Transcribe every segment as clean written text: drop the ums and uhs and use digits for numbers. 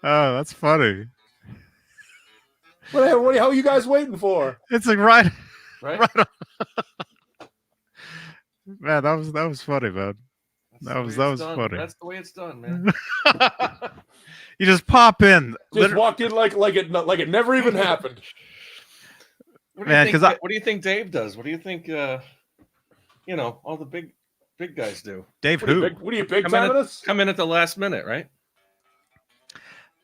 Oh, that's funny. What the hell are you guys waiting for? It's like right Right? on. Man, that was funny, man. That was funny. That's the way it's done, man. You just pop in. Just walked in like it never even happened. What do you think Dave does? What do you think all the big guys do? Dave What are you big time with us? Come in at the last minute, right?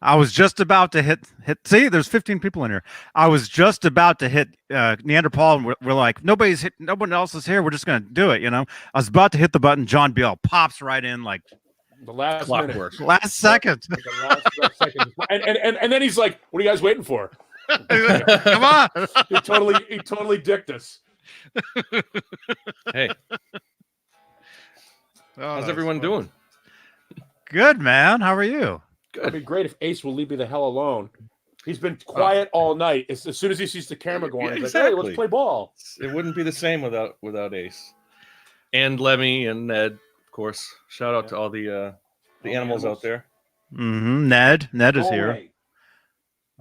I was just about to hit. See, there's 15 people in here. I was just about to hit Neanderthal, and we're like, no one else is here. We're just gonna do it, I was about to hit the button. John Biel pops right in like the last clockwork. Last second. Like the last second. And then he's like, "What are you guys waiting for?" Come on. He totally dicked us. Hey, how's everyone doing? Good, man. How are you? Good. It'd be great if Ace will leave me the hell alone. He's been quiet all night. As soon as he sees the camera going, he's like, "Hey, let's play ball." It wouldn't be the same without Ace and Lemmy and Ned, of course. Shout out to all the animals out there. Mm-hmm. Ned is here.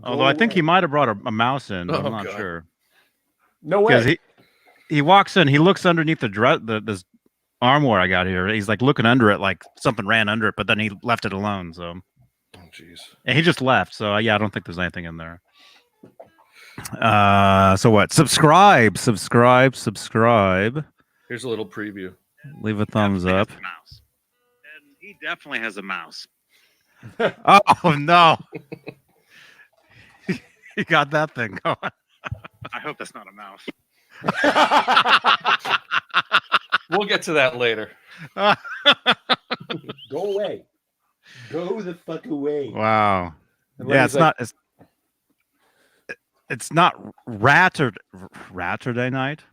Although I think he might have brought a mouse in. I'm not sure. No way. Because he walks in, he looks underneath this armoire I got here. He's like looking under it, like something ran under it, but then he left it alone. So. Oh, jeez. And he just left. So, yeah, I don't think there's anything in there. So what? Subscribe. Here's a little preview. Leave a thumbs up. Mouse. And he definitely has a mouse. Oh, no. He got that thing going. I hope that's not a mouse. We'll get to that later. Go away. Go the fuck away. Wow. Yeah, it's not Ratterday night.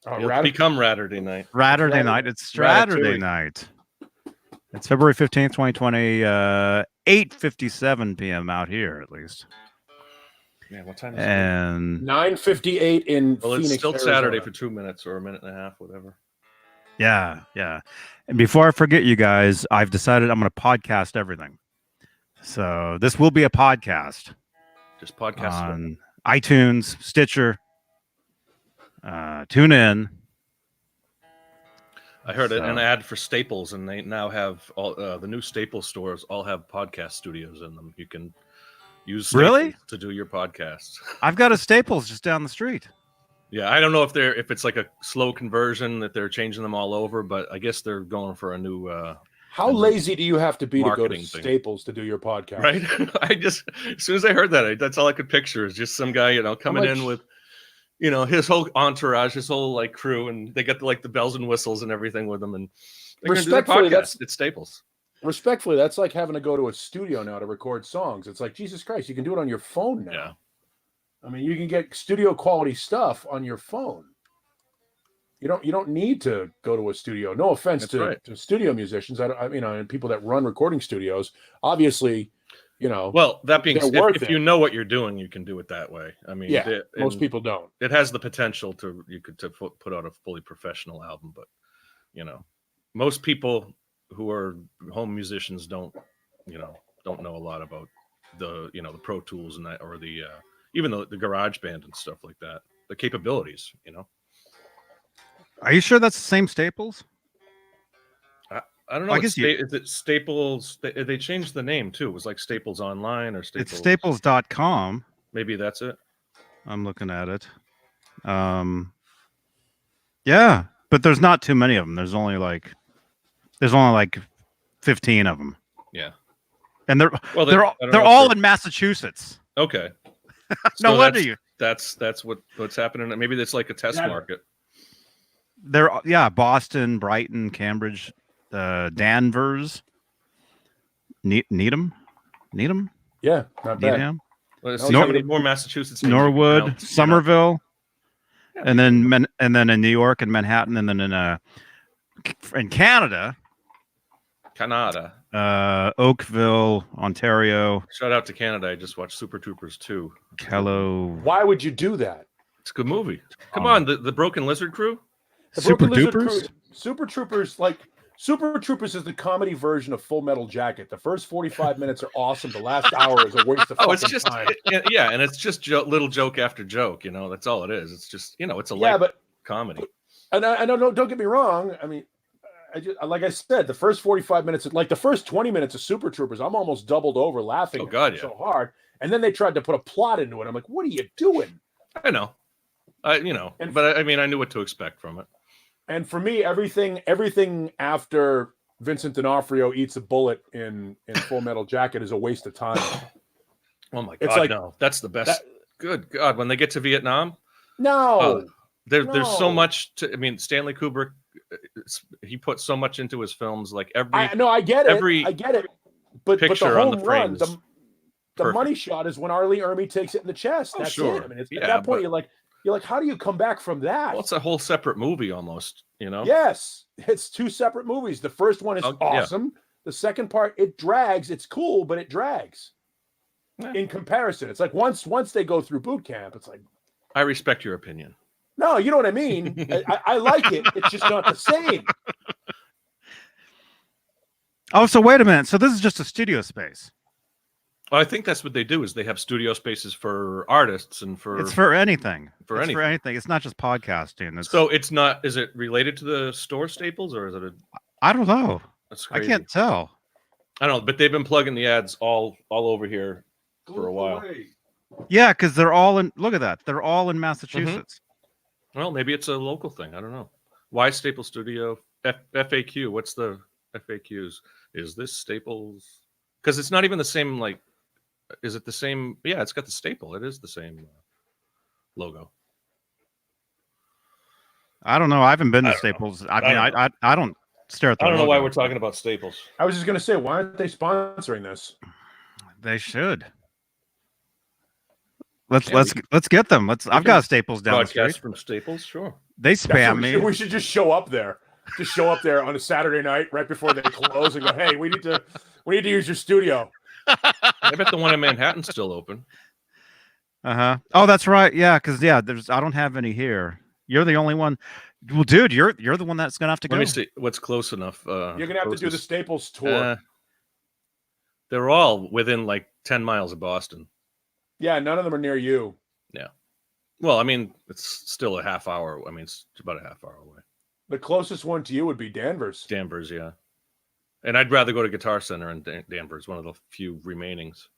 It's become Ratterday night. Ratterday night. It's Straturday night. It's February 15th, 2020, 8:57 p.m. out here, at least. Yeah, what time is it? 9:58 in Phoenix, it's still Arizona. Saturday for 2 minutes or a minute and a half, whatever. Yeah. And before I forget, you guys, I've decided I'm going to podcast everything. So this will be a podcast. Just podcast on iTunes, Stitcher, tune in. I heard an ad for Staples, and they now have all the new Staples stores all have podcast studios in them. You can use Staples to do your podcasts. I've got a Staples just down the street. Yeah, I don't know if it's like a slow conversion that they're changing them all over, but I guess they're going for a new. How lazy do you have to be to go to Staples to do your podcast? Right. As soon as I heard that, that's all I could picture is just some guy, coming in with, his whole entourage, his whole like crew, and they got the bells and whistles and everything with them. And respectfully, it's Staples. Respectfully, that's like having to go to a studio now to record songs. It's like, Jesus Christ, you can do it on your phone now. Yeah. I mean, you can get studio quality stuff on your phone. You don't need to go to a studio. No offense to studio musicians. And people that run recording studios. Obviously, Well, that being said, if you know what you're doing, you can do it that way. I mean, most people don't. It has the potential to put out a fully professional album, but most people who are home musicians don't know a lot about the the Pro Tools and that, or the even the Garage Band and stuff like that. The capabilities, Are you sure that's the same Staples? I don't know. Is it Staples? They changed the name too. It was like Staples Online or Staples. It's Staples.com. Maybe that's it. I'm looking at it. Yeah, but there's not too many of them. There's only like 15 of them. Yeah, and they're all in Massachusetts. Okay. No wonder That's what's happening. Maybe it's like a test market. They're Boston, Brighton, Cambridge, Danvers, Needham. Yeah, not bad. Needham. Let's see how many more Massachusetts. Norwood, Somerville, and then in New York and Manhattan, and then in Canada. Oakville, Ontario. Shout out to Canada. I just watched Super Troopers 2. Hello. Why would you do that? It's a good movie. Come on, the Broken Lizard crew. Super Troopers. Super Troopers, like Super Troopers is the comedy version of Full Metal Jacket. The first 45 minutes are awesome. The last hour is a waste of it's fucking just time. yeah, and it's just little joke after joke. That's all it is. It's just it's a light comedy. And I don't get me wrong. I mean, like I said, the first 45 minutes, like the first 20 minutes of Super Troopers, I'm almost doubled over laughing so hard. And then they tried to put a plot into it. I'm like, what are you doing? I know, but I mean, I knew what to expect from it. And for me, everything after Vincent D'Onofrio eats a bullet in Full Metal Jacket is a waste of time. Oh my God, no, that's the best. Good God, when they get to Vietnam, there's so much. I mean, Stanley Kubrick, he put so much into his films. Like I get it. But the home run, the money shot is when Arlie Ermy takes it in the chest. That's it. I mean, at that point, you're like, how do you come back from that? Well, it's a whole separate movie almost, Yes, it's two separate movies. The first one is awesome. Yeah. The second part, it drags. It's cool, but it drags. Yeah. In comparison, it's like once they go through boot camp, it's like, I respect your opinion. No, you know what I mean? I like it. It's just not the same. Oh, so wait a minute. So this is just a studio space. Well, I think that's what they do is they have studio spaces for artists and it's for anything. For anything. It's not just podcasting. So it's not. Is it related to the store Staples or is it I don't know. That's crazy. I can't tell. I don't know, but they've been plugging the ads all over here for a while. Yeah, because they're all in. Look at that. They're all in Massachusetts. Mm-hmm. Well, maybe it's a local thing. I don't know. Why Staples Studio? FAQ. What's the FAQs? Is this Staples? Because it's not even the same. Like, is it the same? Yeah, it's got the staple. It is the same logo. I don't know. I haven't been to Staples. I mean, I don't stare at the I don't know logo. why we're talking about Staples. I was just going to say, why aren't they sponsoring this? They should. Let's get them. I've got Staples down the street. From Staples, sure. They spam me. We should just show up there. Just show up there on a Saturday night right before they close and go, "Hey, we need to use your studio." I bet the one in Manhattan's still open. Oh, that's right. Yeah, because I don't have any here. You're the only one. Well, dude, you're the one that's gonna have to go. Let me see what's close enough. You're gonna have to do the Staples tour. They're all within like 10 miles of Boston. Yeah, none of them are near you. Yeah. Well, I mean, it's still a half hour. I mean, it's about a half hour away. The closest one to you would be Danvers. Danvers, yeah. And I'd rather go to Guitar Center in Danvers, one of the few remainings.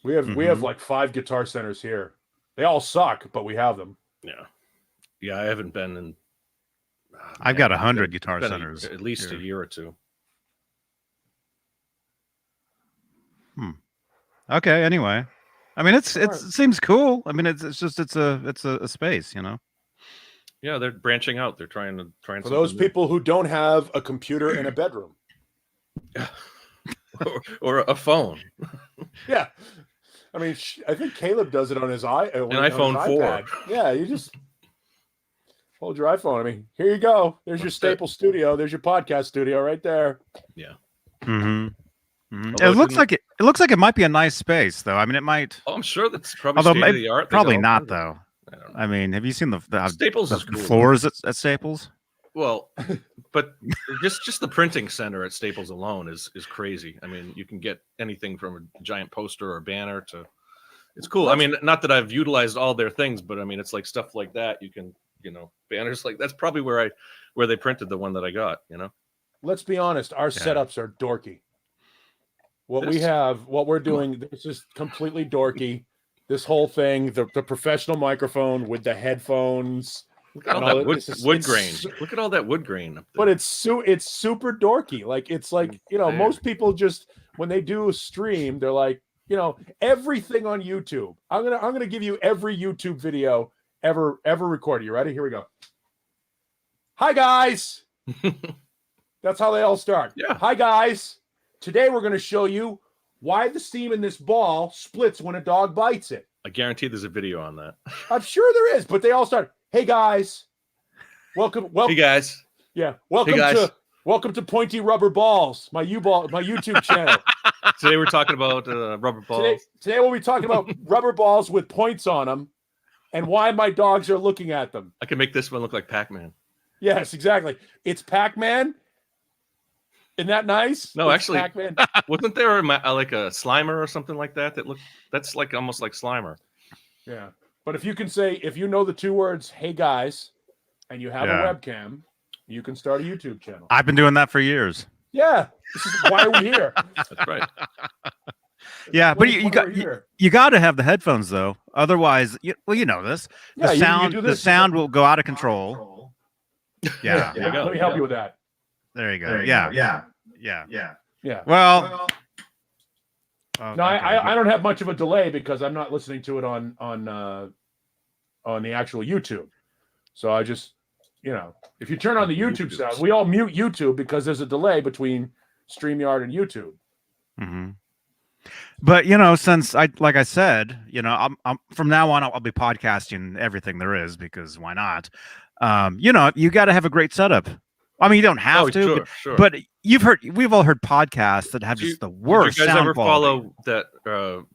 We have like 5 Guitar Centers here. They all suck, but we have them. Yeah. Yeah, I haven't been in. I've got 100 Guitar Centers. At least a year or two. Okay. Anyway, I mean, it seems cool. I mean, it's a space, Yeah, they're branching out. They're trying for those people who don't have a computer in a bedroom, or a phone. Yeah, I mean, I think Caleb does it on his iPhone 4. Yeah, you just hold your iPhone. I mean, here you go. There's your Staples studio. There's your podcast studio right there. Yeah. Mm-hmm. Mm-hmm. It looks like it might be a nice space, though. I mean, it might. Oh, I'm sure that's probably state of the art. Probably not, though. I mean, have you seen the Staples is cool. Floors at Staples? Well, but just the printing center at Staples alone is crazy. I mean, you can get anything from a giant poster or banner to. It's cool. I mean, not that I've utilized all their things, but I mean, it's like stuff like that. You can, banners like that's probably where they printed the one that I got. Let's be honest. Our setups are dorky. What we're doing, this is completely dorky. This whole thing, the professional microphone with the headphones. Look at all that wood grain. Look at all that wood grain up there. But it's super dorky. Like it's like, most people just when they do a stream, they're like, everything on YouTube. I'm gonna give you every YouTube video ever recorded. You ready? Here we go. Hi guys. That's how they all start. Yeah. Hi guys. Today we're going to show you why the seam in this ball splits when a dog bites it. I guarantee there's a video on that. I'm sure there is, but they all start, "Hey guys. Welcome. Hey guys. Yeah. Welcome to Pointy Rubber Balls, my YouTube channel." Today we're talking about rubber balls. Today we'll be talking about rubber balls with points on them and why my dogs are looking at them. I can make this one look like Pac-Man. Yes, exactly. It's Pac-Man Isn't that nice? No, It's actually, Pac-Man. wasn't there like a Slimer or something like that? That's like almost like Slimer. Yeah. But if you can say, if you know the 2 words, "Hey guys," and you have a Yeah. webcam, you can start a YouTube channel. I've been doing that for years. Yeah. This is why are we here? That's right. Yeah, but Why we're here. you got to have the headphones though. Otherwise, you know this. Yeah, you do The this. sound will go out of control. Yeah. There you go. Let me help you with that. There you go. Yeah. Yeah. Well, No, I don't have much of a delay because I'm not listening to it on the actual YouTube. So I just, if you turn on the YouTube sound, we all mute YouTube because there's a delay between StreamYard and YouTube. Mm-hmm. But since like I said, I'm from now on I'll be podcasting everything there is because why not? You got to have a great setup. I mean, you don't have to, sure. but we've all heard podcasts that have just the worst. Did you guys sound ever quality. follow that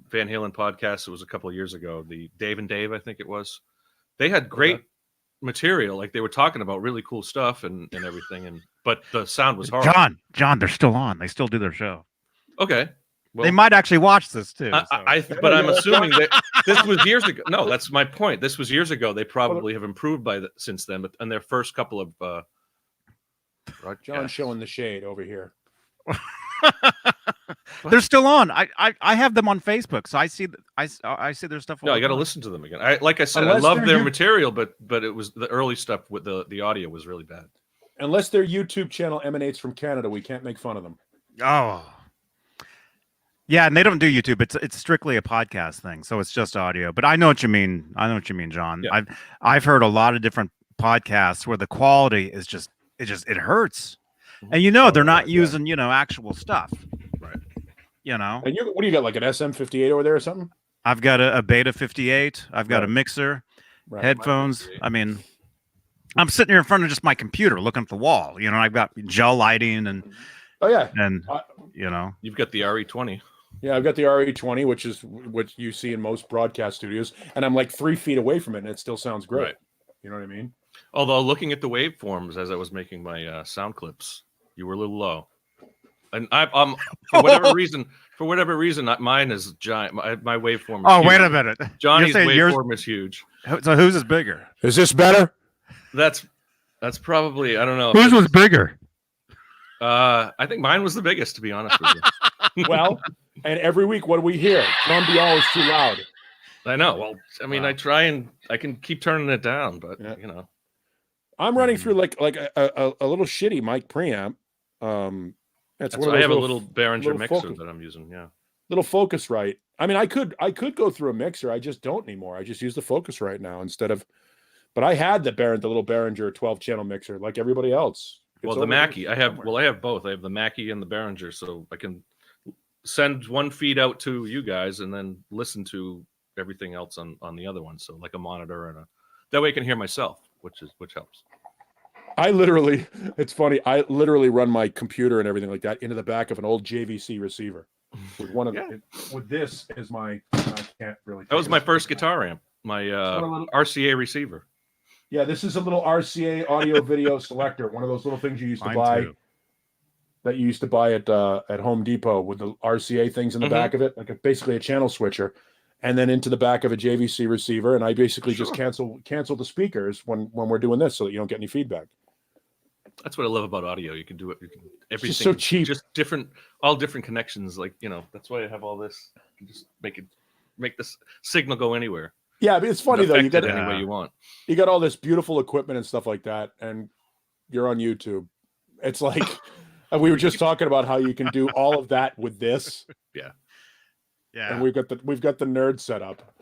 Van Halen podcast? It was a couple of years ago. The Dave and Dave, I think it was. They had great material. Like they were talking about really cool stuff and everything. But the sound was horrible. John, they're still on. They still do their show. Okay. Well, they might actually watch this too. But I'm assuming that this was years ago. No, that's my point. This was years ago. They probably have improved since then. But in their first couple of John's showing the shade over here. They're still on. I have them on Facebook, so I see their stuff. No, I got to listen to them again. Like I said, I love their material, but it was the early stuff with the audio was really bad. Unless their YouTube channel emanates from Canada, we can't make fun of them. Oh. Yeah, and they don't do YouTube. It's strictly a podcast thing, so it's just audio. But I know what you mean. John. Yeah. I've heard a lot of different podcasts where the quality is it hurts, and they're not using actual stuff, right? And what do you got, like an SM58 over there or something? I've got a Beta 58. I've got a mixer, headphones. I mean, I'm sitting here in front of just my computer, looking at the wall. I've got gel lighting and you've got the RE20. Yeah, I've got the RE20, which is what you see in most broadcast studios, and I'm like 3 feet away from it, and it still sounds great. Right. You know what I mean? Although looking at the waveforms as I was making my sound clips, you were a little low, and I'm for whatever reason, mine is giant. My waveform. Is huge. Wait a minute, Johnny's waveform is huge. So whose is bigger? Is this better? That's probably, I don't know. Whose was bigger? I think mine was the biggest, to be honest with you. Well, and every week, what do we hear? John Bial is too loud. I know. Well, I mean, I try and I can keep turning it down, but I'm running through like a little shitty mic preamp. That's I have a little Behringer mixer that I'm using. Yeah, little Focusrite. I mean, I could go through a mixer. I just don't anymore. I just use the Focusrite now instead of. But I had the little Behringer 12-channel mixer like everybody else. Well, the Mackie, I have both. I have the Mackie and the Behringer, so I can send one feed out to you guys and then listen to everything else on the other one. So like a monitor and that way I can hear myself, which helps. It's funny. I literally run my computer and everything like that into the back of an old JVC receiver with one of with this as my. I can't really. That was my first guitar amp, my RCA receiver. Yeah, this is a little RCA audio video selector, one of those little things you used to buy. That you used to buy at Home Depot with the RCA things in the back of it, like basically a channel switcher, and then into the back of a JVC receiver. And I basically just cancel the speakers when we're doing this, so that you don't get any feedback. That's what I love about audio. You can do it. Everything it's just so cheap. Just all different connections. Like that's why I have all this. You can just make this signal go anywhere. Yeah, but it's funny though. You got it any way you want. You got all this beautiful equipment and stuff like that, and you're on YouTube. It's like we were just talking about how you can do all of that with this. Yeah. And we've got the nerd set up.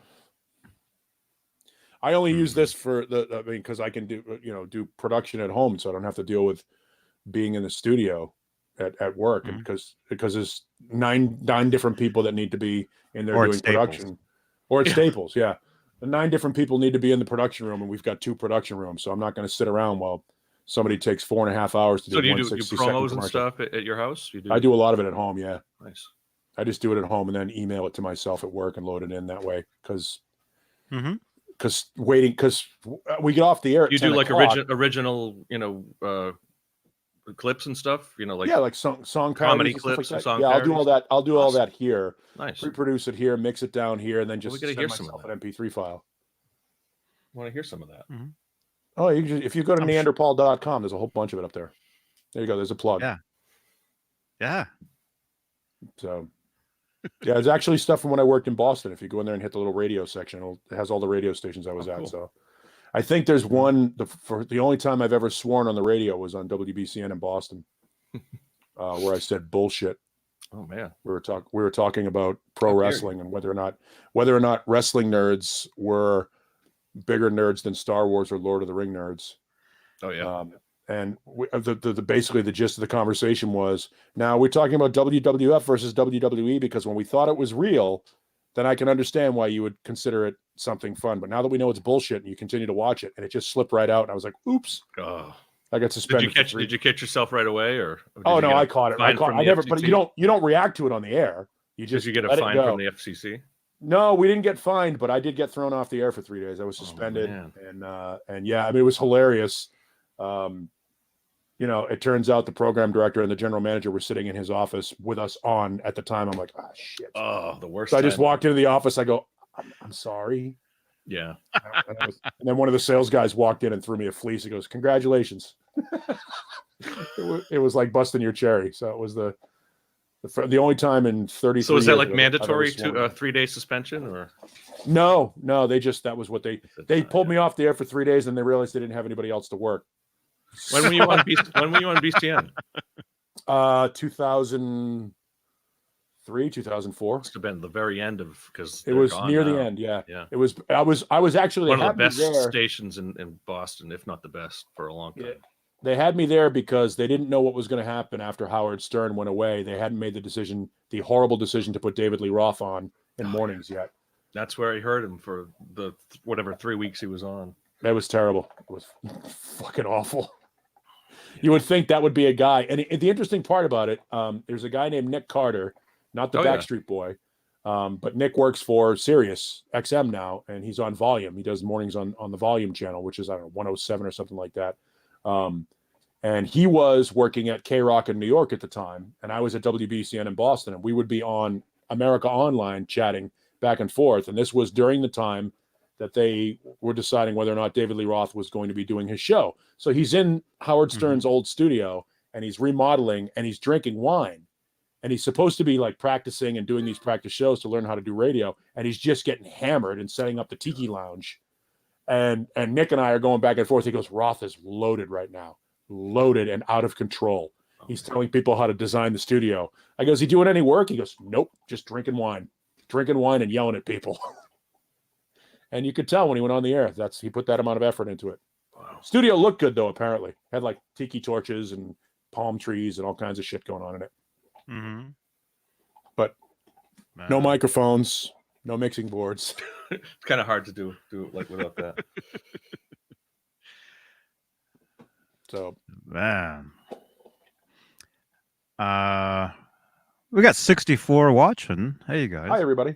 I only use this for because I can do production at home, so I don't have to deal with being in the studio at work, and because there's nine different people that need to be in there doing production, or at Staples, yeah. The 9 different people need to be in the production room, and we've got 2 production rooms, so I'm not going to sit around while somebody takes 4.5 hours to do. So do you do promos and stuff at your house? I do a lot of it at home. Yeah, nice. I just do it at home and then email it to myself at work and load it in that way because we get off the air. At you 10 do like o'clock. original, clips and stuff? You know, like like song comedy parodies and clips stuff like and song that. Yeah, I'll do all parodies? that. I'll do all Awesome. that here. Nice. Pre-produce it here, mix it down here, and then Well, we just gotta send hear some of myself that. an MP3 file. Want to hear some of that? Oh, if you go to neanderpaul.com, there's a whole bunch of it up there. There you go. There's a plug. Yeah. So, yeah, there's actually stuff from when I worked in Boston. If you go in there and hit the little radio section, it has all the radio stations I was at. Cool. So, I think there's one. For the only time I've ever sworn on the radio was on WBCN in Boston, where I said bullshit. Oh man, we were talking about pro wrestling and whether or not wrestling nerds were bigger nerds than Star Wars or Lord of the Ring nerds. Oh yeah. And basically the gist of the conversation was, now we're talking about WWF versus WWE, because when we thought it was real, then I can understand why you would consider it something fun. But now that we know it's bullshit and you continue to watch it, and it just slipped right out, and I was like, oops. Oh. I got suspended. Did you catch yourself right away, or? Oh no, I caught it. I never. FCC? But you don't react to it on the air. You just did you get a fine from the FCC? No, we didn't get fined, but I did get thrown off the air for 3 days. I was suspended, and yeah, I mean, it was hilarious. It turns out the program director and the general manager were sitting in his office with us on at the time. I'm like, shit. Oh, the worst. So I just walked into the office. I go, I'm sorry. Yeah. And then one of the sales guys walked in and threw me a fleece. He goes, congratulations. It was like busting your cherry. So it was the only time in 30. So is that like mandatory 3-day suspension, or? No, that was what they pulled me off the air for 3 days, and they realized they didn't have anybody else to work. When were you on BCN? 2003, 2004. Must have been the very end of, because it was near the end. Yeah. It was. I was actually one of the best stations in Boston, if not the best, for a long time. Yeah. They had me there because they didn't know what was going to happen after Howard Stern went away. They hadn't made the horrible decision to put David Lee Roth on in mornings yet. That's where I heard him for the 3 weeks he was on. That was terrible. It was fucking awful. You would think that would be a guy. And the interesting part about it, there's a guy named Nick Carter, not the Backstreet Boy, but Nick works for Sirius XM now, and he's on Volume. He does mornings on the Volume channel, which is, I don't know, 107 or something like that. And he was working at K-Rock in New York at the time, and I was at WBCN in Boston, and we would be on America Online chatting back and forth. And this was during the time that they were deciding whether or not David Lee Roth was going to be doing his show. So he's in Howard Stern's old studio, and he's remodeling, and he's drinking wine. And he's supposed to be like practicing and doing these practice shows to learn how to do radio. And he's just getting hammered and setting up the Tiki Lounge. And Nick and I are going back and forth. He goes, Roth is loaded right now, loaded and out of control. He's telling people how to design the studio. I go, is he doing any work? He goes, nope, just drinking wine and yelling at people. And you could tell when he went on the air, he put that amount of effort into it. Wow. Studio looked good though, apparently. Had like tiki torches and palm trees and all kinds of shit going on in it. Mm-hmm. But no microphones, no mixing boards. It's kind of hard to do like without that. So, man, we got 64 watching. Hey, you guys. Hi, everybody.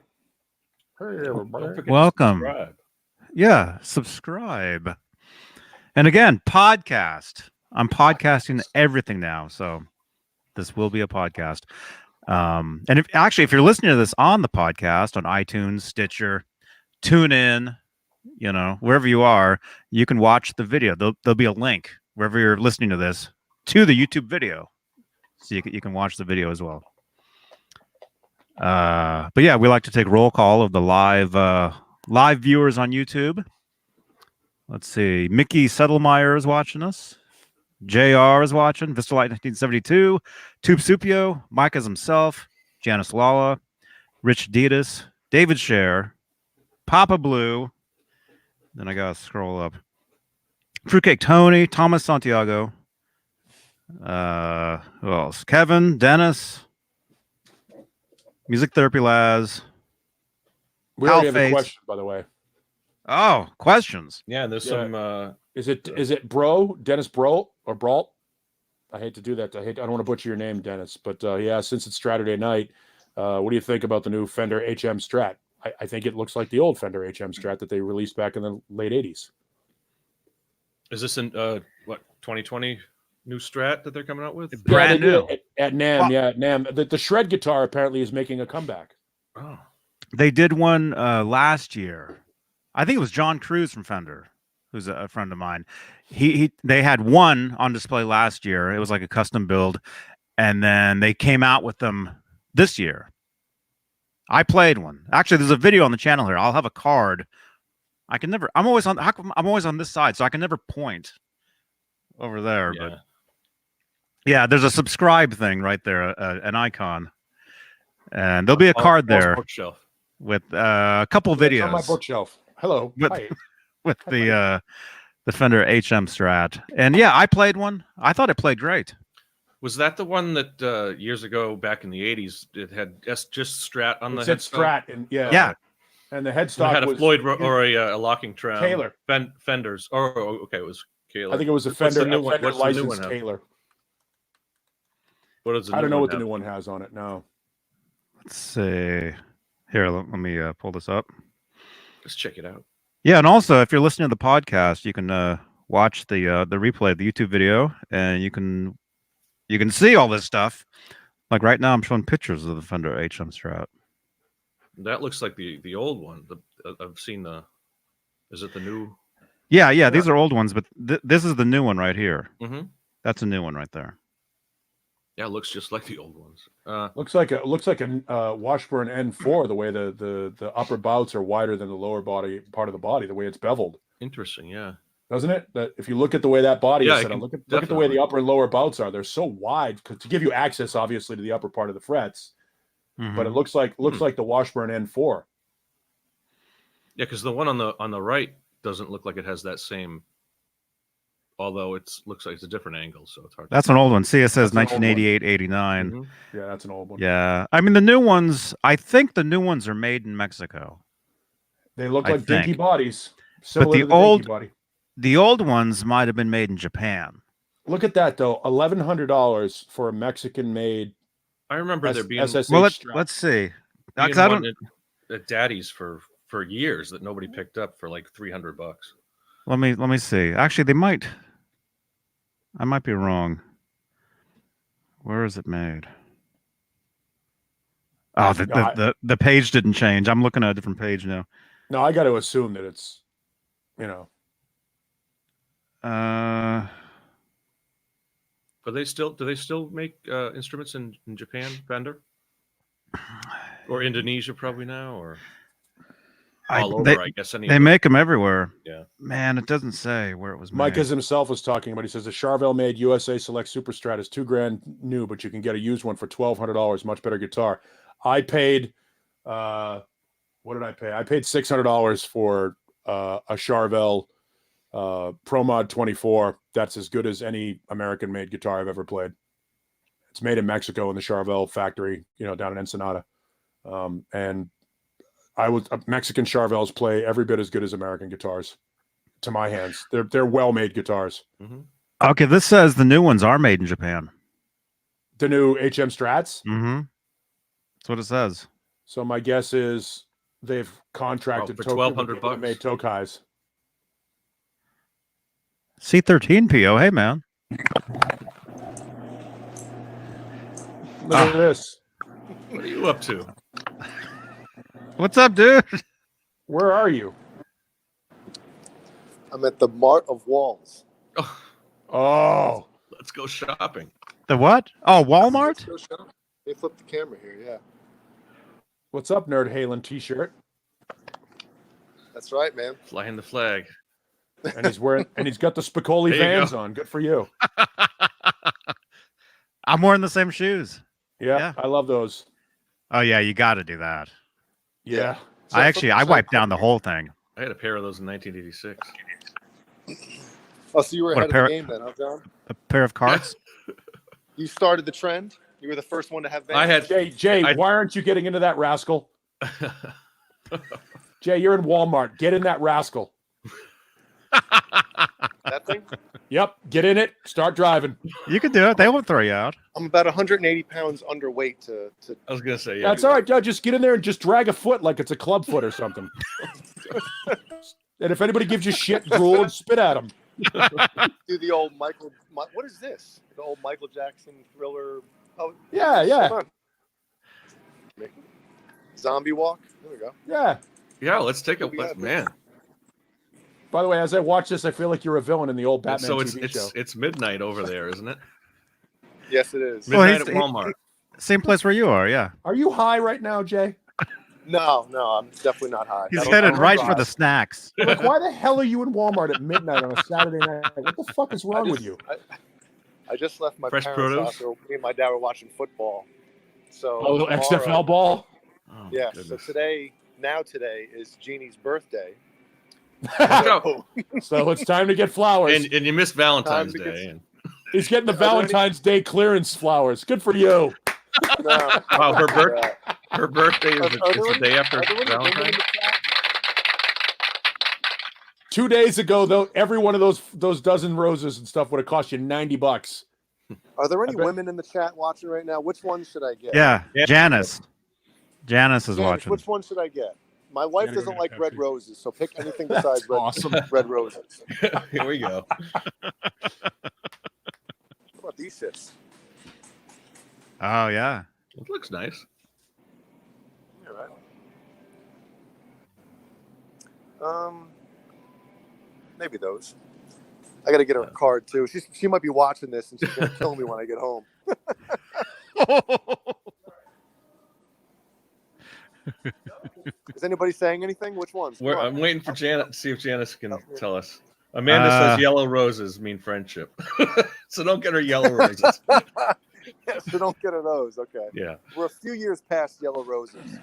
Hey, everybody. Welcome. Subscribe. And again, podcast. I'm podcasting everything now, so this will be a podcast. And if you're listening to this on the podcast on iTunes, Stitcher, TuneIn, wherever you are, you can watch the video. There'll be a link wherever you're listening to this to the YouTube video, so you can watch the video as well. But yeah, we like to take roll call of the live viewers on YouTube. Let's see. Mickey Settlemeyer is watching us. JR is watching. Vistalite 1972. Tube Supio. Mike as himself. Janice Lala. Rich Ditas. David Scher. Papa Blue. Then I gotta scroll up. Fruitcake Tony. Thomas Santiago. Who else? Kevin. Dennis. Music Therapy Laz. We already have a question, by the way. Oh, questions. Yeah, there's some. Is it Bro, Dennis Bro or Brault? I hate to do that. I don't want to butcher your name, Dennis. But since it's Straturday night, what do you think about the new Fender HM Strat? I think it looks like the old Fender HM Strat that they released back in the late 80s. Is this in 2020 new Strat that they're coming out with? Brand they did new. it at NAMM. Yeah, at NAMM. The shred guitar apparently is making a comeback. Oh, They did one last year. I think it was John Cruz from Fender, who's a friend of mine. They had one on display last year. It was like a custom build, and then they came out with them this year. I played one. Actually, there's a video on the channel here. I'll have a card. I can never. I'm always on. How come I'm always on this side, so I can never point over there. yeah. But yeah, there's a subscribe thing right there, an icon, and there'll be a card there Bookshelf. with a couple It's videos on my bookshelf. Hello. With- Hi. with the Fender HM Strat. And yeah, I played one. I thought it played great. Was that the one that years ago, back in the 80s, it had just Strat on It the said headstock? Strat, and yeah, Yeah. and the It headstock had a was Floyd or a locking tram. Taylor. Fenders. Oh, okay, it was Taylor. I think it was a What's Fender, the new one? Fender What's the new licensed one have? Taylor. What does the I don't new know one what the have? new one has on it. No. Let's see. Here, let me pull this up. Let's check it out. Yeah, and also if you're listening to the podcast, you can watch the replay of the YouTube video, and you can see all this stuff. Like right now, I'm showing pictures of the Fender HM Strat. That looks like the old one. I've seen the. Is it the new? Yeah, these are old ones, but this is the new one right here. Mm-hmm. That's a new one right there. Yeah, it looks just like the old ones. Looks like a Washburn N4. The way the upper bouts are wider than the lower body part of the body. The way it's beveled, Interesting. Yeah. doesn't it? That if you look at the way that body Yeah, is I set up, can look at the way definitely. the upper and lower bouts are. They're so wide to give you access, obviously, to the upper part of the frets. But it Mhm. looks like the Washburn N4. Yeah, because the one on the right doesn't look like it has that same. Although looks like it's a different angle, so it's hard. That's an old one. See, it says That's an old one. 1988, 89. Mhm. Yeah, that's an old one. Yeah, I mean the new ones. I think the new ones are made in Mexico. They look I like dinky think. bodies. Similar the to the old- dinky body. The old ones might have been made in Japan. Look at that though, $1,100 for a Mexican-made I remember there being SSH Well, strap. let's see. being 'Cause I one don't. at Daddy's for years that nobody picked up for like $300. Let me see. Actually, they might. I might be wrong. Where is it made? Oh, the page didn't change. I'm looking at a different page now. No, I got to assume that it's, you know, But do they still make instruments in Japan, Fender? Or Indonesia probably now, or all over, I guess. They make them everywhere. Yeah. Man, it doesn't say where it was Mike made. as himself was talking about. He says the Charvel made USA Select Super Strat is $2,000 new, but you can get a used one for $1,200. Much better guitar. I paid, what did I pay? I paid $600 for a Charvel Pro Mod 24. That's as good as any American-made guitar I've ever played. It's made in Mexico in the Charvel factory, down in Ensenada. And Mexican Charvels play every bit as good as American guitars, to my hands. They're well-made guitars. Mm-hmm. Okay, this says the new ones are made in Japan. The new HM Strats. Mm-hmm. That's what it says. So my guess is they've contracted for Tokyo $1,200 people that made Tokais. C13 PO. Hey, man. Look at this. What are you up to? What's up, dude? Where are you? I'm at the Mart of Walls. Oh, Oh, let's go shopping. The what? Oh, Let's Walmart? go shop. They flipped the camera here. Yeah, what's up, Nerd Halen t-shirt? that's right, man. Flying the flag. And he's got the Spicoli There you Vans go. on. Good for you. I'm wearing the same shoes. Yeah, Yeah. I love those. Oh yeah, you got to do that. Yeah. So I wiped down the whole thing. I had a pair of those in 1986. Oh, so you were What, ahead of the game then, huh, John? A pair of cards. You started the trend. You were the first one to have Vans. I had Jay, I- why aren't you getting into that rascal? Jay, you're in Walmart. Get in that rascal. that thing. Yep, get in it. Start driving. You can do it. They won't throw you out. I'm about 180 pounds underweight to I was gonna say, yeah. That's all right, Joe. Just get in there and just drag a foot like it's a club foot or something. And if anybody gives you shit, drool and spit at them. do the old Michael what is this? The old Michael Jackson Thriller. Oh, Yeah. hold on. Zombie Walk. There we go. Yeah. Yeah, let's take a We got man. By the way, as I watch this, I feel like you're a villain in the old Batman So TV show. it's midnight over there, isn't it? Yes, it is. Midnight at Walmart. Same place where you are, yeah. Are you high right now, Jay? No, I'm definitely not high. He's I don't- headed I don't right drive. for the snacks. Like, why the hell are you in Walmart at midnight on a Saturday night? What the fuck is wrong with you? I just left my Fresh parents' produce? house. Me and my dad were watching football. So A little tomorrow- XFL ball? Oh, Yeah. goodness. So today is Jeannie's birthday. Let's go. So it's time to get flowers. And you missed Valentine's Time to Day. get- He's getting the Are there any- Valentine's Day clearance flowers. Good for you. No. Wow, her Uh, birthday is Are there the any- day after are there any women in Valentine's. the chat? 2 days ago, though, every one of those dozen roses and stuff would have cost you $90. Are there any I bet- women in the chat watching right now? Which one should I get? Yeah, Yeah. Janice. Janice is Janice, watching. which one should I get? My wife Gotta go doesn't to like Pepsi. red roses, so pick anything That's besides awesome. red roses. Here we go. What about these shits? Oh yeah. It looks nice. All right. Maybe those. I got to get her a card too. She might be watching this and she's gonna kill me when I get home. Is anybody saying anything? Which ones? Come on. I'm waiting for Janet to see if Janice can tell us. Amanda says yellow roses mean friendship. So don't get her yellow roses. Yeah, so don't get her those. Okay. Yeah. We're a few years past yellow roses.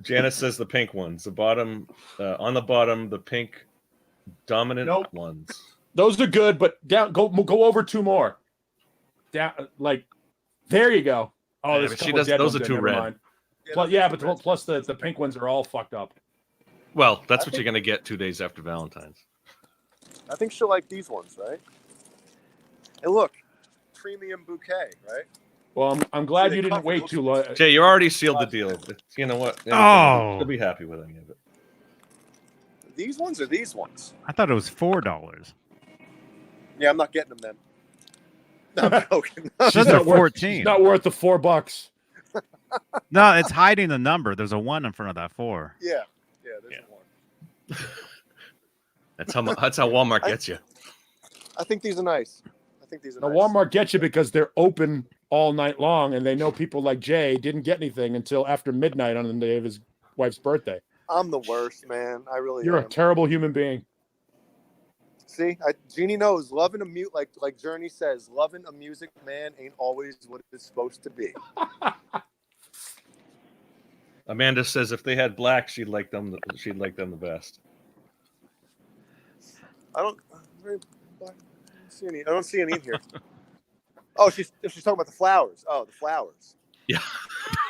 Janice says the pink ones. The bottom, on the bottom, the pink dominant Nope. ones. Those are good, but down go over two more. Down, like, there you go. Oh, Yeah, there's but a she couple does- dead those ones are there, too never red. mind. Plus the pink ones are all fucked up. Well, that's what you're going to get 2 days after Valentine's. I think she'll like these ones, right? And look, premium bouquet, right? Well, I'm glad They you didn't come wait with too long. Jay, you already sealed the deal. You know what? Oh. She'll be happy with any of it. These ones or these ones? I thought it was $4. Yeah, I'm not getting them then. No, I'm joking. Says they're 14. She's not worth the $4. No, it's hiding the number. There's a 1 in front of that 4. Yeah, there's Yeah. one. That's how Walmart gets you. I think these are nice. Now, Walmart gets you because they're open all night long, and they know people like Jay didn't get anything until after midnight on the day of his wife's birthday. I'm the worst, man. I really You're am. a terrible human being. See, Jeannie knows loving a mute like Journey says, loving a music man ain't always what it's supposed to be. Amanda says if they had black, she'd like them the best. I don't see any in here. Oh, she's talking about the flowers. Oh, the flowers. Yeah.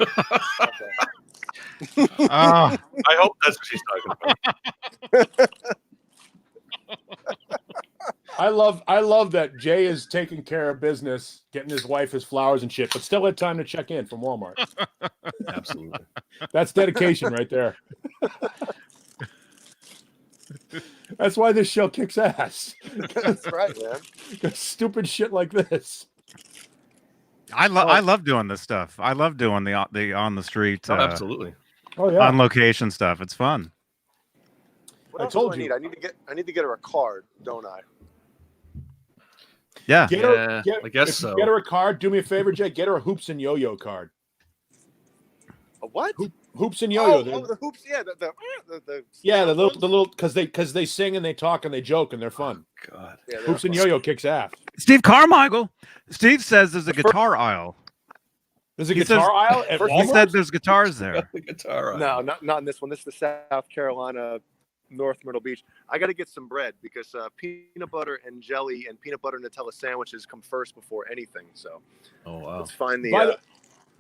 Okay. Oh, I hope that's what she's talking about. I love that Jay is taking care of business, getting his wife his flowers and shit, but still had time to check in from Walmart. Absolutely. That's dedication right there. That's why this show kicks ass. That's right, man. Stupid shit like this. I love doing this stuff. I love doing the on the street, Oh, absolutely. Oh yeah. on location stuff. It's fun. What I else told do I you. need? I need to get her a card, don't I? Yeah. Get Yeah, her, get, I guess if you so. Get her a card. Do me a favor, Jay. Get her a hoops and yo-yo card. A what? Hoops and yo-yo. Oh, the hoops. Yeah, the Yeah, the little because they sing and they talk and they joke and they're fun. God. Yeah, they're Hoops and fun. yo-yo kicks ass. Steve Carmichael. Steve says there's a guitar aisle. There's a He guitar says- aisle at First He Walmart. said there's guitars there. The guitar. No, not in this one. This is the South Carolina, North Myrtle Beach. I got to get some bread because peanut butter and jelly and peanut butter Nutella sandwiches come first before anything. So Oh wow. let's find the.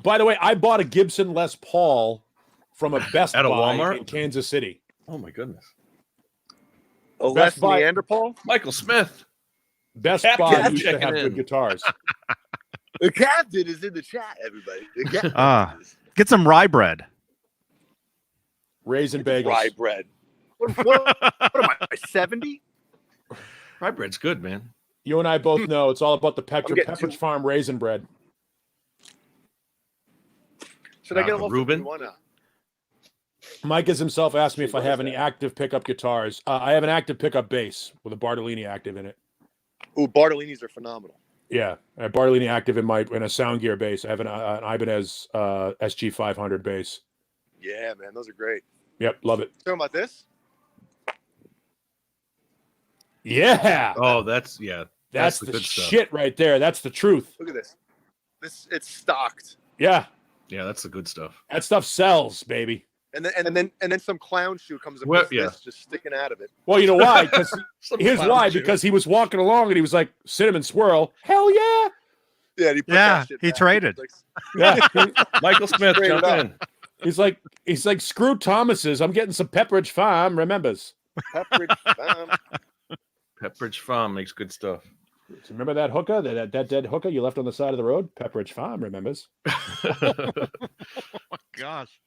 By the way, I bought a Gibson Les Paul from a Best At a Buy Walmart? in Kansas City. Oh my goodness. a Les Best Buy- Neanderthal. Michael Smith. Best Captain Buy used to checking have in. good guitars. The captain is in the chat. Everybody. The captain is- Get some rye bread. Raisin bagels. Rye bread. What am I? 70? Rye bread's good, man. You and I both know it's all about the getting Pepperidge Farm raisin bread. Should I get a little Reuben? 51 now? Mike has himself asked me if I What have is any that? active pickup guitars. I have an active pickup bass with a Bartolini active in it. Ooh, Bartolinis are phenomenal. Yeah, a Bartolini active in a Sound Gear bass. I have an Ibanez SG 500 bass. Yeah, man, those are great. Yep, love it. Talking about this? Yeah, Oh, that's the that's the good stuff. shit right there. That's the truth. Look at this. It's stocked. Yeah, Yeah, that's the good stuff. that stuff sells, baby. And then some clown shoe comes Well, up this just sticking out of it. Well, you know why? Because Some here's clown why. shoe. Because he was walking along and he was like, "Cinnamon swirl, hell yeah!" Yeah, he put Yeah, that shit he back. traded. Yeah. Michael Smith, Straight jump up. in. he's like, screw Thomas's. I'm getting some Pepperidge Farm. Remembers? Pepperidge Farm. Pepperidge Farm makes good stuff. Remember that hooker, that dead hooker you left on the side of the road? Pepperidge Farm remembers. Gosh.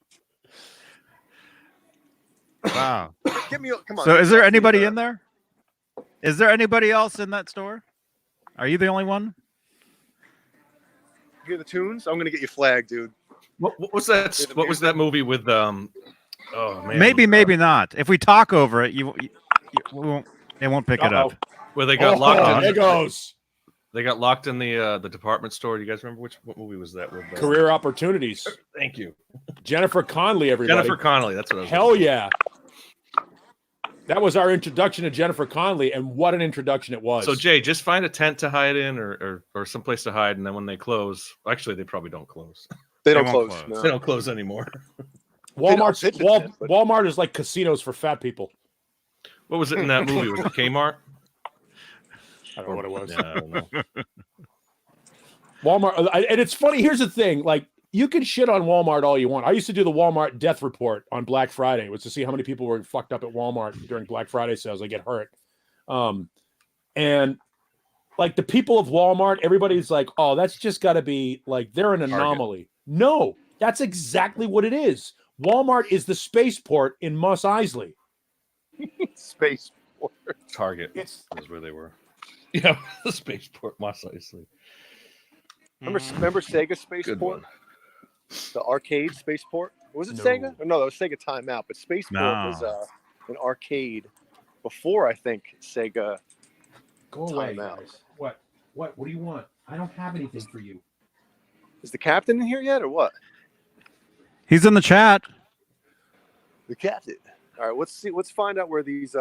Wow. Give me, come on. So is there anybody Either. in there? Is there anybody else in that store? Are you the only one? Hear the tunes? I'm gonna get you flagged, dude. what was that? What was that movie with? Oh man, Maybe not. If we talk over it, you won't. They won't pick it up. where they got locked in. There goes. They got locked in the department store. Do you guys remember what movie was that? With Career opportunities. Thank you, Jennifer Connelly, everybody. Jennifer Connelly. That's what I was. Hell yeah. That was our introduction to Jennifer Connelly, and what an introduction it was. So Jay, just find a tent to hide in, or someplace to hide, and then when they close, actually they probably don't close. They don't won't close. close. No. They don't close anymore. Walmart is like casinos for fat people. What was it in that movie? Was it Kmart? I don't know what it was. Yeah, I don't know. Walmart, and it's funny. Here's the thing: like, you can shit on Walmart all you want. I used to do the Walmart death report on Black Friday. It was to see how many people were fucked up at Walmart during Black Friday sales. They get hurt, and like the people of Walmart, everybody's like, "Oh, that's just got to be like they're an anomaly." No, that's exactly what it is. Walmart is the spaceport in Mos Eisley. Space. Target It's was where they were. Yeah, the spaceport, Mos Eisley. Remember Sega Good Spaceport? one. The arcade Spaceport? Was it No. Sega? No, that was Sega Time Out. But Spaceport No. was an arcade before, I think, Sega. go away, guys. What? What do you want? I don't have anything for you. Is the captain in here yet, or what? He's in the chat. The captain. All right, let's see. Let's find out where these.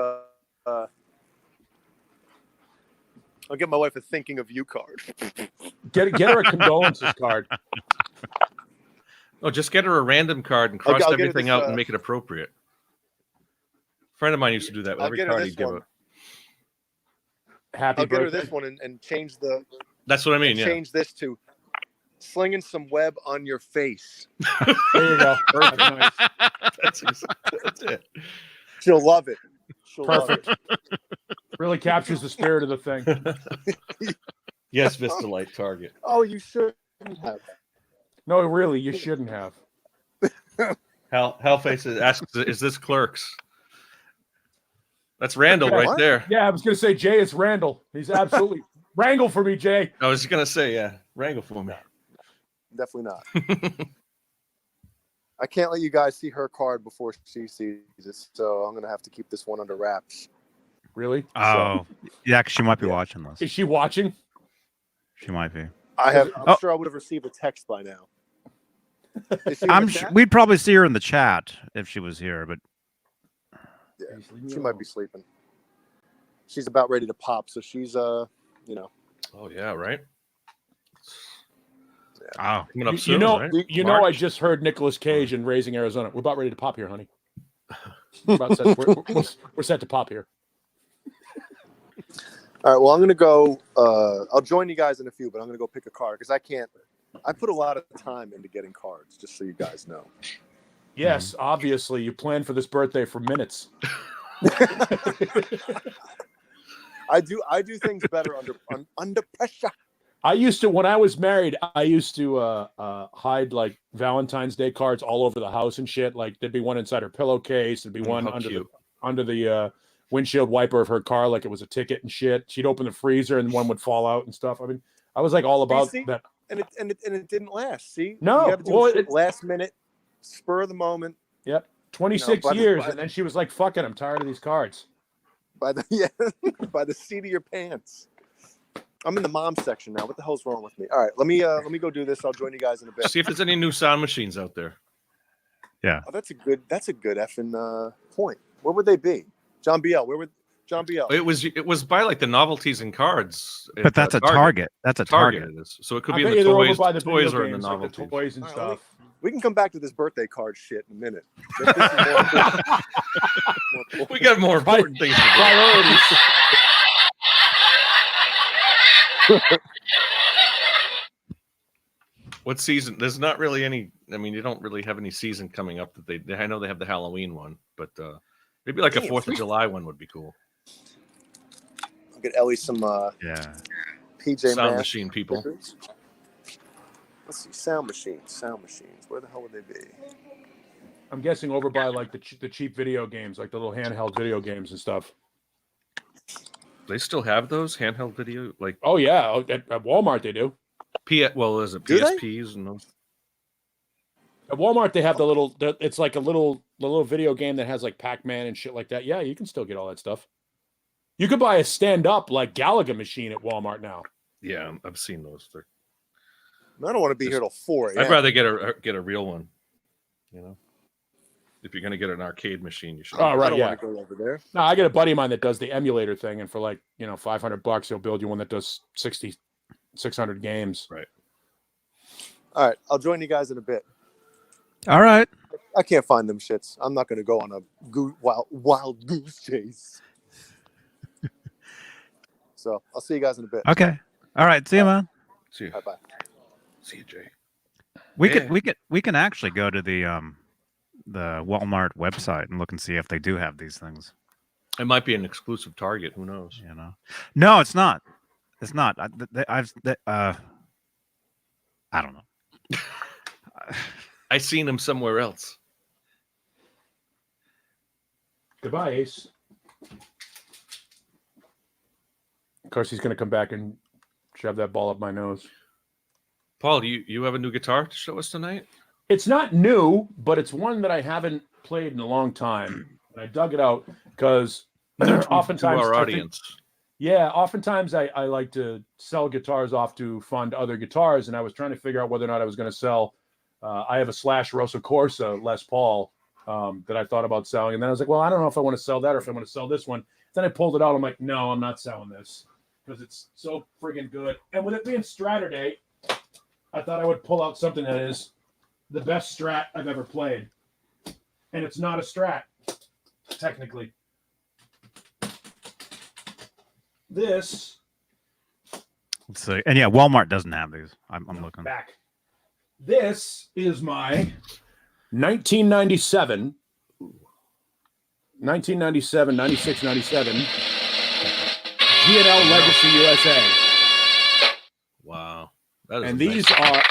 I'll get my wife a thinking of you card. Get her a condolences card. Oh, just get her a random card and cross I'll get her everything this, out and make it appropriate. A friend of mine used to do that with I'll every get her card this he'd give one. it. Happy I'll get her birthday. this one and change the That's what I mean. Yeah. change this to slinging some web on your face. There you go. That's nice. That's it. She'll love it. She'll Perfect. love it. Really captures the spirit of the thing. Yes, Vista Light Target. Oh, you shouldn't have. No, really, you shouldn't have. Hellface asks, "Is this Clerks?" That's Randall Okay. right What? there. Yeah, I was going to say, Jay, it's Randall. He's absolutely wrangle for me, Jay. I was gonna say, yeah, wrangle for me. Definitely not. I can't let you guys see her card before she sees it, so I'm gonna have to keep this one under wraps. Really? Oh, yeah, 'cause she might be Yeah. watching this. Is she watching? She might be. I'm Oh. sure I would have received a text by now. Is she in I'm the sure chat? we'd probably see her in the chat if she was here, but Yeah, she might be sleeping. She's about ready to pop, so she's Oh yeah, right. oh, Coming up You soon, know, right? you know, I March. just heard Nicolas Cage in Raising Arizona. We're about ready to pop here, honey. We're set to pop here. all right. Well, I'm gonna go. I'll join you guys in a few, but I'm gonna go pick a card because I can't. I put a lot of time into getting cards, just so you guys know. Yes, obviously, you planned for this birthday for minutes. I do things better under pressure. I used to, when I was married, I used to hide like Valentine's Day cards all over the house and shit. Like there'd be one inside her pillowcase, there'd be one How under cute. the windshield wiper of her car like it was a ticket and shit. She'd open the freezer and one would fall out and stuff. I mean, I was like all about that. And it didn't last. See, no, you got to do shit last minute, spur of the moment. Yep, 26 years, and then she was like, "Fuck it, I'm tired of these cards." By the by the seat of your pants. I'm in the mom section now. What the hell's wrong with me? All right, let me go do this. I'll join you guys in a bit. See if there's any new sound machines out there. Yeah. Oh, that's a good effing point. Where would they be? John BL, where would John BL? It was by like the novelties and cards. But that's a Target. That's a Target. It is. So it could I be bet in you the they're toys. over by the Toys video are in the games, like novelties. the toys and stuff. We can come back to this birthday card shit in a minute. This is more We got more important things to do. Priorities. What season? There's not really any. I mean, you don't really have any season coming up that they. I know they have the Halloween one, but maybe like a 4th of July one would be cool. I'll get Ellie some PJ Sound Masks machine people. stickers. Let's see, sound machines. Where the hell would they be? I'm guessing over by like the cheap video games, like the little handheld video games and stuff. They still have those handheld video, like Oh yeah, at Walmart they do. Well, is it Do they? PSPs and those? At Walmart they have the little. It's like a little video game that has like Pac-Man and shit like that. Yeah, you can still get all that stuff. You could buy a stand-up like Galaga machine at Walmart now. Yeah, I've seen those. I don't want to be here till 4 a.m. I'd rather get a real one. You know, if you're gonna get an arcade machine, you should. Oh I right, don't yeah. want to go over there. No, I got a buddy of mine that does the emulator thing, and for like $500, he'll build you one that does 600 games. Right. All right, I'll join you guys in a bit. All right. I can't find them shits. I'm not going to go on a wild goose chase. So I'll see you guys in a bit. Okay. All right. See you, man. See you. Bye. See you, Jay. We can actually go to the Walmart website and look and see if they do have these things. It might be an exclusive Target. Who knows? You know? No, it's not. It's not. I don't know. I seen them somewhere else. Goodbye, Ace. Of course, he's going to come back and shove that ball up my nose. Paul, do you have a new guitar to show us tonight? It's not new, but it's one that I haven't played in a long time. And I dug it out because oftentimes to our audience. Oftentimes I like to sell guitars off to fund other guitars, and I was trying to figure out whether or not I was going to sell. I have a Slash Rosa Corsa Les Paul that I thought about selling, and then I was like, well, I don't know if I want to sell that or if I want to sell this one. Then I pulled it out. I'm like, no, I'm not selling this because it's so friggin' good. And with it being Straturday, I thought I would pull out something that is the best Strat I've ever played, and it's not a Strat technically. This. Let's see. And yeah, Walmart doesn't have these. I'm looking. Back. This is my 1997, 96, 97 G&L Legacy USA. Wow. And these are,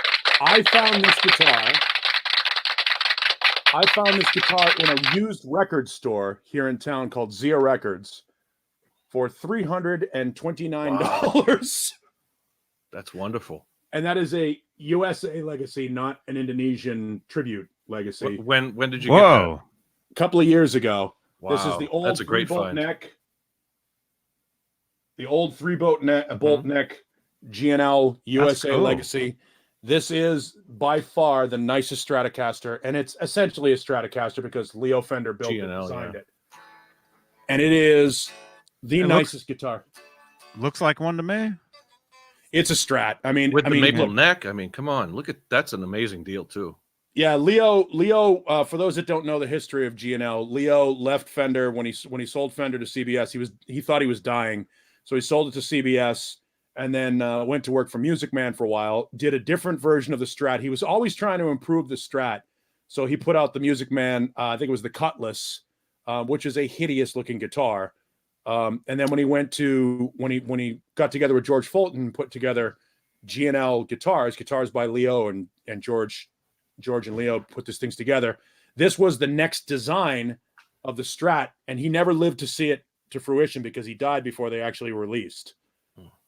I found this guitar in a used record store here in town called Zia Records for $329. Wow. That's wonderful. And that is a USA legacy, not an Indonesian tribute legacy. When did you get that? A couple of years ago. Wow. This is the old That's a great bolt find. neck. The old bolt neck G&L USA cool. legacy. This is by far the nicest Stratocaster, and it's essentially a Stratocaster because Leo Fender built it and designed it. And it is the nicest guitar. Looks like one to me. It's a Strat. I mean, with the maple neck. I mean, come on, look at that's an amazing deal too. Yeah, Leo. For those that don't know the history of G&L, Leo left Fender when he sold Fender to CBS. He thought he was dying, so he sold it to CBS, and then went to work for Music Man for a while. Did a different version of the Strat. He was always trying to improve the Strat, so he put out the Music Man. I think it was the Cutlass, which is a hideous looking guitar. And then when he got together with George Fulton and put together G&L guitars by Leo and George and Leo put these things together. This was the next design of the Strat, and he never lived to see it to fruition because he died before they actually were released.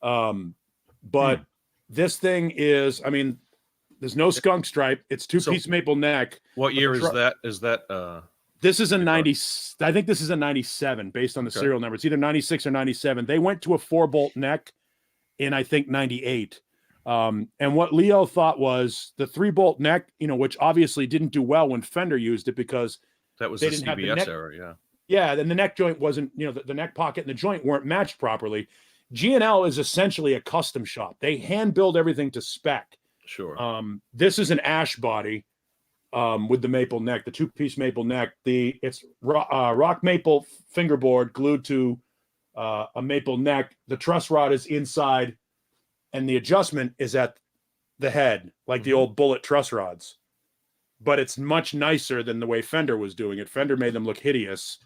But this thing is, I mean, there's no skunk stripe. It's two-piece maple neck. What year is that? Is that this is a 90? I think this is a 97 based on the serial number. It's either 96 or 97. They went to a 4-bolt neck in, I think, 98. And what Leo thought was the 3-bolt neck, you know, which obviously didn't do well when Fender used it because that was they the didn't have the CBS neck era, yeah. Yeah, then the neck joint wasn't, you know, the neck pocket and the joint weren't matched properly. G&L is essentially a custom shop. They hand build everything to spec. Sure. This is an ash body with the maple neck, the 2-piece maple neck. It's rock maple fingerboard glued to a maple neck. The truss rod is inside, and the adjustment is at the head, like the old bullet truss rods. But it's much nicer than the way Fender was doing it. Fender made them look hideous.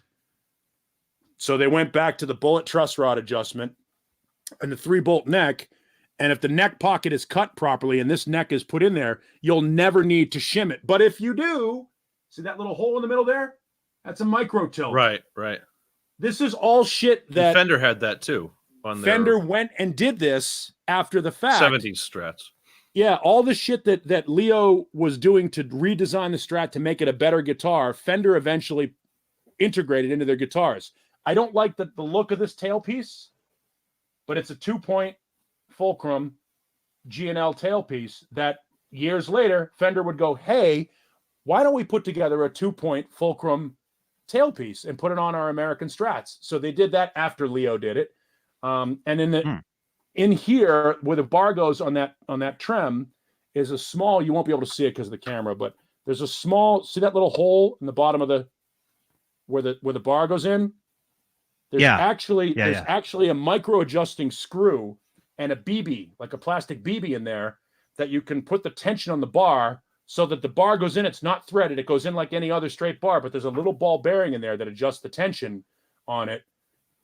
So they went back to the bullet truss rod adjustment and the 3-bolt neck. And if the neck pocket is cut properly and this neck is put in there, you'll never need to shim it. But if you do, see that little hole in the middle there? That's a micro tilt. Right. This is all shit that and Fender had that too. On Fender went and did this after the fact. 70s Strats. Yeah, all the shit that Leo was doing to redesign the Strat to make it a better guitar, Fender eventually integrated into their guitars. I don't like the look of this tailpiece, but it's a 2-point fulcrum G&L tailpiece that years later, Fender would go, hey, why don't we put together a 2-point fulcrum tailpiece and put it on our American Strats? So they did that after Leo did it. And in here, where the bar goes on that trem, is a small. You won't be able to see it because of the camera, but there's a small. See that little hole in the bottom of where the bar goes in. There's actually a micro adjusting screw and a BB, like a plastic BB in there, that you can put the tension on the bar so that the bar goes in. It's not threaded. It goes in like any other straight bar, but there's a little ball bearing in there that adjusts the tension on it.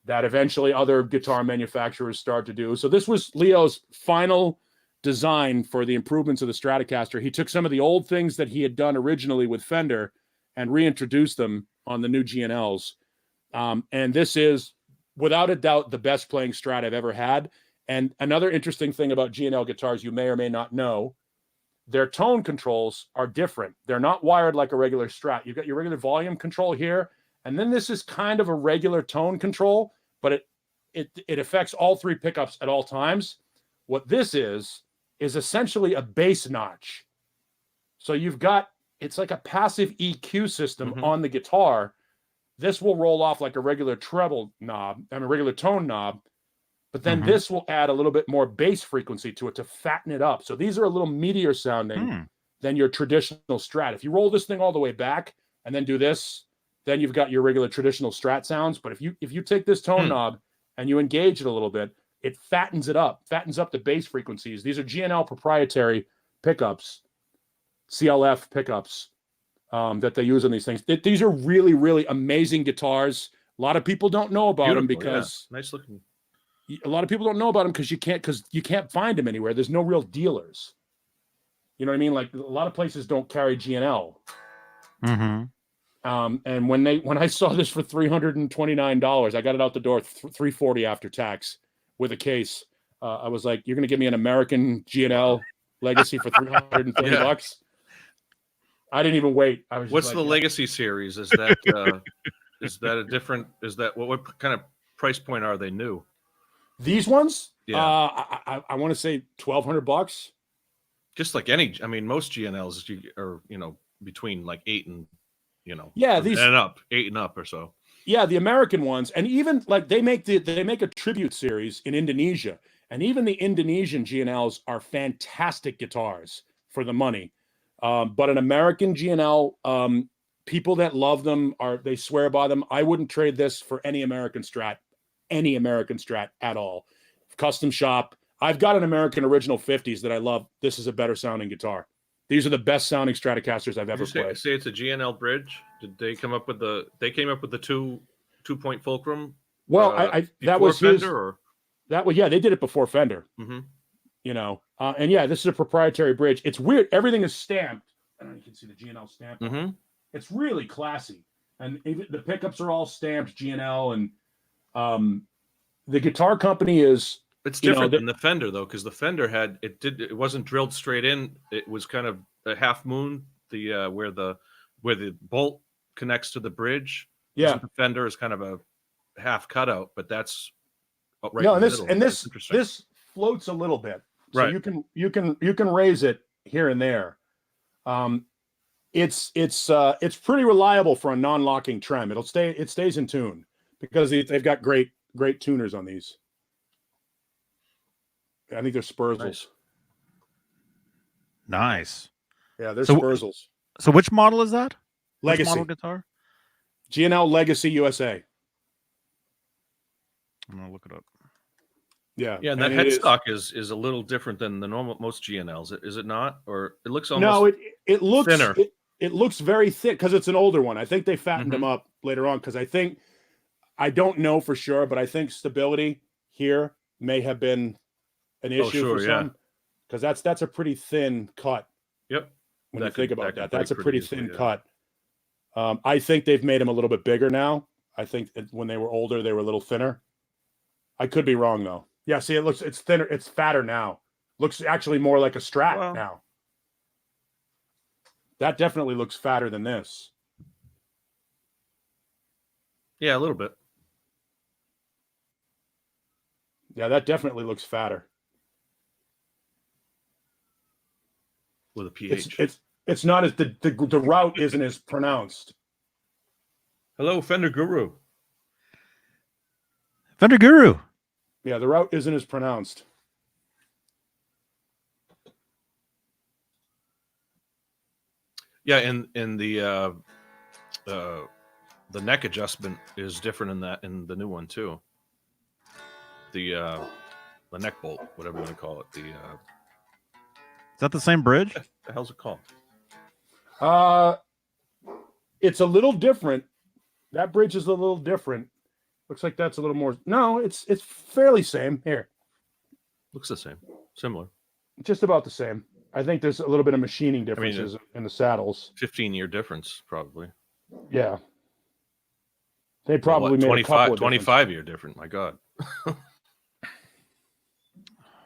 That eventually other guitar manufacturers start to do. So this was Leo's final design for the improvements of the Stratocaster. He took some of the old things that he had done originally with Fender and reintroduced them on the new G&Ls. And this is, without a doubt, the best playing Strat I've ever had. And another interesting thing about G&L guitars you may or may not know, their tone controls are different. They're not wired like a regular Strat. You've got your regular volume control here, and then this is kind of a regular tone control, but it affects all 3 pickups at all times. What this is essentially a bass notch. So it's like a passive EQ system on the guitar. This will roll off like a regular treble knob, a regular tone knob, but then this will add a little bit more bass frequency to it to fatten it up. So these are a little meatier sounding than your traditional Strat. If you roll this thing all the way back and then do this, then you've got your regular traditional Strat sounds. But if you take this tone knob and you engage it a little bit, it fattens up the bass frequencies. These are G&L proprietary pickups, CLF pickups that they use on these things. These are really, really amazing guitars. A lot of people don't know about them because nice looking. A lot of people don't know about them because you can't find them anywhere. There's no real dealers. You know what I mean? Like a lot of places don't carry G&L. And when I saw this for $329, I got it out the door $340 after tax with a case. I was like, "You're going to give me an American G&L Legacy for $330?" I didn't even wait. I was. What's the Legacy series? Is that a different? Is that what kind of price point are they new? These ones? Yeah. I want to say $1,200. Just like any, I mean, most G&Ls are between like 8 and these and up, 8 and up or so. Yeah, the American ones, and even like they make a tribute series in Indonesia, and even the Indonesian G&Ls are fantastic guitars for the money. But an American G&L, people that love them they swear by them. I wouldn't trade this for any American Strat at all. Custom shop. I've got an American original 50s that I love. This is a better sounding guitar. These are the best sounding Stratocasters I've ever played. Say it's a G&L bridge. Did they come up with the 2-point fulcrum? Well, that was Fender, they did it before Fender. And this is a proprietary bridge. It's weird. Everything is stamped. I don't know if you can see the G&L stamp. It's really classy, and even the pickups are all stamped G&L, and The guitar company is It's you know, different the- than the Fender though, because the Fender it wasn't drilled straight in. It was kind of a half moon. The where the bolt connects to the bridge. yeah. Isn't the Fender is kind of a half cutout, but that's right No, in and the this middle. and It's this interesting. this floats a little bit, so Right. you can raise it here and there. It's pretty reliable for a non-locking trem. It stays in tune because they've got great tuners on these. I think they're Spurzels. Nice. Nice. Yeah, they're So- Spurzels. So which model is that? Which Legacy. model guitar? G&L Legacy USA. I'm gonna look it up. Yeah. Yeah, and that it is- headstock is a little different than the normal most GNLs. Is it not? Or it looks almost No, it looks thinner. It looks very thick because it's an older one. I think they fattened Mm-hmm. them up later on because I don't know for sure, but I think stability here may have been an issue sure, for yeah. some because that's a pretty thin cut. Yep. When That you think could- about that that, could that's a break pretty pretty thin easily, cut. I think they've made them a little bit bigger now. I think when they were older, they were a little thinner. I could be wrong though. Yeah, see, it's thinner, it's fatter now. Looks actually more like a Strat Well- now. That definitely looks fatter than this. Yeah, a little bit. Yeah, that definitely looks fatter. With a pH. It's not as the route isn't as pronounced. Hello, Fender Guru. Fender Guru. Yeah, the route isn't as pronounced. Yeah, and the neck adjustment is different in the new one too. The neck bolt, whatever you want to call it. Is that the same bridge? The hell's it called? It's a little different. That bridge is a little different. Looks like that's a little more. No, it's fairly same here. Looks the same, similar. Just about the same. I think there's a little bit of machining differences in the saddles. 15-year difference, probably. Yeah. They probably made 25, a couple of 25-year different. My God.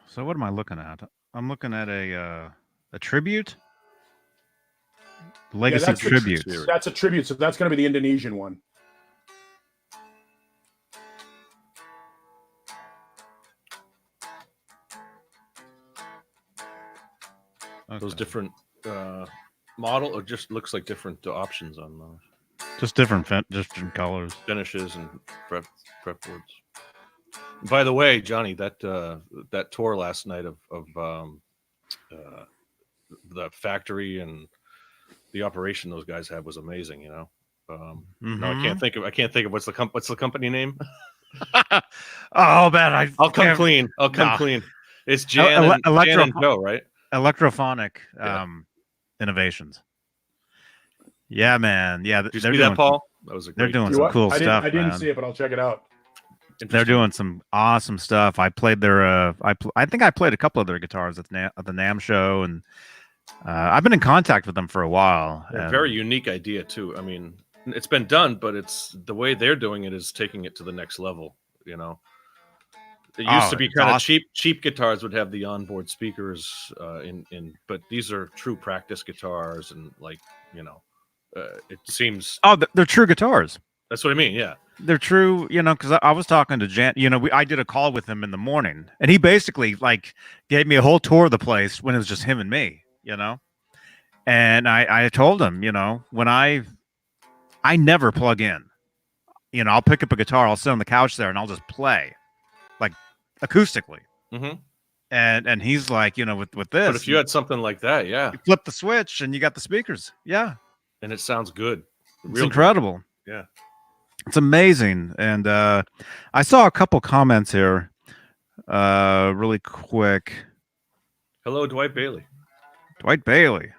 So what am I looking at? I'm looking at a tribute. Legacy that's the tribute. series. That's a tribute. So that's going to be the Indonesian one. Those different model, or just looks like different options on those Just different colors. finishes and prep boards. By the way, Johnny, that tour last night of the factory and the operation those guys had was amazing. You know, no, I can't think of what's the company name. Oh man, I'll come clean. It's Jan and Joe, right? Electrophonic Yeah. Innovations. Yeah, man. Yeah, Did you see that, Paul? That was a they're great doing You some what? cool I stuff. didn't man. see it, but I'll check it out. They're doing some awesome stuff. I played their I think I played a couple of their guitars at the NAMM show, and I've been in contact with them for a while. A and- very unique idea too. I mean, it's been done, but it's the way they're doing it is taking it to the next level. You know, it used to be it's kind of awesome. cheap guitars would have the onboard speakers but these are true practice guitars, and like, you know, it seems Oh, they're true guitars. that's what I mean. Yeah, They're true, you know, because I was talking to Jan. You know, I did a call with him in the morning, and he basically like gave me a whole tour of the place when it was just him and me. You know, and I told him, you know, when I never plug in. You know, I'll pick up a guitar, I'll sit on the couch there, and I'll just play, like acoustically. mm-hmm. And he's like, you know, with this, But if you had something like that, yeah, you flip the switch and you got the speakers. Yeah, and it sounds good, it's real good. incredible. Yeah. It's amazing. And I saw a couple comments here, really quick. Hello, Dwight Bailey. Dwight Bailey,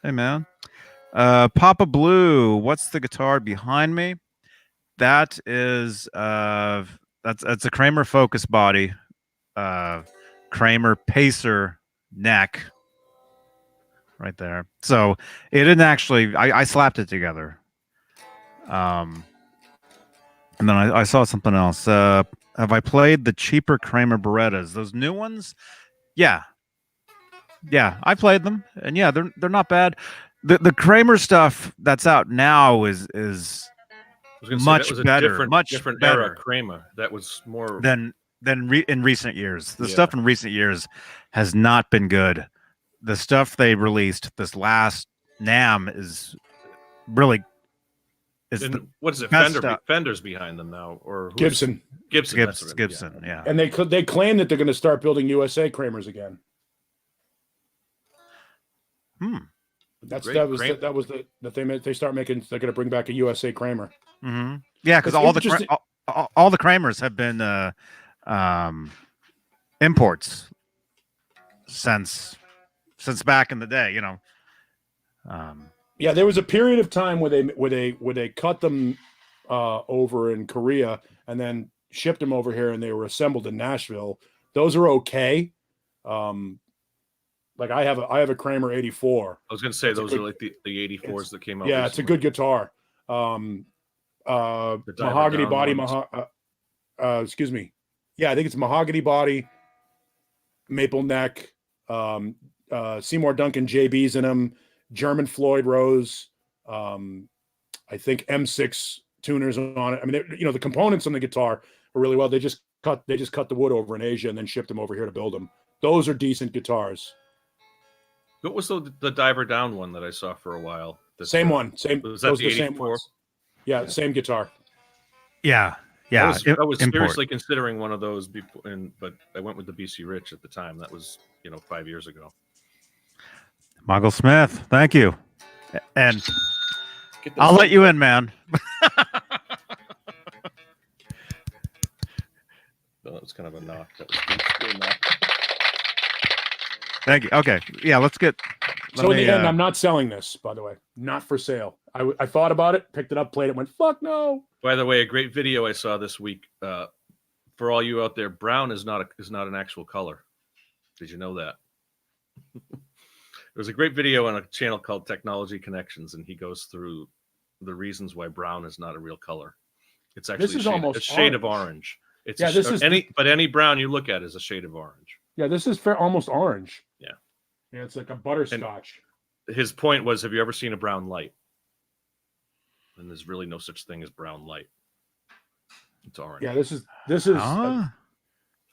hey man. Papa Blue, what's the guitar behind me? That is that's a Kramer Focus body, Kramer Pacer neck, right there. So it didn't actually. I slapped it together. And then I saw something else. Have I played the cheaper Kramer Berettas? Those new ones? Yeah, yeah, I played them, and yeah, they're not bad. The Kramer stuff that's out now is I was going to say that much was a better, much different era better Kramer. That was more than in recent years. The Yeah. stuff in recent years has not been good. The stuff they released this last NAM is really is the And what is it? best stuff. Fender's behind them now, or who's Gibson. Gibson. That's what Gibson, yeah. And they claim that they're going to start building USA Kramers again. Great. That was the thing that they start making. They're going to bring back a USA Kramer. Mm-hmm. Yeah, because It's all the Kramers have been imports since back in the day. You know. Yeah, there was a period of time where they cut them over in Korea and then shipped them over here, and they were assembled in Nashville. Those are okay. Like I have a Kramer 84. I was going to say those are like the 84s that came out. Yeah, it's a good guitar. Mahogany body. Excuse me. Yeah, I think it's mahogany body, maple neck, Seymour Duncan JBs in them, German Floyd Rose, I think M6 tuners on it. I mean, the components on the guitar are really well. They just cut the wood over in Asia and then shipped them over here to build them. Those are decent guitars. What was the diver down one that I saw for a while? Same one. Same. Was that those the are the same 84? ones. Yeah, same guitar. Yeah, yeah. I was seriously considering one of those before, but I went with the BC Rich at the time. That was 5 years ago. Michael Smith, thank you, and I'll let you in, man. Well, that was kind of a knock. That was still knock. Thank you. Okay, yeah, let's get. So in the end, I'm not selling this, by the way. Not for sale. I thought about it, picked it up, played it, went, fuck no. By the way, a great video I saw this week. For all you out there, brown is not an actual color. Did you know that? There was a great video on a channel called Technology Connections, and he goes through the reasons why brown is not a real color. It's actually a shade of orange. It's any brown you look at is a shade of orange. Yeah, this is almost orange. Yeah. Yeah, it's like a butterscotch. And his point was, have you ever seen a brown light? And there's really no such thing as brown light. It's orange. Yeah, this is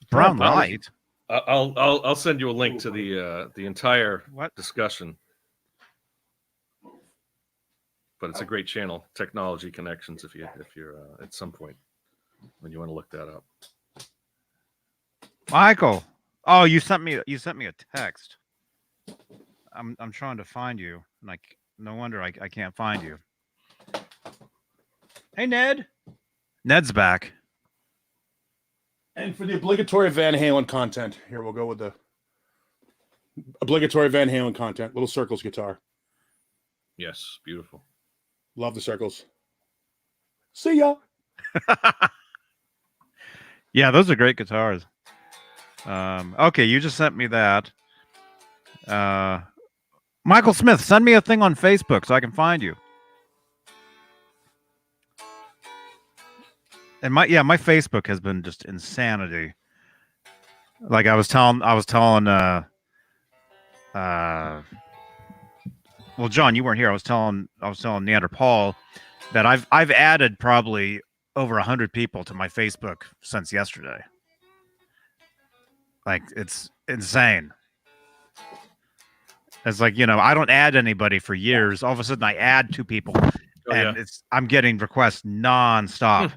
brown light. I'll send you a link to the entire discussion. But it's a great channel, Technology Connections. If you're at some point when you want to look that up. Michael, oh, you sent me a text. I'm trying to find you, and no wonder I can't find you. Hey, Ned. Ned's back. And for the obligatory Van Halen content, here we'll go with the obligatory Van Halen content. Little Circles guitar. Yes, beautiful. Love the Circles. See ya. Yeah, those are great guitars. Okay, you just sent me that. Michael Smith, send me a thing on Facebook so I can find you. And my Facebook has been just insanity. Like I was telling well, John, you weren't here. I was telling Neander Paul that I've added probably over 100 people to my Facebook since yesterday. Like it's insane. It's like, I don't add anybody for years. All of a sudden I add 2 people and I'm getting requests nonstop.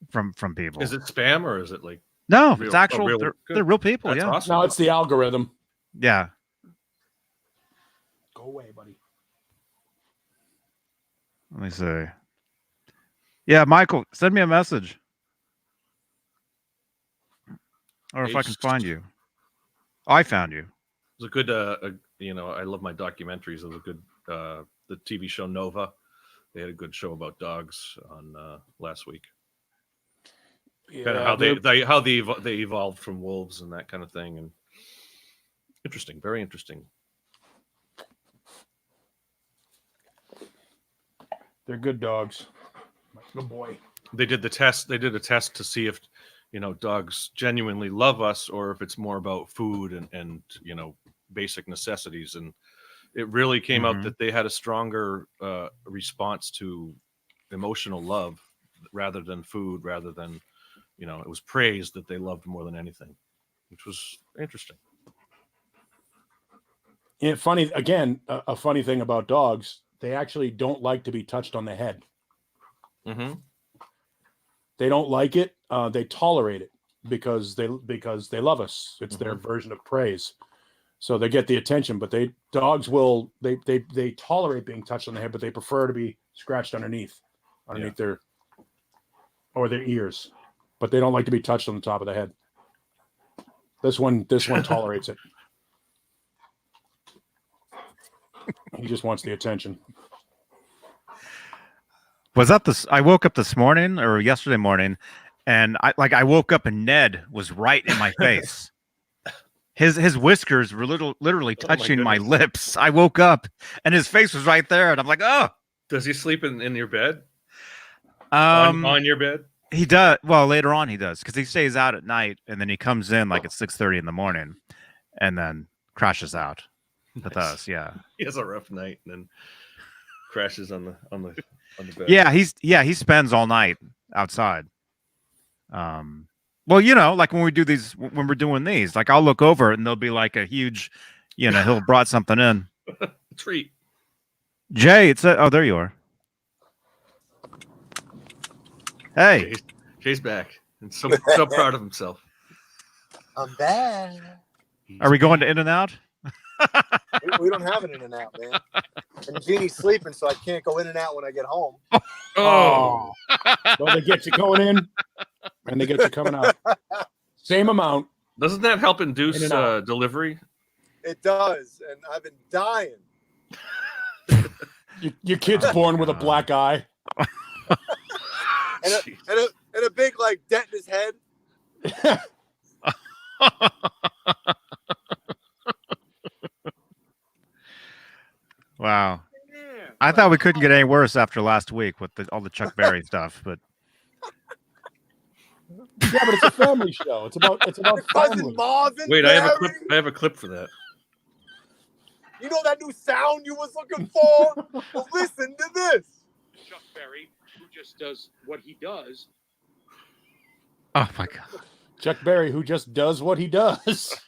From people. Is it spam or is it like no? It's actual. They're real people. That's yeah. Awesome. No, it's the algorithm. Yeah. Go away, buddy. Let me see. Yeah, Michael, send me a message, or if I can find you. I found you. It was a good. I love my documentaries. It was a good. The TV show Nova. They had a good show about dogs on last week. Yeah, kind of how they evolved from wolves and that kind of thing, and interesting, very interesting. They're good dogs. Good boy. they did the test. They did a test to see if, dogs genuinely love us or if it's more about food and basic necessities. And it really came out that they had a stronger response to emotional love rather than food, rather than, it was praise that they loved more than anything, which was interesting. Yeah, funny again. A funny thing about dogs, they actually don't like to be touched on the head. Mm-hmm. They don't like it. They tolerate it because they love us. It's their version of praise. So they get the attention, but dogs will they tolerate being touched on the head, but they prefer to be scratched underneath their ears. But they don't like to be touched on the top of the head. This one tolerates it. He just wants the attention. Was that this? I woke up this morning or yesterday morning, and I woke up and Ned was right in my face. His whiskers were literally touching my lips. I woke up and his face was right there, and I'm like, oh. Does he sleep in your bed? On your bed? He does. Well, later on he does, because he stays out at night and then he comes in like at 6:30 in the morning, and then crashes out with us. Yeah, he has a rough night and then crashes on the bed. Yeah, he spends all night outside. Well, like when we're doing these, like I'll look over and there'll be like a huge, he'll brought something in. Treat. Jay, there you are. Hey. Jay's back and so proud of himself. I'm back. Are we going to In-N-Out? We don't have an In-N-Out, man. And Jeannie's sleeping, so I can't go In-N-Out when I get home. Oh. Well, they get you going in, and they get you coming out. Same amount. Doesn't that help induce delivery? It does, and I've been dying. Your kid's born with a black eye. and a big dent in his head. Wow. I thought we couldn't get any worse after last week with all the Chuck Berry stuff, but yeah, but it's a family show. It's about family. Marvin Wait, Berry. I have a clip for that. You know that new sound you was looking for? Well, listen to this. Chuck Berry, who just does what he does. oh my God. Chuck Berry, who just does what he does.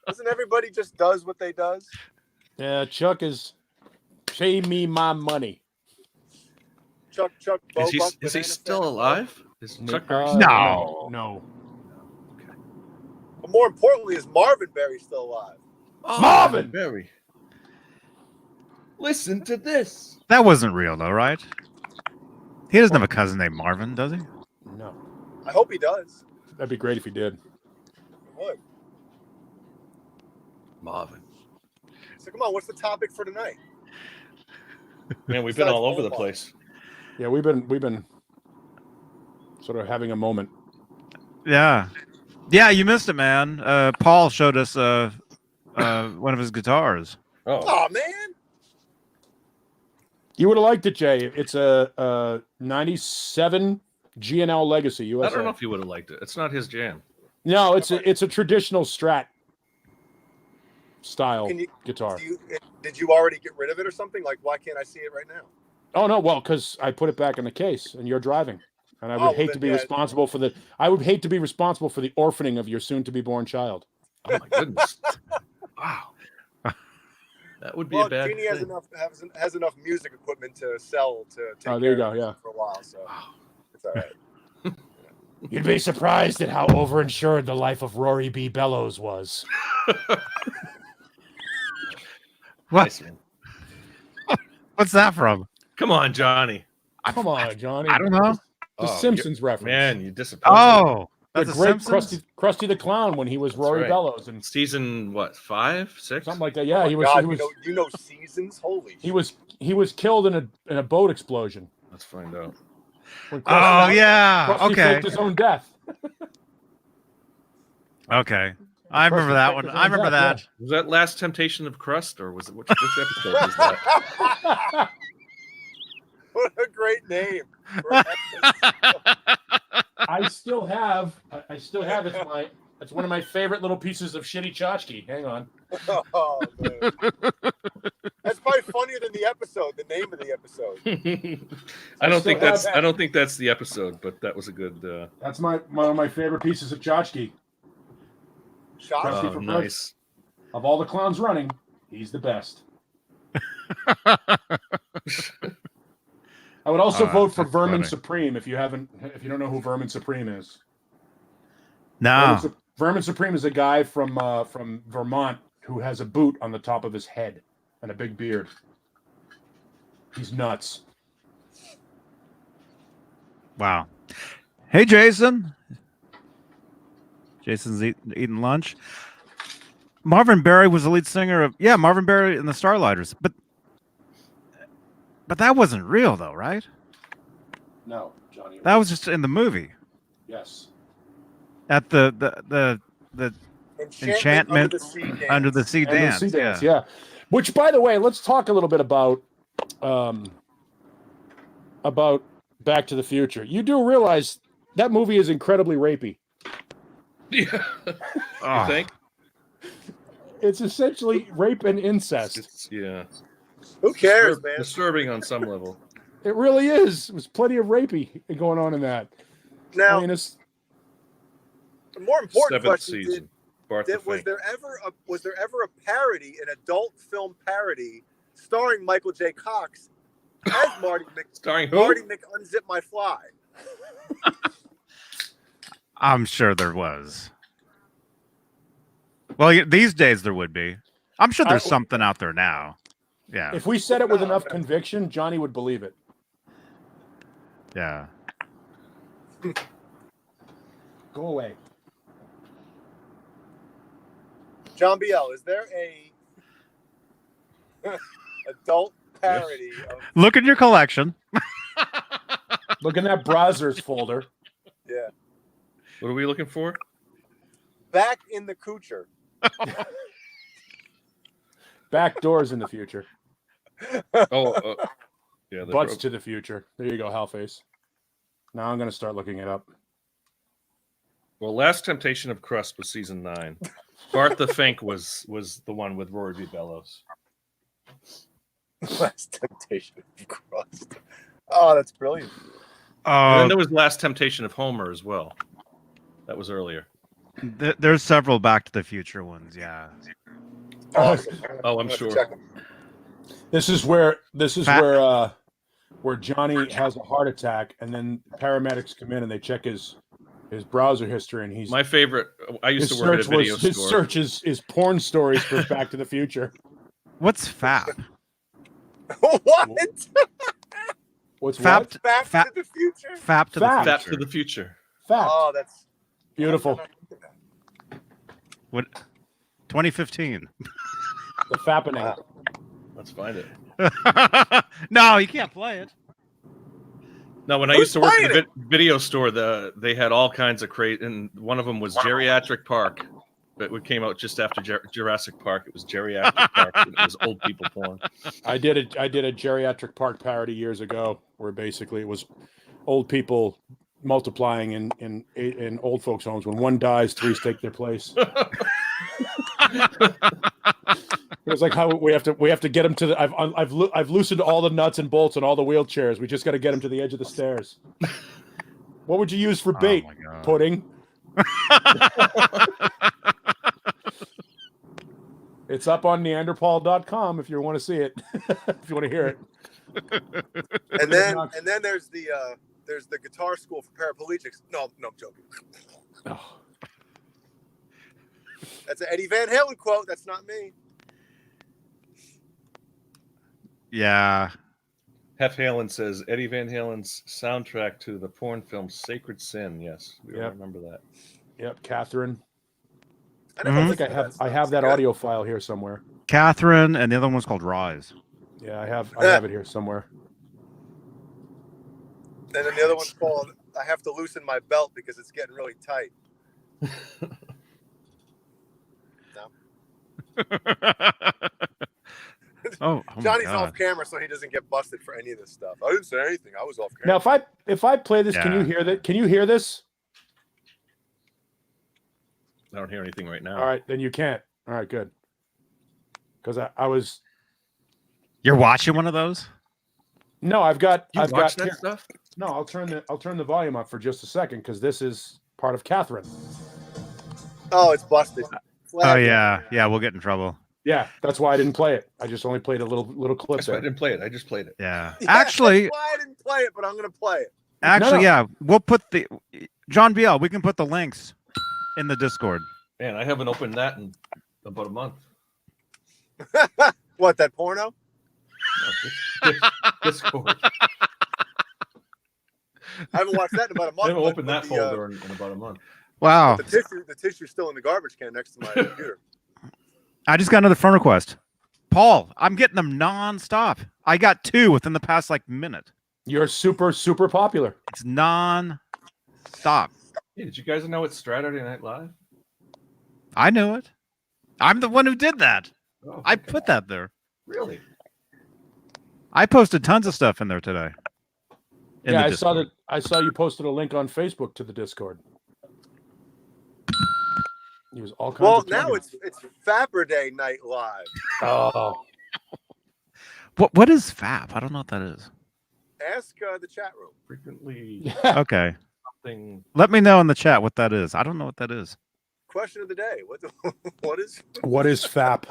Doesn't everybody just does what they does? Yeah, Chuck is pay me my money. Chuck. Is he still alive? Is Chuck Berry No. Okay. But more importantly, is Marvin Berry still alive? Oh, Marvin Berry. Listen to this. That wasn't real though, right? He doesn't have a cousin named Marvin, does he? No. I hope he does. That'd be great if he did. He would. Marvin. So come on, what's the topic for tonight? Man, we've been all over the place. Yeah, we've been sort of having a moment. Yeah. Yeah, you missed it, man. Paul showed us one of his guitars. Oh man. You would have liked it, Jay. It's a 97 G&L Legacy USA. I don't know if you would have liked it. It's not his jam. No, it's a traditional Strat style guitar. Did you already get rid of it or something? Like, why can't I see it right now? Oh no, well, because I put it back in the case and you're driving, and I would hate to be responsible for the. I would hate to be responsible for the orphaning of your soon-to-be-born child. Oh my goodness! Wow, that would be a bad. Jeannie has enough music equipment to sell to take there care you go. of Yeah, for a while, so it's all right. You'd be surprised at how overinsured the life of Rory B. Bellows was. What? Nice, man. What's that from? Come on, Johnny. Come on, Johnny. I don't know. The Simpsons reference. Man, you disappointed. Oh, the that's great Simpsons? Krusty the Clown when he was Rory right. Bellows and Season what? 5, 6? something like that. Yeah, he was. God, he was. you know seasons. Holy. He was killed in a boat explosion. Let's find out. When Oh yeah. Krusty Okay. faked his own death. Okay. I remember that one. I remember that. Was that Last Temptation of Crust, or was it which episode was that? What a great name. for an episode. I still have it's one of my favorite little pieces of shitty tchotchke. Hang on. Oh, man. That's probably funnier than the episode, the name of the episode. I don't think still have that's I don't think that's the episode, but that was a good. That's one of my favorite pieces of tchotchke. Shot. Tchotchke Oh, for nice. Of all the clowns running, he's the best. I would also vote for that's Vermin funny. Supreme if you don't know who Vermin Supreme is. No. Vermin Supreme is a guy from Vermont who has a boot on the top of his head and a big beard. He's nuts. Wow. Hey, Jason. Jason's eating lunch. Marvin Berry was the lead singer of Marvin Berry and the Starlighters, but that wasn't real though, right? No, Johnny. That was just in the movie Yes. at the Enchantment Under the Sea Dance. Sea dance. Yeah. Which, by the way, let's talk a little bit about Back to the Future. You do realize that movie is incredibly rapey. Yeah. Oh. You think? It's essentially rape and incest. It's, yeah. Who cares, man? Disturbing on some level. It really is. There's plenty of rapey going on in that. Now, I mean, it's the more important Seventh question season. Bart the was Fink. there ever a parody, an adult film parody, starring Michael J. Cox as Starring who? Marty McUnzip My Fly? I'm sure there was. Well, these days there would be. I'm sure there's something out there now. Yeah. if we said it with enough conviction, Johnny would believe it. Yeah. Go away. John BL, is there a adult parody of Look in your collection. Look in that browsers folder. What are we looking for? Back in the Coocher? Back doors in the future. Oh, yeah. Butts to the future. There you go, Halface. Now I'm going to start looking it up. Well, Last Temptation of Crust was season 9. Bart the Fink was the one with Rory B. Bellows. Last Temptation of Crust. Oh, that's brilliant. And then there was Last Temptation of Homer as well. That was earlier. There's several Back to the Future ones. Yeah. Awesome. Oh, I'm I'll have to sure. check 'em. This is where Johnny has a heart attack, and then paramedics come in and they check his browser history, and he's My favorite. I used to work at a video his store. search is porn stories for Back to the Future. What's FAP? What? What's Fap- what? Back Fap- to the Future? FAP to the Fap. Back future. to the Future. Fact. Oh, that's Beautiful. What? 2015. The fappening. Wow. Let's find it. No, you can't play it. No, when I Who's used to work at playing a video store, they had all kinds of crazy, and one of them was Geriatric Park. But it came out just after Jurassic Park. It was Geriatric Park. And it was old people porn. I did a Geriatric Park parody years ago, where basically it was old people multiplying in old folks' homes. When one dies, 3 take their place. It was like how we have to get them to the. I've loosened all the nuts and bolts on all the wheelchairs. We just got to get them to the edge of the stairs. What would you use for bait? Oh my God. Pudding. It's up on Neanderthal.com if you want to see it. If you want to hear it. and then there's the guitar school for paraplegics. No, I'm joking. Oh. That's an Eddie Van Halen quote. That's not me. Yeah. Hef Halen says Eddie Van Halen's soundtrack to the porn film Sacred Sin. Yes, we all Yep. remember that. Yep, Catherine. I Mhm. I think I have that audio file here somewhere. Catherine, and the other one was called Rise. Yeah, I have it here somewhere. And then the other one's called I Have to Loosen My Belt because it's getting really tight. No. Oh my Johnny's God. off camera, so he doesn't get busted for any of this stuff. I didn't say anything. I was off camera. Now, if I play this, can you Yeah. hear that? Can you hear this? I don't hear anything right now. All right, then you can't. All right, good. Because I was You're watching one of those? no, I've got You I've watch got that stuff? no. I'll turn the volume up for just a second because this is part of Catherine. Oh, it's busted. Oh Flag it. yeah, we'll get in trouble. Yeah, that's why I didn't play it. I just only played a little clip That's why I there. didn't play it. I just played it. Yeah. Yeah, Actually, that's why I didn't play it, but I'm gonna play it. actually, No. yeah, we'll put the John BL. We can put the links in the Discord. Man, I haven't opened that in about a month. What, that porno? No, Discord. I haven't watched that in about a month. I haven't but- opened but that the, folder in about a month. Wow. The tissue's still in the garbage can next to my computer. I just got another friend request. Paul, I'm getting them non-stop. I got 2 within the past minute. You're super popular. It's non-stop. Hey, did you guys know it's Straturday Night Live? I knew it. I'm the one who did that. Oh, I okay. put that there. Really? I posted tons of stuff in there today. In Yeah, the I saw Discord. that. I saw you posted a link on Facebook to the Discord. It was all kinds Well, of now plugins. it's Faberday Night Live. Oh, What is FAP? I don't know what that is. Ask the chat room. Frequently Okay. something. Let me know in the chat what that is. I don't know what that is. Question of the day. What is? what is FAP?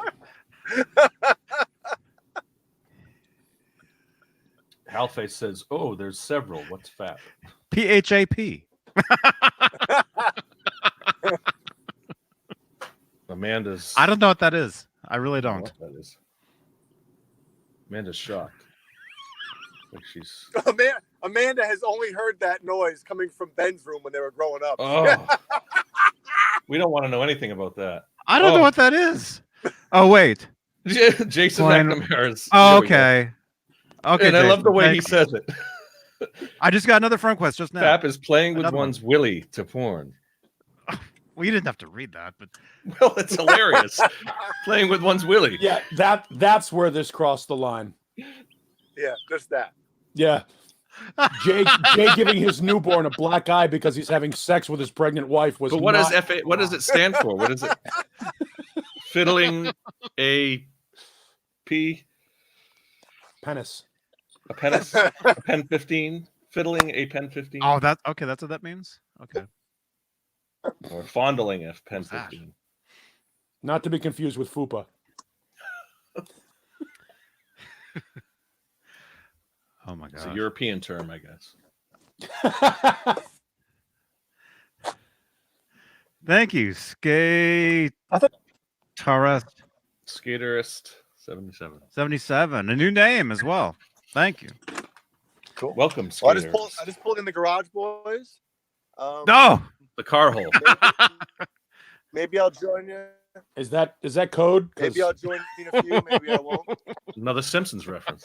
Halface says, "Oh, there's several. What's fat?" PHAP. Amanda's. I don't know what that is. I really I don't know don't. what that is. Amanda's shocked. Like she's. Amanda has only heard that noise coming from Ben's room when they were growing up. Oh. We don't want to know anything about that. I don't know what that is. Oh wait. Jason Plain- McNamara's. Oh, Here we go. okay. Okay. And I love the Jason, way he thank you. says it. I just got another friend request just now. Fap is playing with Another one. one's willy to porn. Well, you didn't have to read that, but Well, it's hilarious. Playing with one's willy. Yeah, that's where this crossed the line. Yeah, just that. Yeah. Jay giving his newborn a black eye because he's having sex with his pregnant wife was. But what not, does FA? What does it stand for? What is it? Fiddling a P, penis? a penis, a pen 15. Fiddling a pen 15. oh, that okay. That's what that means. Okay. Or fondling a pen What's that? 15. Not to be confused with fupa. Oh my It's a god. European term, I guess. Thank you, Skate. Taurus Skaterist 77. 77. A new name as well. Thank you. Cool. Welcome, Well, I skaters. just pulled in the garage, boys. No. The car hole. Maybe I'll join you. Is that code? 'Cause Maybe I'll join you in a few. Maybe I won't. Another Simpsons reference.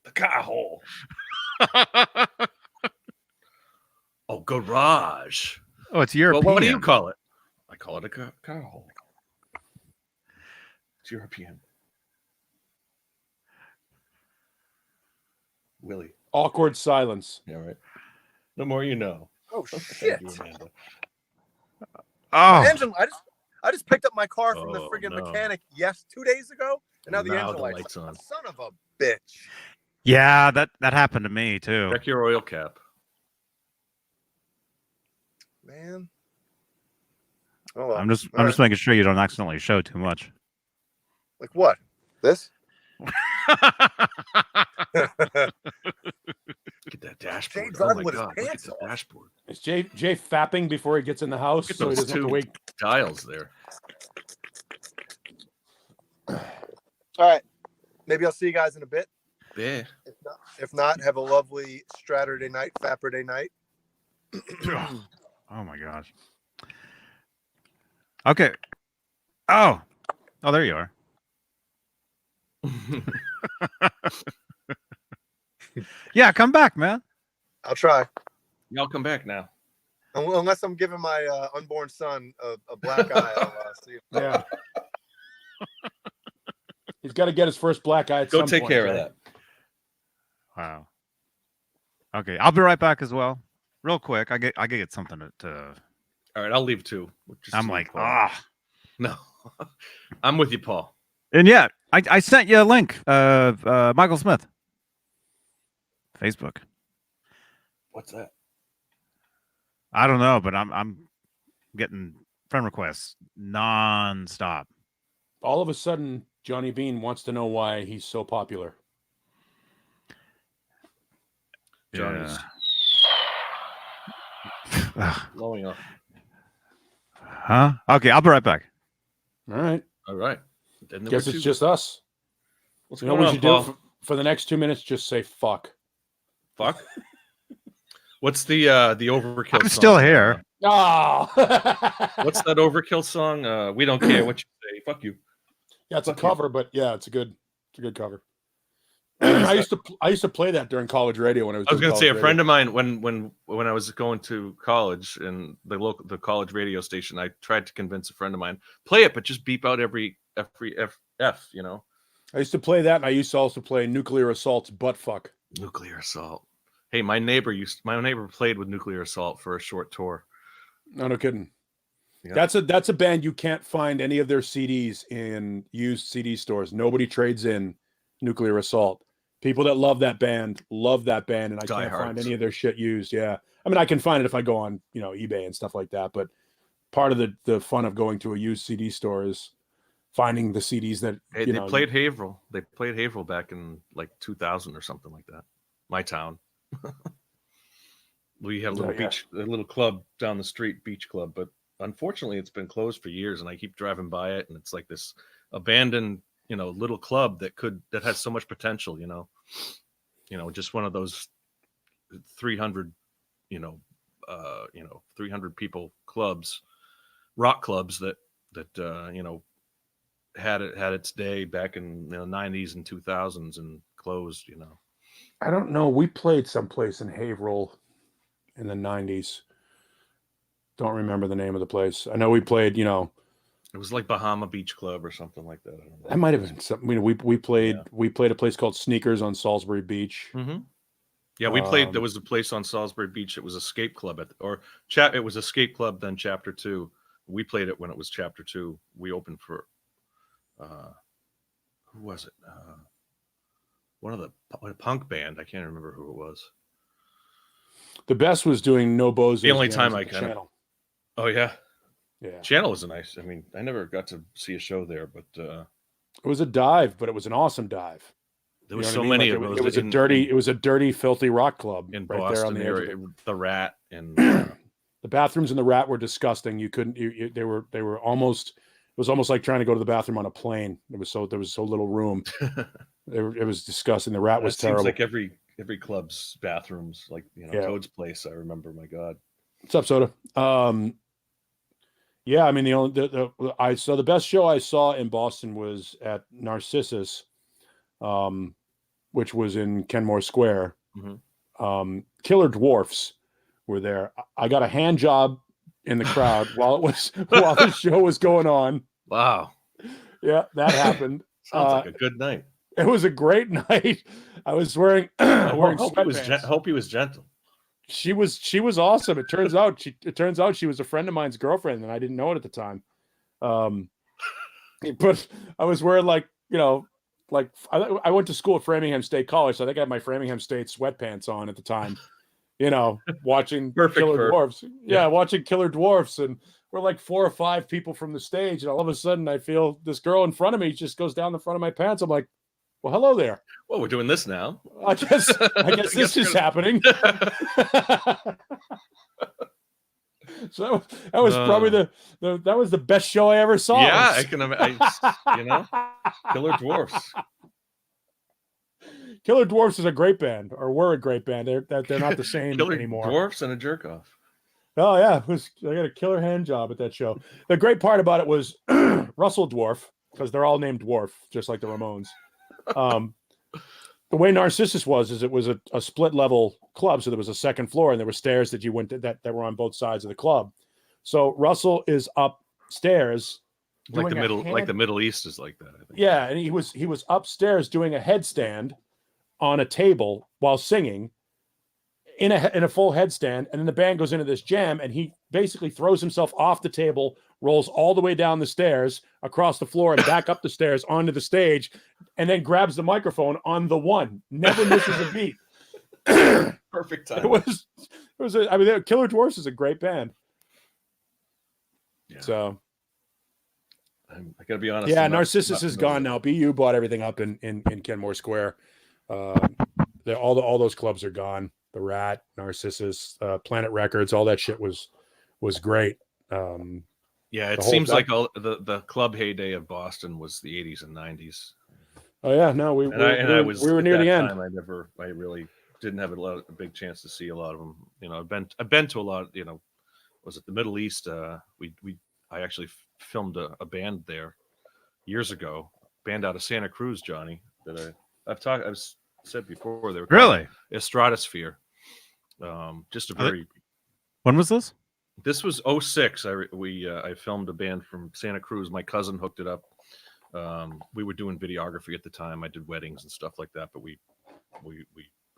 The car hole. Oh, garage. Oh, it's Well, European. what do you call it? I call it a car hole. It's European. Willie. awkward silence. Yeah, right. The more you know. Oh Thank shit! you, Amanda. Oh, Engine. I just picked up my car from the Oh, friggin' no. mechanic 2 days ago, and now the Now engine the light's light's on. Son of a bitch. yeah. That happened to me too. Check your oil cap. Man. Oh, well. I'm just All right. making sure you don't accidentally show too much. Like what? This? Get that dashboard. Jay Oh driving my with his god. Look at pants the off. dashboard. Is Jay fapping before he gets in the house Look at so he those doesn't have to two wait? dials there. All right. Maybe I'll see you guys in a bit. Yeah. If not, have a lovely Straturday night, Faperday night. Oh my gosh. Okay. Oh, there you are. Yeah, come back, man. I'll try. Y'all come back now. Unless I'm giving my unborn son a black eye. I'll see. Yeah. He's got to get his first black eye at Go some take point, care of Jay. that. Wow. Okay, I'll be right back as well. Real quick, I get something to. All right, I'll leave too. Just I'm you, like, Paul. No, I'm with you, Paul. And yeah, I sent you a link of Michael Smith. Facebook. What's that? I don't know, but I'm getting friend requests nonstop. All of a sudden, Johnny Beane wants to know why he's so popular. Johnny's blowing up. Huh? Okay, I'll be right back. All right. All right. Then Guess it's just us. What's You know going what on, you Paul? do for the next 2 minutes? Just say fuck. Fuck. What's the overkill? I'm song? still here. Oh. What's that overkill song? We don't care what you say. Fuck you. Yeah, it's a Fuck you. cover, but yeah, it's a good cover. I used to play that during college radio when I was. I was going to say a friend of mine when I was going to college in the college radio station, I tried to convince a friend of mine play it, but just beep out every F. You know, I used to play that, and I used to also play Nuclear Assault's Butt Fuck. Nuclear Assault. Hey, my neighbor played with Nuclear Assault for a short tour. No kidding. Yeah. That's a band you can't find any of their CDs in used CD stores. Nobody trades in Nuclear Assault. People that love that band, and I can't find Diehards. any of their shit used. Yeah, I mean, I can find it if I go on, eBay and stuff like that. But part of the fun of going to a used CD store is finding the CDs that Hey, they played Haverhill. They played Haverhill back in like 2000 or something like that. My town. We had a little a little club down the street, beach club, but unfortunately it's been closed for years, and I keep driving by it, and it's like this abandoned, little club that has so much potential, just one of those 300, 300 people clubs, rock clubs that had its day back in the 90s and 2000s and closed, I don't know. We played someplace in Haverhill in the 90s. Don't remember the name of the place. I know we played, it was like Bahama Beach Club or something like that. I don't know. That might have been something. We played a place called Sneakers on Salisbury Beach. Mm-hmm. Yeah, we played. There was a place on Salisbury Beach. It was Escape Club it was Escape Club. Then Chapter 2. We played it when it was Chapter 2. We opened for who was it? One of a punk band. I can't remember who it was. The best was doing No Bozos. The only time I Channel. Oh yeah. Yeah. Channel was nice. I mean, I never got to see a show there, but it was a dive, but it was an awesome dive. There was so many of those. It was a dirty, filthy rock club in right Boston there on the area. edge of The Rat and the bathrooms in the Rat were disgusting. You couldn't. They were almost. It was almost like trying to go to the bathroom on a plane. There was so little room. It was disgusting. The Rat was terrible. Seems like every club's bathrooms, like Toad's Place. I remember. My God. What's up, Soda? Yeah, I mean the best show I saw in Boston was at Narcissus, which was in Kenmore Square. Mm-hmm. Killer Dwarfs were there. I got a hand job in the crowd while the show was going on. Wow. Yeah, that happened. Sounds like a good night. It was a great night. I was wearing sweatpants. Hope he was gentle. She was awesome. It turns out she was a friend of mine's girlfriend, and I didn't know it at the time. But I was wearing I went to school at Framingham State College, so I think I had my Framingham State sweatpants on at the time. Watching Killer Dwarfs. Yeah, watching Killer Dwarfs, and we're like 4 or 5 people from the stage, and all of a sudden I feel this girl in front of me just goes down the front of my pants. I'm like, well, hello there. Well, we're doing this now. I guess this is happening. So that was probably that was the best show I ever saw. Yeah, I can imagine. Killer Dwarfs. Killer Dwarfs is a great band, or were a great band. They're not the same anymore. Killer Dwarfs and a jerk off. Oh yeah, I got a killer hand job at that show. The great part about it was Russell Dwarf, because they're all named Dwarf, just like the Ramones. The way Narcissus was it was a split level club, so there was a second floor and there were stairs that you went to that were on both sides of the club. So Russell is upstairs doing like the Middle East is like that, I think. Yeah, and he was upstairs doing a headstand on a table while singing in a full headstand, and then the band goes into this jam, and he basically throws himself off the table, rolls all the way down the stairs, across the floor, and back up the stairs onto the stage, and then grabs the microphone on the one. Never misses a beat. Perfect time. I mean, Killer Dwarfs is a great band. Yeah. So I gotta be honest. yeah, Narcissus is gone now. BU bought everything up in Kenmore Square. All those clubs are gone. The Rat, Narcissus, Planet Records, all that shit was great. Yeah, it seems like all the club heyday of Boston was the 80s and 90s. Oh yeah, no, we were near the end. I really didn't have a big chance to see a lot of them. You know, I've been to a lot. You know, was it the Middle East? I actually filmed a band there years ago. Band out of Santa Cruz, Johnny. That I've said before. They were Really a Stratosphere. Just a very. When was this? This was 06. I filmed a band from Santa Cruz. My cousin hooked it up. We were doing videography at the time. I did weddings and stuff like that, but we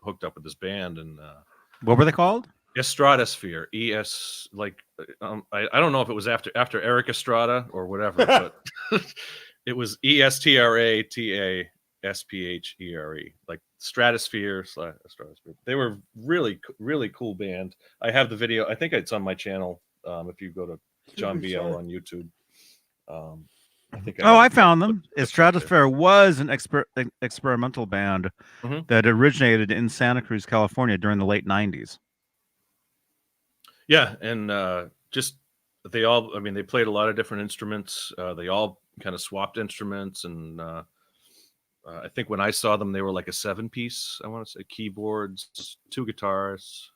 hooked up with this band. And what were they called? Stratosphere. I don't know if it was after Eric Estrada or whatever, but it was ESTRATASPHERE, like Stratosphere / Stratosphere. They were really cool band. I have the video. I think it's on my channel. If you go to John BL on YouTube. I think I found them. Stratosphere was an experimental band that originated in Santa Cruz, California during the late 90s. Yeah, and they played a lot of different instruments. They all kind of swapped instruments, and I think when I saw them, they were like a 7-piece. I want to say keyboards, 2 guitars.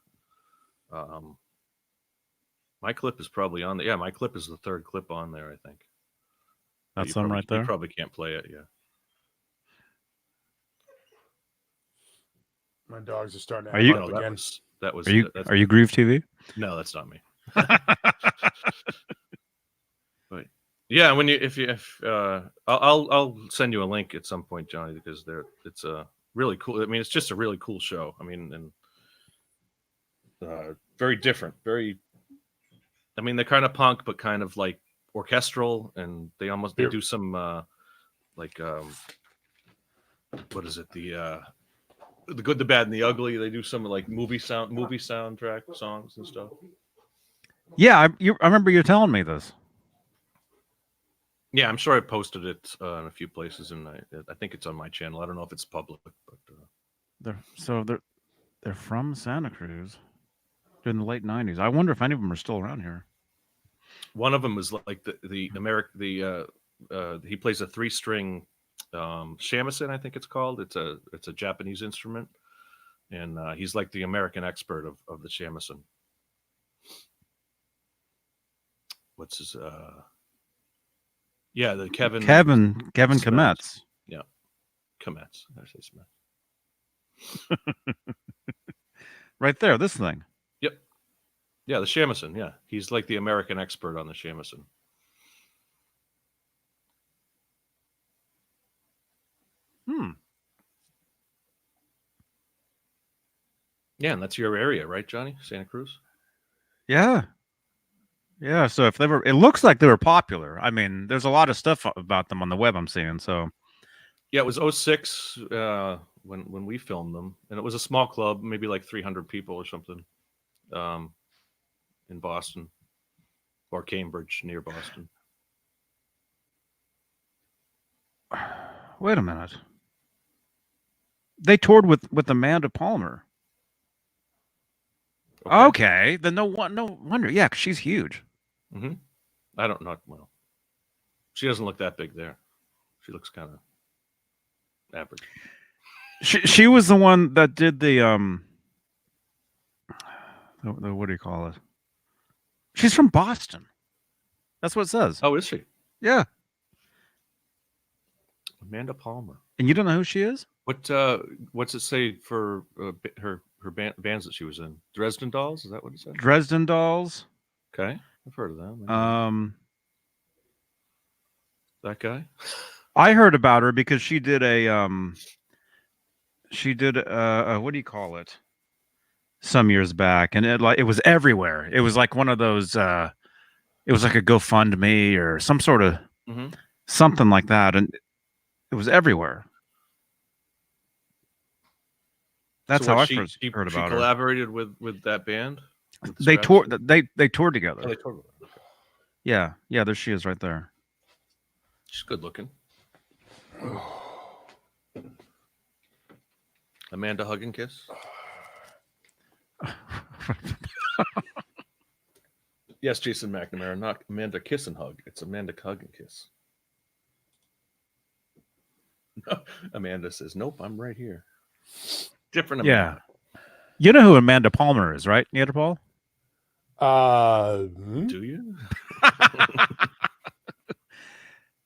My clip is probably on there. Yeah, my clip is the 3rd clip on there, I think. That's them right there. You probably can't play it, yeah. My dogs are starting to. Are you? No, that was. Are you Groove TV? No, that's not me. But yeah, I'll send you a link at some point, Johnny, because it's a really cool. I mean, it's just a really cool show. I mean, and very different. Very. I mean, they're kind of punk, but kind of like orchestral, and they do some what is it, the Good, the Bad, and the Ugly. They do some like movie soundtrack songs and stuff. Yeah, I remember you telling me this. Yeah, I'm sure I posted it in a few places, and I think it's on my channel. I don't know if it's public, but they're from Santa Cruz during the late 90s. I wonder if any of them are still around here. One of them is like he plays a 3-string shamisen, I think it's called. It's a Japanese instrument, and he's like the American expert of the shamisen. What's his the Kevin Kometz. Yeah, Kometz. I say Smith. Right there, this thing. Yep. Yeah, the shamisen. Yeah, he's like the American expert on the shamisen. Yeah, and that's your area, right, Johnny? Santa Cruz? Yeah. Yeah, so if it looks like they were popular. I mean, there's a lot of stuff about them on the web I'm seeing, so. Yeah, it was 06 when we filmed them, and it was a small club, maybe like 300 people or something, in Boston or Cambridge, near Boston. Wait a minute. They toured with Amanda Palmer. Okay, then no wonder. Yeah, 'cause she's huge. Mm-hmm. I don't know. Well, she doesn't look that big there. She looks kind of average. She was the one that did the what do you call it? She's from Boston. That's what it says. Oh, is she? Yeah. Amanda Palmer. And you don't know who she is? What's it say for her bands that she was in? Dresden Dolls? Is that what it said? Dresden Dolls. Okay, I've heard of them. That guy? I heard about her because she did what do you call it? Some years back, and it was everywhere. It was like one of those. It was like a GoFundMe or some sort of Mm-hmm. something like that, and it was everywhere. That's how I first heard about she her. collaborated with that band. With They toured. Straturday? They toured together. Oh, they toured with her. Okay. Yeah, yeah. There she is, right there. She's good looking. Amanda hug and kiss. Yes, Jason McNamara, not Amanda kiss and hug. It's Amanda hug and kiss. No, Amanda says, "Nope, I'm right here." Different Amanda. Yeah. You know who Amanda Palmer is, right, Neanderthal? Do you?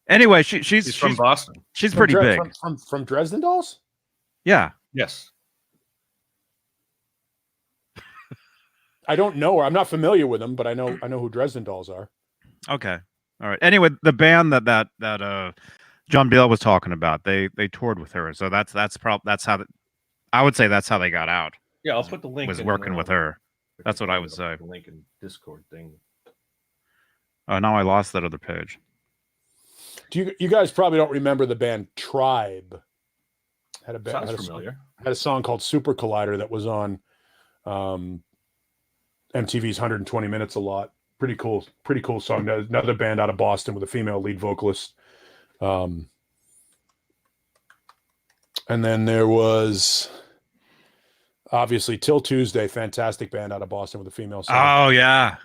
Anyway, she's from Boston. She's pretty big. From Dresden Dolls? Yeah. Yes. I don't know her. I'm not familiar with them, but I know who Dresden Dolls are. Okay. All right. Anyway, the band that John Biel was talking about, they toured with her. So that's how I would say that's how they got out. Yeah, I'll put the link. Was working with her. That's what I would say. The link in Discord thing. Oh, now I lost that other page. Do you guys probably don't remember the band Tribe? Sounds familiar. Had a song called Super Collider that was on MTV's 120 Minutes a lot. Pretty cool song. Another band out of Boston with a female lead vocalist. And then there was obviously Till Tuesday, fantastic band out of Boston with a female singer. Oh yeah.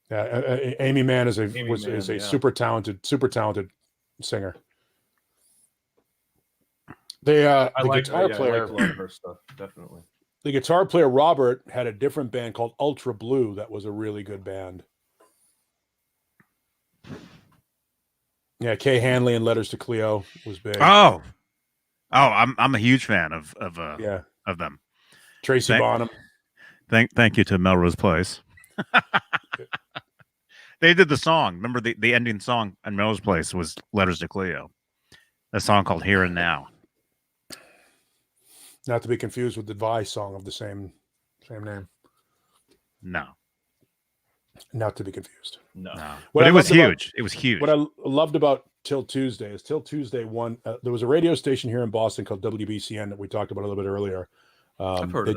Yeah, Amy Mann is a super talented singer. The guitar player, I like a lot of her stuff, definitely. The guitar player Robert had a different band called Ultra Blue that was a really good band. Yeah, Kay Hanley and Letters to Cleo was big. Oh, I'm a huge fan of them. Tracy Bonham. Thank you to Melrose Place. They did the song. Remember the ending song on Melrose Place was Letters to Cleo. A song called Here and Now. Not to be confused with the Vice song of the same name. No. Not to be confused. No. But it was huge. It was huge. What I loved about Till Tuesday is Till Tuesday won. There was a radio station here in Boston called WBCN that we talked about a little bit earlier. I've heard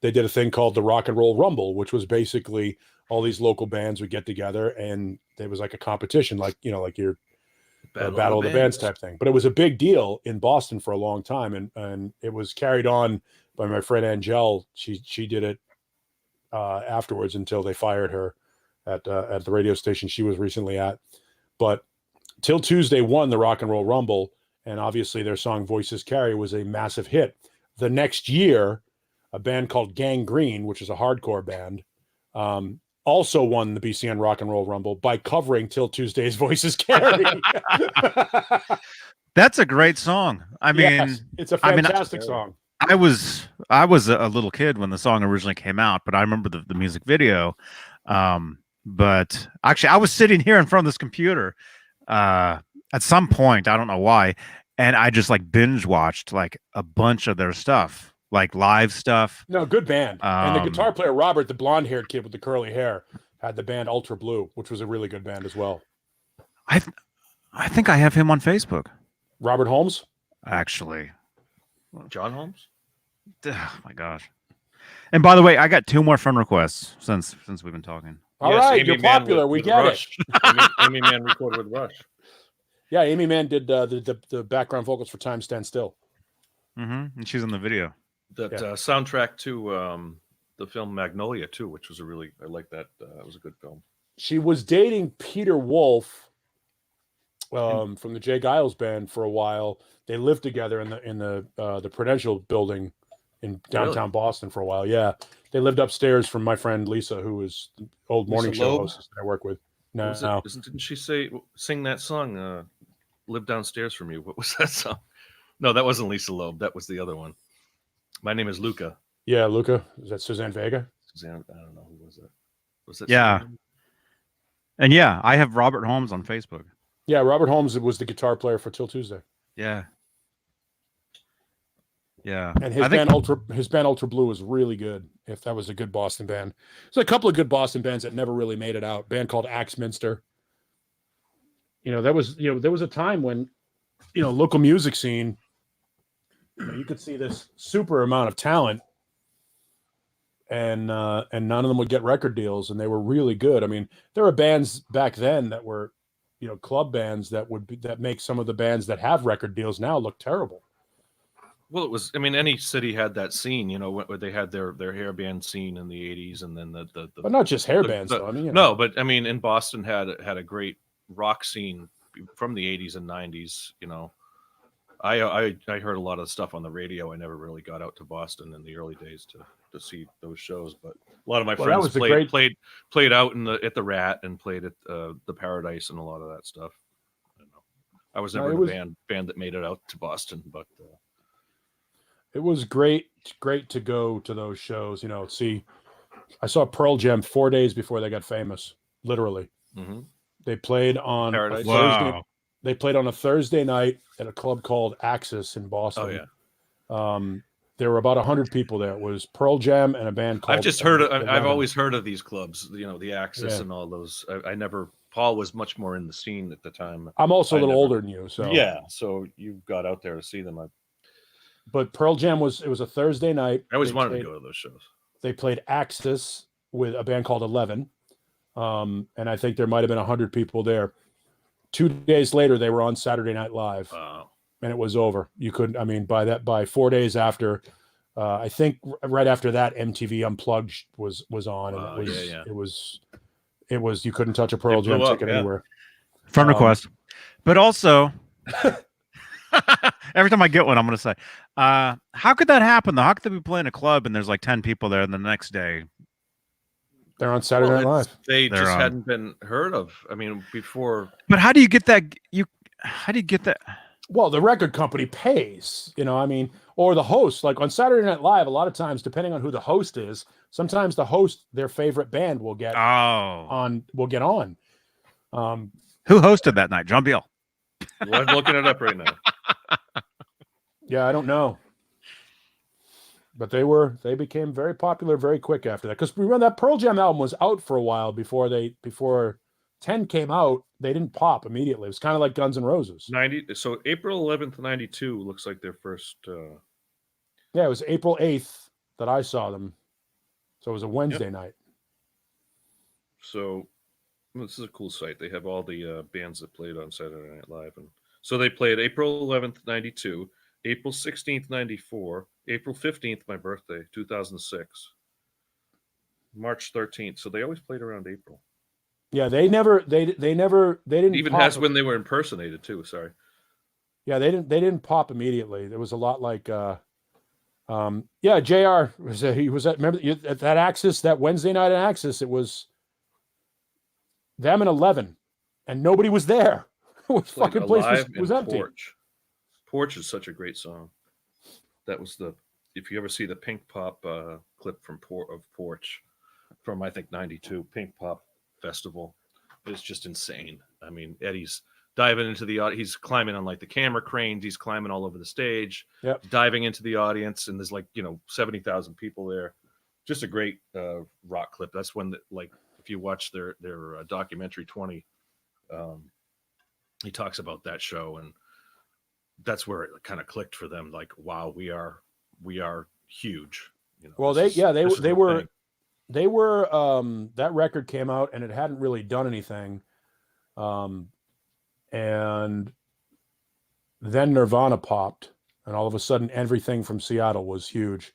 They did a thing called the Rock and Roll Rumble, which was basically all these local bands would get together and there was like a competition, like your Battle of the Bands type thing. But it was a big deal in Boston for a long time, and it was carried on by my friend Angel. She did it afterwards until they fired her at the radio station she was recently at. But Till Tuesday won the Rock and Roll Rumble, and obviously their song Voices Carry was a massive hit. The next year, a band called Gang Green, which is a hardcore band, also won the BCN Rock and Roll Rumble by covering Till Tuesday's Voices Carry. That's a great song. I mean, yes, it's a fantastic song. I was a little kid when the song originally came out, but I remember the music video. But actually, I was sitting here in front of this computer at some point, I don't know why, and I just like binge watched like a bunch of their stuff. Like live stuff. No, good band. And the guitar player, Robert, the blonde-haired kid with the curly hair, had the band Ultra Blue, which was a really good band as well. I think I have him on Facebook. Robert Holmes? Actually. John Holmes? Oh, my gosh. And by the way, I got 2 more friend requests since we've been talking. All right, you're popular. We get Rush. Amy Mann recorded with Rush. Yeah, Amy Mann did the background vocals for Time Stand Still. Mm-hmm. And she's in the video. That soundtrack to the film Magnolia too, which was I like that. It was a good film. She was dating Peter Wolf from the Jay Giles band for a while. They lived together in the Prudential building in downtown Boston for a while. Yeah, they lived upstairs from my friend Lisa, who was the old morning show host that I work with. No, didn't she sing that song? Live Downstairs from You. What was that song? No, that wasn't Lisa Loeb. That was the other one. My name is Luca. Yeah, Luca. Is that Suzanne Vega? Suzanne, I don't know who was that. Was that? Yeah. Suzanne? And yeah, I have Robert Holmes on Facebook. Yeah, Robert Holmes was the guitar player for Till Tuesday. Yeah. Yeah. And his band Ultra Blue was really good. If that was a good Boston band. There's a couple of good Boston bands that never really made it out. A band called Axminster. There was a time when, local music scene, you could see this super amount of talent and none of them would get record deals, and they were really good. I mean, there were bands back then that were, club bands that make some of the bands that have record deals now look terrible. Well, it was. I mean, any city had that scene, where they had their hair band scene in the '80s, and then but not just hair bands, though. I mean, no, but I mean, in Boston had a great rock scene from the '80s and '90s. I heard a lot of stuff on the radio. I never really got out to Boston in the early days to see those shows, but a lot of my friends played out at the Rat and played at the Paradise and a lot of that stuff. I was never in a band that made it out to Boston, but. It was great to go to those shows. See, I saw Pearl Jam 4 days before they got famous. Literally, They played on Paradise. Thursday. They played on a Thursday night at a club called Axis in Boston. Oh yeah. There were about 100 people there. It was Pearl Jam and a band called. I've always heard of these clubs. The Axis and all those. I never. Paul was much more in the scene at the time. I'm also a little older than you, so yeah. So you got out there to see them. But Pearl Jam was a Thursday night. I always wanted to go to those shows. They played Axis with a band called 11. And I think there might have been 100 people there. 2 days later, they were on Saturday Night Live. Wow. And it was over. You couldn't, by 4 days after, I think right after that, MTV Unplugged was on. And it was, you couldn't touch a Pearl Jam ticket anywhere. Friend request. But also, every time I get one, I'm going to say, how could that happen though? How could they be playing a club and there's like 10 people there and the next day they're on Saturday Night Live? They just hadn't been heard of. I mean, before. But how do you get that? How do you get that? Well, the record company pays, or the host. Like on Saturday Night Live, a lot of times, depending on who the host is, sometimes the host, their favorite band, will get on. Who hosted that night? John Beale. Well, I'm looking it up right now. Yeah, I don't know. But they became very popular very quick after that. Because remember that Pearl Jam album was out for a while before 10 came out. They didn't pop immediately. It was kind of like Guns N' Roses. So April 11th, 92 looks like their first. Yeah, it was April 8th that I saw them. So it was a Wednesday night. So this is a cool site. They have all the bands that played on Saturday Night Live, and so they played April 11th, 92, April 16th, 94, April 15th, my birthday, 2006, March 13th. So they always played around April. Yeah, they didn't even has when they were impersonated too. Sorry. Yeah, they didn't pop immediately. There was a lot like JR he was at that Axis, that Wednesday night at Axis. It was them and 11, and nobody was there. The fucking place was empty. Porch is such a great song. That was if you ever see the Pink Pop clip from Porch from I think 92 Pink Pop Festival, it's just insane. I mean, Eddie's diving into the audience. He's climbing on like the camera cranes. He's climbing all over the stage, diving into the audience, and there's 70,000 people there. Just a great rock clip. That's when if you watch their documentary 20, he talks about that show, and that's where it kind of clicked for them. Like, wow, we are huge. Well, they were that record came out and it hadn't really done anything. And then Nirvana popped, and all of a sudden everything from Seattle was huge.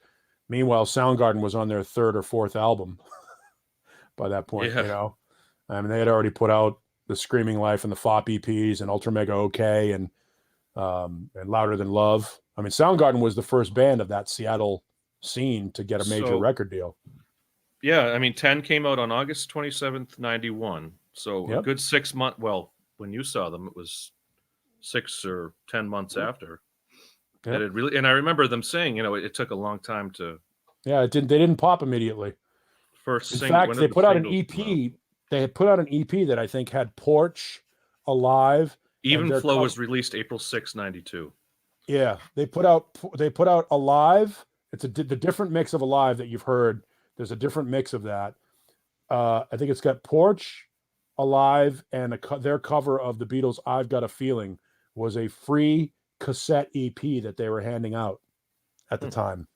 Meanwhile, Soundgarden was on their third or fourth album by that point, I mean, they had already put out the Screaming Life and the Fop EPs and Ultra Mega OK and Louder Than Love. I mean, Soundgarden was the first band of that Seattle scene to get a major record deal. Yeah, I mean, 10 came out on August 27th, 91. So a good 6 months. Well, when you saw them, it was 6 or 10 months after. That it really, and I remember them saying, it took a long time to. Yeah, they didn't pop immediately. In fact, they put out an EP. They had put out an EP that I think had Porch, Alive, Even their Flow cover- was released April 6, 92. Yeah, they put out Alive. It's the different mix of Alive that you've heard. There's a different mix of that. I think it's got Porch, Alive, and their cover of the Beatles' "I've Got a Feeling" was a free cassette EP that they were handing out at the time.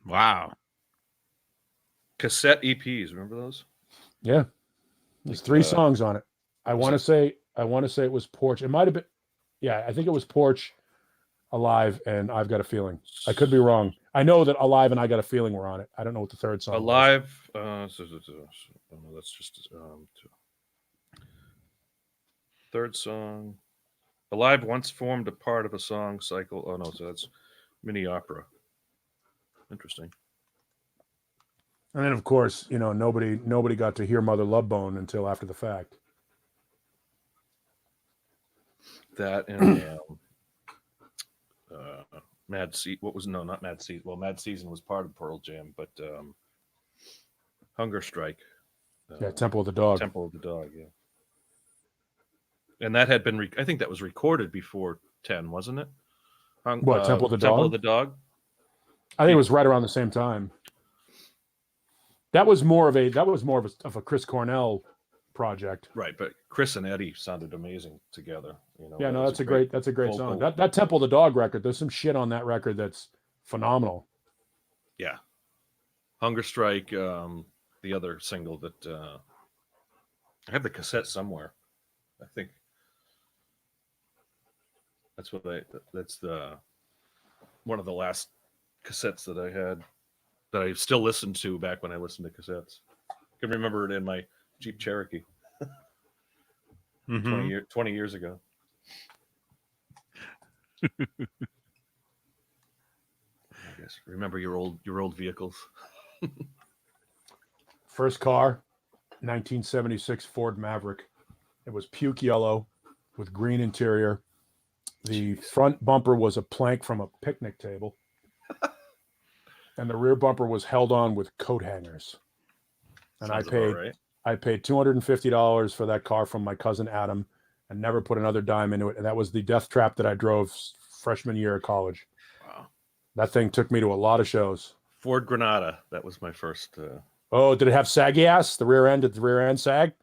Wow. Cassette EPs, remember those? Yeah, there's Like, 3 songs on it. I want to that- say it was Porch. It might have been, yeah, I think it was Porch, Alive, and I've Got a Feeling. I could be wrong. I know that Alive and I Got a Feeling were on it. I don't know what the third song was. Alive. No, that's just third song. Alive once formed a part of a song cycle. Oh no, so that's mini opera. Interesting. And then, of course, nobody got to hear Mother Love Bone until after the fact. That and Mad Sea. What was not Mad Season? Well, Mad Season was part of Pearl Jam, but Hunger Strike. Yeah, Temple of the Dog. Temple of the Dog. Yeah. And that had been. I think that was recorded before 10, wasn't it? Temple of the Dog? Temple of the Dog. I think it was right around the same time. That was more of a Chris Cornell project. Right, but Chris and Eddie sounded amazing together. Yeah, no, that's a great song. That Temple of the Dog record, there's some shit on that record that's phenomenal. Yeah, Hunger Strike, the other single that I have the cassette somewhere. I think that's the one of the last cassettes that I had that I still listened to back when I listened to cassettes. I can remember it in my Jeep Cherokee 20 years ago. I guess remember your old vehicles. First car, 1976 Ford Maverick. It was puke yellow with green interior. The front bumper was a plank from a picnic table. And the rear bumper was held on with coat hangers. And Sounds about right. I paid $250 for that car from my cousin Adam and never put another dime into it. And that was the death trap that I drove freshman year of college. Wow. That thing took me to a lot of shows. Ford Granada. That was my first. Oh, did it have saggy ass? Did the rear end sag?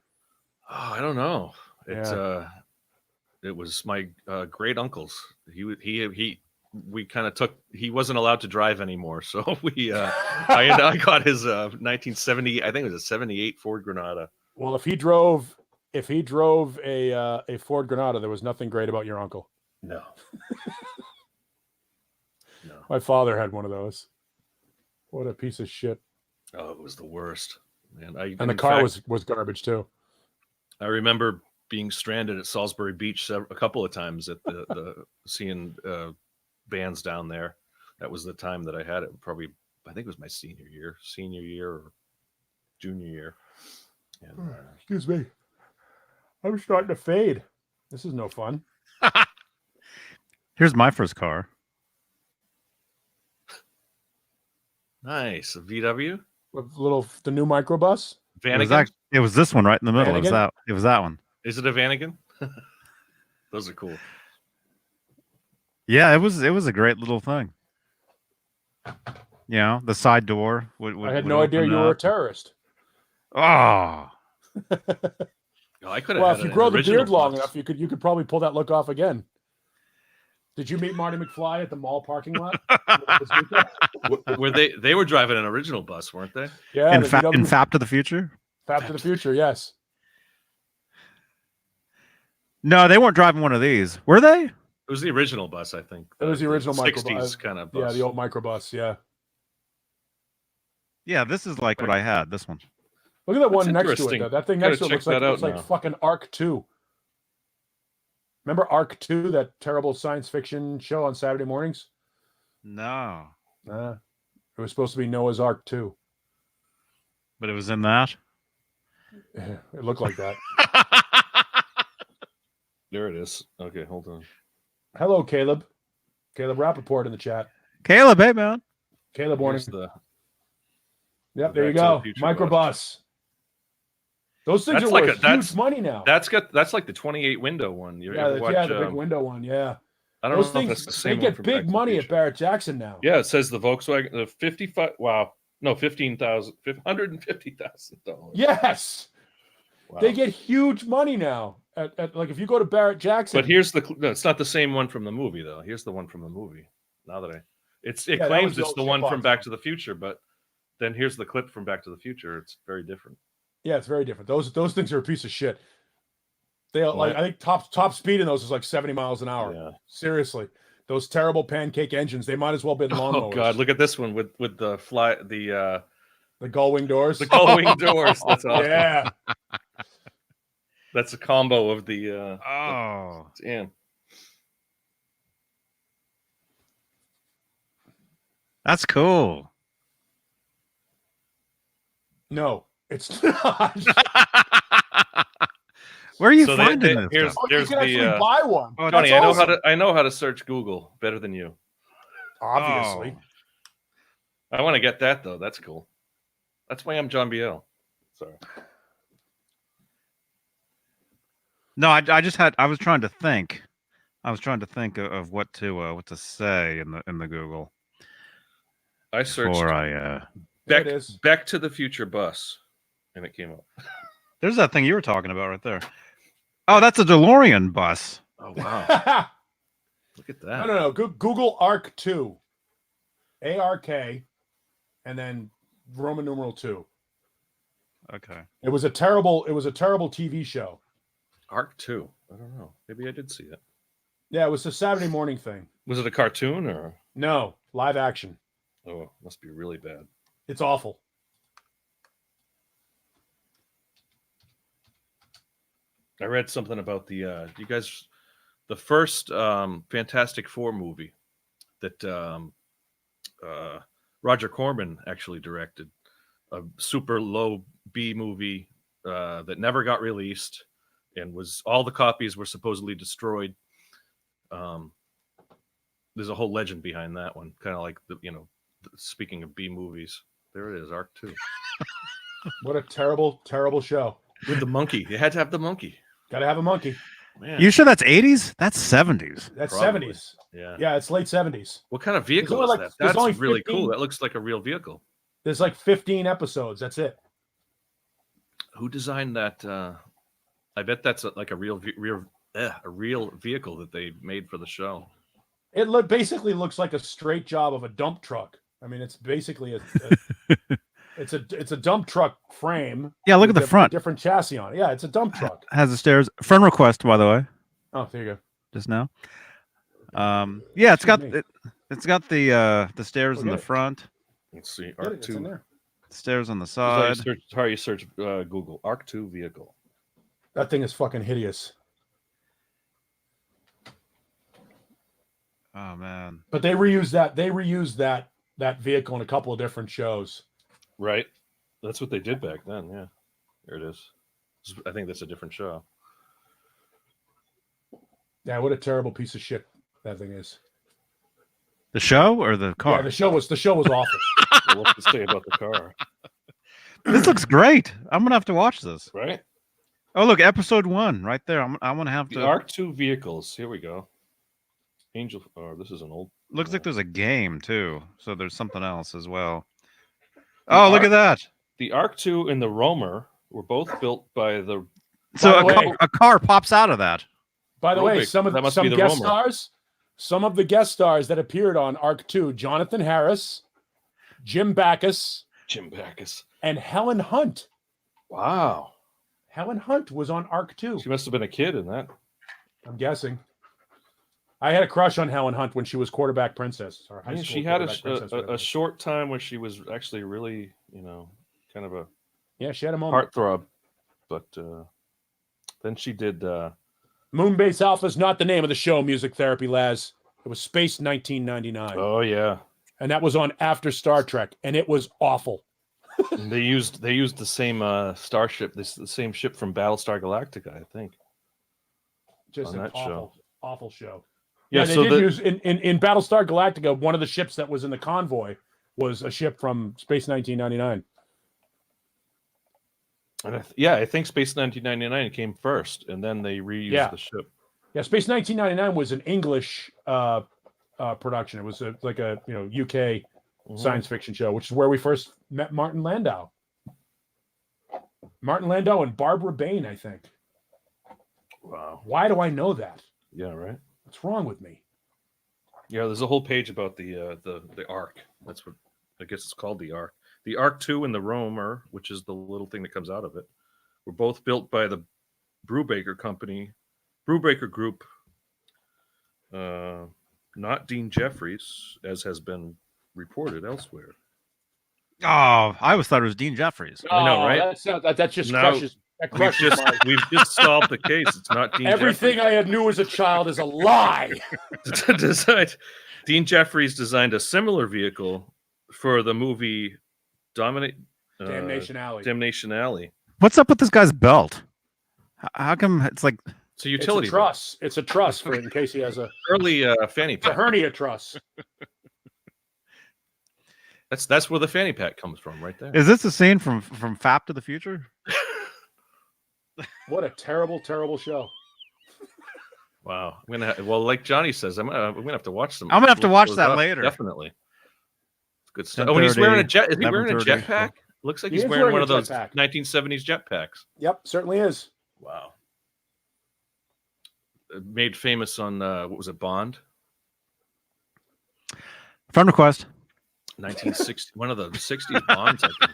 Oh, I don't know. It was my great uncle's. We kind of took. He wasn't allowed to drive anymore, so I got his 1970. I think it was a '78 Ford Granada. Well, if he drove a Ford Granada, there was nothing great about your uncle. No. No. My father had one of those. What a piece of shit. Oh, it was the worst, man. And the car was garbage too. I remember being stranded at Salisbury Beach a couple of times at the seeing bands down there. That was the time that I had it. Probably, I think it was my senior year or junior year. And, excuse me. I'm starting to fade. This is no fun. Here's my first car. Nice, a VW. The new microbus. Vanagon. It was this one right in the middle. Vanagon? It was that one. Is it a Vanagon? Those are cool. Yeah, it was a great little thing. The side door would I had no idea you were a terrorist. Oh. I could have. Well, if you grow the beard long enough, you could probably pull that look off again. Did you meet Marty McFly at the mall parking lot? Were they were driving an original bus, weren't they? Yeah. In Fap to the Future? Fap to the Future, yes. No, they weren't driving one of these. Were they? It was the original bus, I think. It was the original microbus. 60s kind of bus. Yeah, the old microbus, yeah. Yeah, this is like what I had, this one. Look at that one That's next to it, interesting. though. That thing Gotta next to it check looks like, that out looks like now. fucking Arc 2. Remember Arc 2, that terrible science fiction show on Saturday mornings? No. It was supposed to be Noah's Ark 2. But it was in that? It looked like that. There it is. Okay, hold on. Hello, Caleb. Caleb Rappaport in the chat. Caleb, hey, man. Caleb Warning. Here's the Yep, there you Back to go. the Future Microbus. Those things That's are like worth huge money now. That's like the 28 window one. You ever watch, the big window one. Yeah. I don't Those know if things, that's the same they one get from Back big to the money at Future. Barrett Jackson now. Yeah, it says the Volkswagen, the 55. Wow, no, $150,000. Yes, Wow. they get huge money now. At like if you go to Barrett Jackson. But here's no, it's not the same one from the movie though. Here's the one from the movie. Now that it claims it's the one from Back to the Future, but then here's the clip from Back to the Future. It's very different. Yeah, it's very different. Those things are a piece of shit. They like I think top speed in those is like 70 miles an hour. Yeah. Seriously, those terrible pancake engines. They might as well be lawnmowers. Oh God, look at this one with the gull wing doors. The gull wing doors. That's awesome. Yeah. That's a combo of the damn. That's cool. No, it's not. Where are you finding this? There's you can actually buy one. Oh, Tony, I know how to search Google better than you. Obviously. I want to get that though. That's cool. That's why I'm John Biel. Sorry. No, I was trying to think. I was trying to think of what to say in the Google. I searched Back to the Future bus, and it came up. There's that thing you were talking about right there. Oh, that's a DeLorean bus. Oh wow! Look at that. No. Google ARC 2, ARK, and then Roman numeral 2. Okay. It was a terrible TV show. ARC 2. I don't know. Maybe I did see it. Yeah, it was a Saturday morning thing. Was it a cartoon or no live action? Oh, must be really bad. It's awful. I read something about the first Fantastic Four movie that Roger Corman actually directed, a super low B movie that never got released, and all the copies were supposedly destroyed. There's a whole legend behind that one, kind of like speaking of B movies, there it is, ARC 2. What a terrible, terrible show. With the monkey. You had to have the monkey. Got to have a monkey. Man. You sure that's 80s? That's 70s. That's Probably. 70s. Yeah. Yeah, it's late 70s. What kind of vehicle is that? That's really cool. That looks like a real vehicle. There's like 15 episodes. That's it. Who designed that? I bet that's like a real vehicle that they made for the show. It basically looks like a straight job of a dump truck. I mean, it's basically it's a dump truck frame. Yeah, look at the front. Different chassis on it. Yeah, it's a dump truck. Has the stairs. Friend request, by the way. Oh, there you go. Just now. Yeah, it's got the stairs in the front. Let's see. ARC 2. Stairs on the side. How you search Google ARC 2 vehicle. That thing is fucking hideous. Oh man! But they reused that vehicle in a couple of different shows. Right. That's what they did back then. Yeah. There it is. I think that's a different show. Yeah, what a terrible piece of shit that thing is. The show or the car? Yeah, the show was awful. What to say about the car? This looks great. I'm gonna have to watch this. Right. Oh, look, episode 1 right there. I'm gonna have to. The ARC 2 vehicles. Here we go. Angel. Oh, this is an old. Looks like there's a game too. So there's something else as well. Look at that. The ARC 2 and the Roamer were both built by the. So a car pops out of that. By the way, some guest stars, some of the guest stars that appeared on ARC 2, Jonathan Harris, Jim Backus, and Helen Hunt. Wow. Helen Hunt was on ARC 2. She must have been a kid in that. I'm guessing. I had a crush on Helen Hunt when she was quarterback princess. She had a short time where she was actually really, kind of a she had a moment. Heartthrob, but then she did. Moonbase Alpha is not the name of the show. Music Therapy, Laz. It was Space 1999. Oh yeah, and that was on after Star Trek, and it was awful. And they used the same starship, the same ship from Battlestar Galactica, I think. Just an awful show. Yeah, they did use in Battlestar Galactica. One of the ships that was in the convoy was a ship from Space 1999. And I think Space 1999 came first, and then they reused the ship. Yeah, Space 1999 was an English production. It was like a UK science fiction show, which is where we first met Martin Landau. Martin Landau and Barbara Bain, I think. Wow. Why do I know that? Yeah, right. What's wrong with me? Yeah, there's a whole page about the Ark. That's what I guess it's called, the Ark. The Ark 2 and the Roamer, which is the little thing that comes out of it, were both built by the Brubaker Group, not Dean Jeffries, as has been reported elsewhere. Oh, I always thought it was Dean Jeffries. I know, right? That just crushes. That crushes we've just solved the case. It's not Dean Everything Jeffries. I knew as a child is a lie. Dean Jeffries designed a similar vehicle for the movie Damnation Alley. Damnation Alley. What's up with this guy's belt? How come it's like It's a utility It's a truss. It's a truss for in case he has a early fanny it's a pack. hernia truss. That's where the fanny pack comes from, right there. is this a scene from Fap to the Future? What a terrible, terrible show. Wow. Like Johnny says, I'm gonna have to watch some. I'm gonna have to watch those that up. later. Definitely. It's good stuff. Oh, and he's wearing a jet. Is he wearing a 11:30. jetpack? Looks like He he's is wearing wearing one a of those jetpack. 1970s jetpacks. Yep, certainly is. Wow. Made famous on what was it, Bond? Friend request. 1960, one of the 60s Bonds, I think.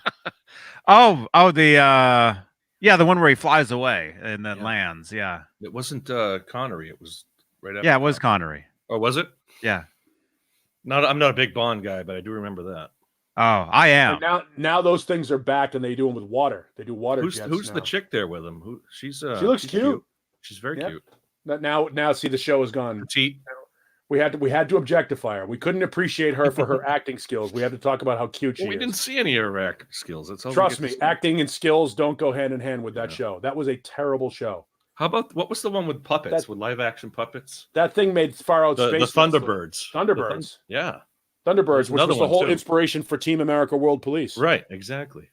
Oh, the one where he flies away and then Yeah. lands. Yeah, It wasn't Connery. It was right after. yeah, it was Connery. Or was it? Yeah. I'm not a big Bond guy, but I do remember that. Oh, I am. And now those things are back and they do them with water. They do water Who's jets the now. chick there with him? She's She looks cute. She's very Yep. cute. Now see the show is gone. Petite. We had to objectify her. We couldn't appreciate her for her acting skills. We had to talk about how cute she Well, we is. didn't see any of her acting skills. That's all. Trust me, acting and skills don't go hand in hand with that show. That was a terrible show. How about what was the one with puppets? With live action puppets? That thing made far out The space. Thunderbirds. Thunderbirds. Yeah. Thunderbirds, which another was the one, whole too. inspiration for Team America World Police. Right. Exactly.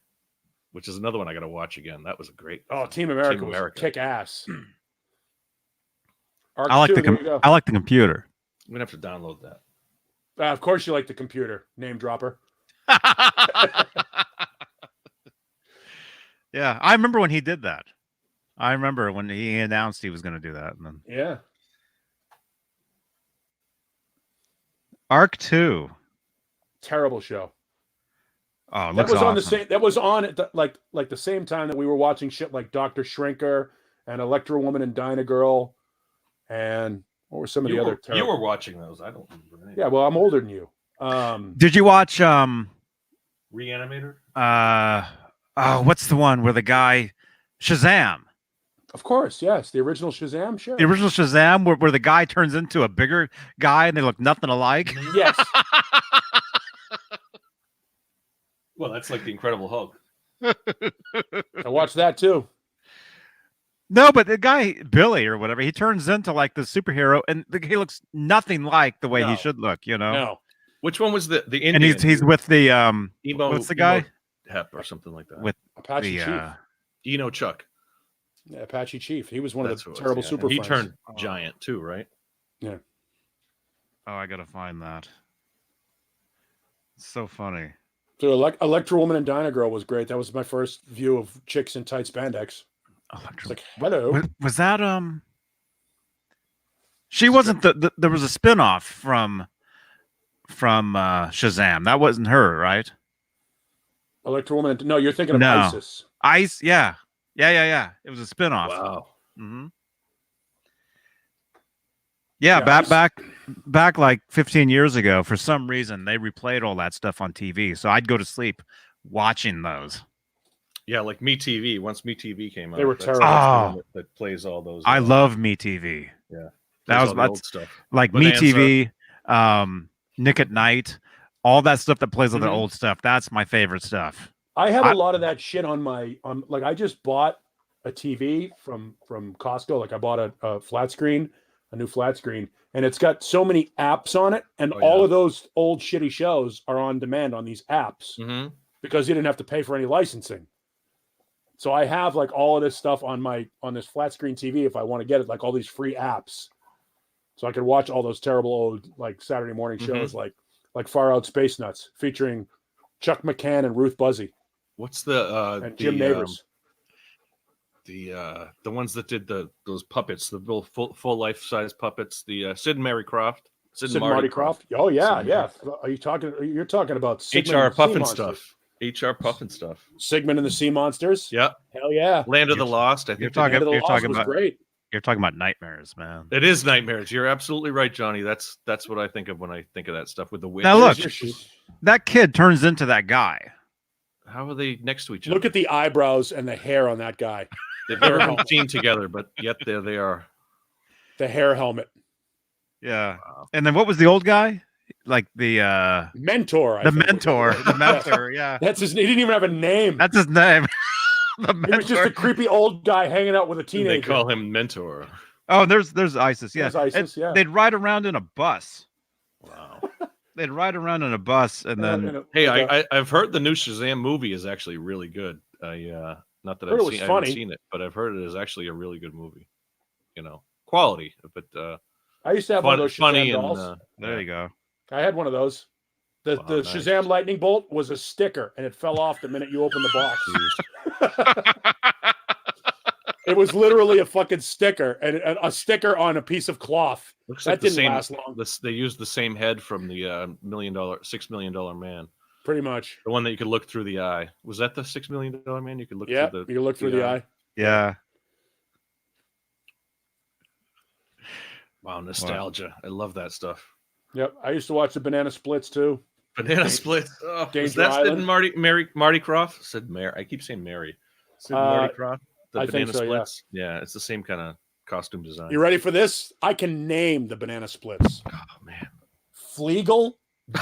Which is another one I got to watch again. That was a great. Oh, Team America, Team was America. kick ass. I like I like the computer. I'm gonna have to download that. Of course, you like the computer. Name dropper. Yeah, I remember when he did that. I remember when he announced he was going to do that, and then Yeah. Arc 2. Terrible show. Oh, it That looks was on awesome. the same. That was on at the, like the same time that we were watching shit like Doctor Shrinker and Electro Woman and Dyna Girl, and what were some of the other? You were watching those. I don't remember. Any. Yeah, well, I'm older than you. Did you watch Reanimator? What's the one where the guy Shazam? Of course, yes, the original Shazam. Sure. The original Shazam, where the guy turns into a bigger guy and they look nothing alike. Yes. Well, that's like the Incredible Hulk. I watched that too. No, but the guy Billy or whatever, he turns into like the superhero, and he looks nothing like the way No. he should look. You know. No. Which one was the Indian? And he's with the Emo, what's the guy? Hep or something like that. With Apache the Chief. Eno Chuck. Yeah, Apache Chief. He was one That's of the who it was, terrible yeah. super He friends. turned giant too, right? Yeah. Oh, I gotta find that. It's so funny. So Electro Woman and Dyna Girl was great. That was my first view of chicks in tight spandex. It's like, hello. Was that she wasn't there was a spin-off from Shazam. That wasn't her, right? Electro Woman. No, you're thinking of No. ISIS. Ice, yeah. It was a spin-off. Wow. Mm-hmm. Yeah, Yeah, back like 15 years ago, for some reason they replayed all that stuff on TV. So I'd go to sleep watching those. Yeah, like Me TV. Once Me TV came out, They were that's terrible. the one that plays all those. I love Me TV. Yeah, That plays was all the that's old stuff. like Bonanza. Me TV, Nick at Night, all that stuff that plays all the Mhm. old stuff. That's my favorite stuff. I have a lot of that shit on like I just bought a TV from Costco. Like I bought a flat screen, a new flat screen, and it's got so many apps on it, and Oh, all yeah. of those old shitty shows are on demand on these apps Mm-hmm. because you didn't have to pay for any licensing. So I have like all of this stuff on this flat screen TV if I want to get it, like all these free apps. So I could watch all those terrible old like Saturday morning shows like Far Out Space Nuts featuring Chuck McCann and Ruth Buzzy. What's the and Jim Nabors? The ones that did those puppets, the little full life size puppets, the Sid and Mary Croft. Sid and Marty Croft. Oh yeah, yeah. Are you talking? You're talking about HR Puffin stuff. HR Puffin stuff. Sigmund and the Sea Monsters. Yeah. Hell yeah. Land of the Lost. I think you're talking about great. You're talking about nightmares, man. It is nightmares. You're absolutely right, Johnny. That's what I think of when I think of that stuff with the witch. Now look, that kid turns into that guy. How are they next to each other? Look at the eyebrows and the hair on that guy. They've never been seen together, but yet there they are. The hair helmet. Yeah. Wow. And then what was the old guy? Like the mentor. The mentor. Yeah. That's his. He didn't even have a name. That's his name. He was just a creepy old guy hanging out with a teenager. They call him Mentor. Oh, there's ISIS. Yeah. There's ISIS, yeah. They'd ride around in a bus. Wow. They'd ride around in a bus and then. Hey, I've heard the new Shazam movie is actually really good. Not that I haven't seen it, but I've heard it is actually a really good movie. You know, quality, but I used to have one of those funny Shazam dolls. And there you go. I had one of those. The nice. Shazam lightning bolt was a sticker, and it fell off the minute you opened the box. It was literally a fucking sticker, and a sticker on a piece of cloth. Looks that like didn't last long. They used the same head from the $6 million man. Pretty much. The one that you could look through the eye. Was that the $6 million man? You could look through the you could look through the eye. Yeah. Wow, nostalgia. Wow. I love that stuff. Yep. I used to watch the Banana Splits too. Banana Splits. Oh, Danger Island. Marty Croft? Said Mary. I keep saying Mary. Said Marty Croft. The I Banana think so, Splits. Yeah, it's the same kind of costume design. You ready for this? I can name the Banana Splits. Oh man. Fleagle,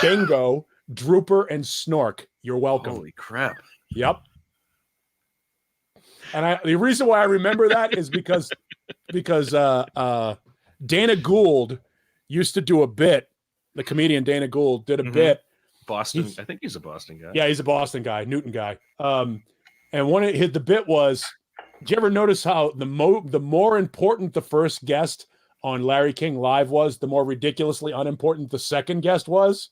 Bingo, Drooper, and Snork. You're welcome. Holy crap. Yep. And the reason why I remember that is because Dana Gould used to do a bit. The comedian Dana Gould did a bit. Boston. I think he's a Boston guy. Yeah, he's a Boston guy, Newton guy. And one of the bit was, did you ever notice how the more important the first guest on Larry King Live was, the more ridiculously unimportant the second guest was?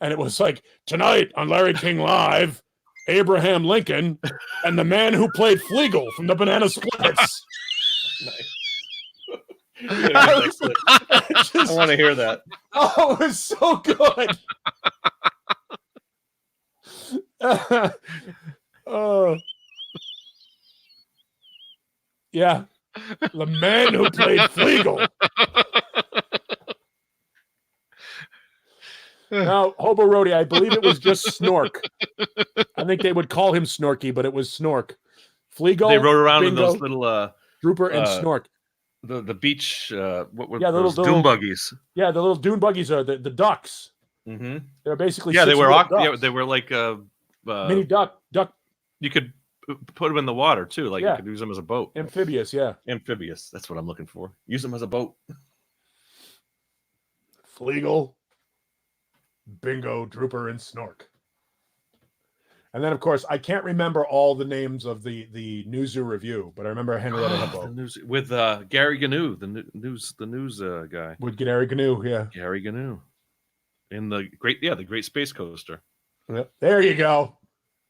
And it was like, tonight on Larry King Live, Abraham Lincoln and the man who played Fleagle from the Banana Splits. Nice. I want to hear that. Oh, it was so good. Yeah. The man who played Fleagle. Now, Hobo Roadie, I believe it was just Snork. I think they would call him Snorky, but it was Snork. Fleagle. They rode around Bingo, in those little Drooper and Snork. The beach. What were the those dune buggies? Yeah, the little dune buggies are the ducks. Mm-hmm. They're basically they were like mini duck. You could put them in the water too, like you could use them as a boat. Amphibious, yeah. Amphibious. That's what I'm looking for. Use them as a boat. Fleagle, Bingo, Drooper, and Snork. And then, of course, I can't remember all the names of the Newzoo review, but I remember Henrietta Hippo with Gary Gnu, the news guy. With Gary Gnu, yeah. Gary Gnu, in the Great Space Coaster. Yep. There you go.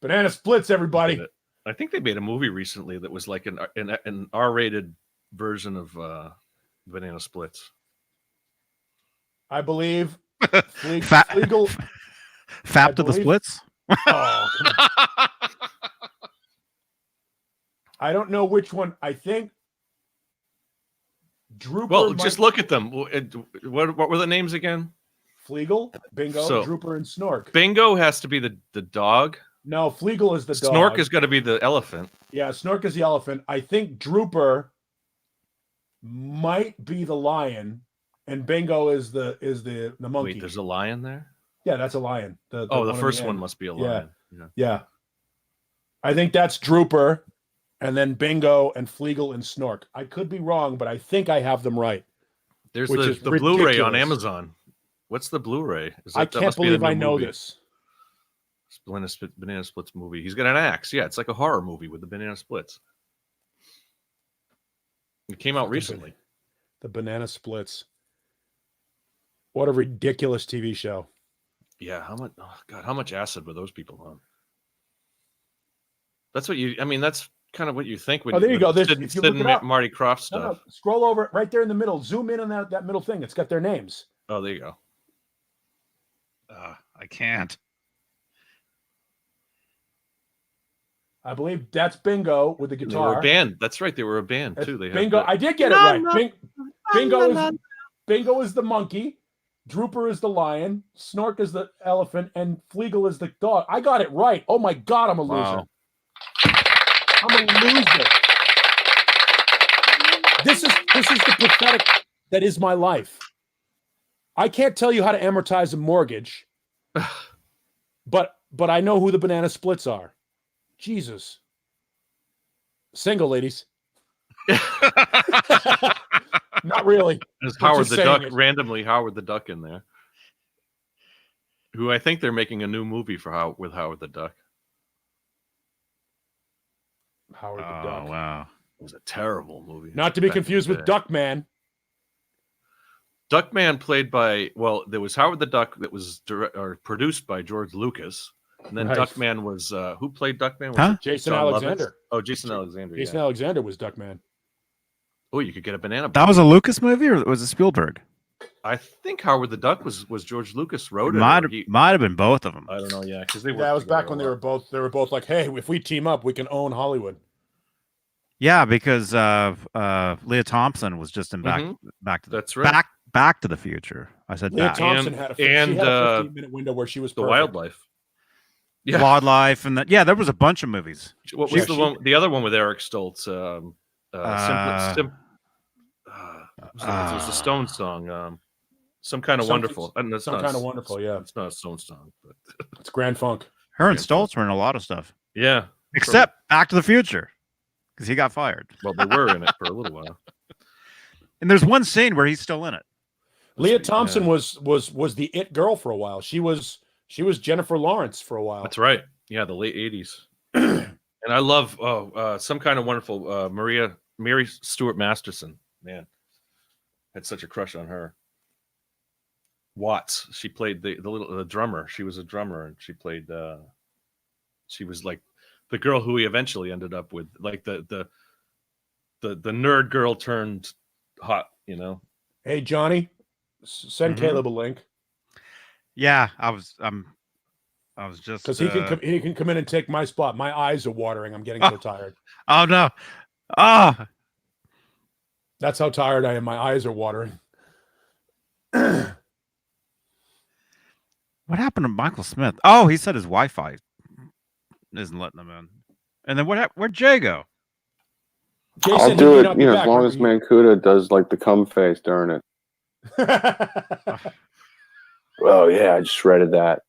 Banana Splits, everybody. I think they made a movie recently that was like an R-rated version of Banana Splits. I believe. Fleagle. Fap to the Splits. Oh, come on. I don't know which one. I think Drooper. Well, just look at them. What were the names again? Fleagle, Bingo, Drooper, and Snork. Bingo has to be the dog. No, Fleagle is the dog. Snork is going to be the elephant. Yeah, Snork is the elephant. I think Drooper might be the lion, and Bingo is the monkey. Wait, there's a lion there? Yeah, that's a lion. The first one must be a lion. Yeah. I think that's Drooper, and then Bingo and Fleagle and Snork. I could be wrong, but I think I have them right. There's the Blu-ray on Amazon. What's the Blu-ray? I can't believe I know this. Banana Splits movie. He's got an axe. Yeah, it's like a horror movie with the banana splits. It came out recently. The Banana Splits. What a ridiculous TV show. Yeah, how much? Oh God, how much acid were those people on? That's what you. I mean, that's kind of what you think when. Oh, there you go. Sid, If you Sid look it and up, Marty Krofft stuff. No, scroll over right there in the middle. Zoom in on that middle thing. It's got their names. Oh, there you go. I can't. I believe that's Bingo with the They guitar. were a band. That's right. They were a band too. They Bingo. had I did get it right. Bingo is the monkey. Drooper is the lion. Snork is the elephant, and Fleagle is the dog. I got it right. Oh my God, I'm a loser. Wow. I'm a loser. This is the pathetic that is my life. I can't tell you how to amortize a mortgage, but I know who the Banana Splits are. Jesus. Single, ladies. Not really. There's But Howard just the saying Duck, it. randomly Howard the Duck in there. Who I think they're making a new movie with Howard the Duck. Howard the Oh, Duck. wow. It was a terrible movie. Not to be Back in confused the with day. Duckman. Duckman played by, well, there was Howard the Duck that was produced by George Lucas. And then Right. Duckman was, who played Duckman? Was Huh? it Jason John Lovitz? Alexander. Oh, Jason Alexander. Jason Yeah. Alexander was Duckman. Oh, you could get a banana. That was a Lucas movie, or was it Spielberg? I think Howard the Duck was George Lucas wrote it. Might have been both of them. I don't know. Yeah, because they were. Yeah, it was back when they were both like, hey, if we team up, we can own Hollywood. Yeah, because Leah Thompson was just in Back to the That's right. Back to the Future. I said Leah back. Thompson had a 15-minute window where she was The perfect. Wildlife. Yeah. Wildlife, and there was a bunch of movies. What was the one? The other one with Eric Stoltz. It was the Stone song. Some kind of wonderful. Some kind of wonderful. Yeah, it's not a Stone song, but it's Grand Funk. Her and Stoltz were in a lot of stuff, yeah. except Back to the Future, because he got fired. Well, they were in it for a little while. And there's one scene where he's still in it. Leah Thompson was the it girl for a while. She was Jennifer Lawrence for a while. That's right. Yeah, the late '80s. And I love Some Kind of Wonderful. Mary Stuart Masterson. Man, had such a crush on her. Watts. She played the drummer. She was a drummer, and she played. She was like the girl who he eventually ended up with, like the nerd girl turned hot. You know. Hey Johnny, send Caleb a link. Yeah, I was just because he can come in and take my spot. My eyes are watering. I'm getting so tired. Oh no! Oh, that's how tired I am. My eyes are watering. What happened to Michael Smith? Oh, he said his Wi-Fi isn't letting him in. And then where'd Jay go? Jason, I'll do it, as long as Mancuda does like the cum face during it. Oh yeah, I just shredded that.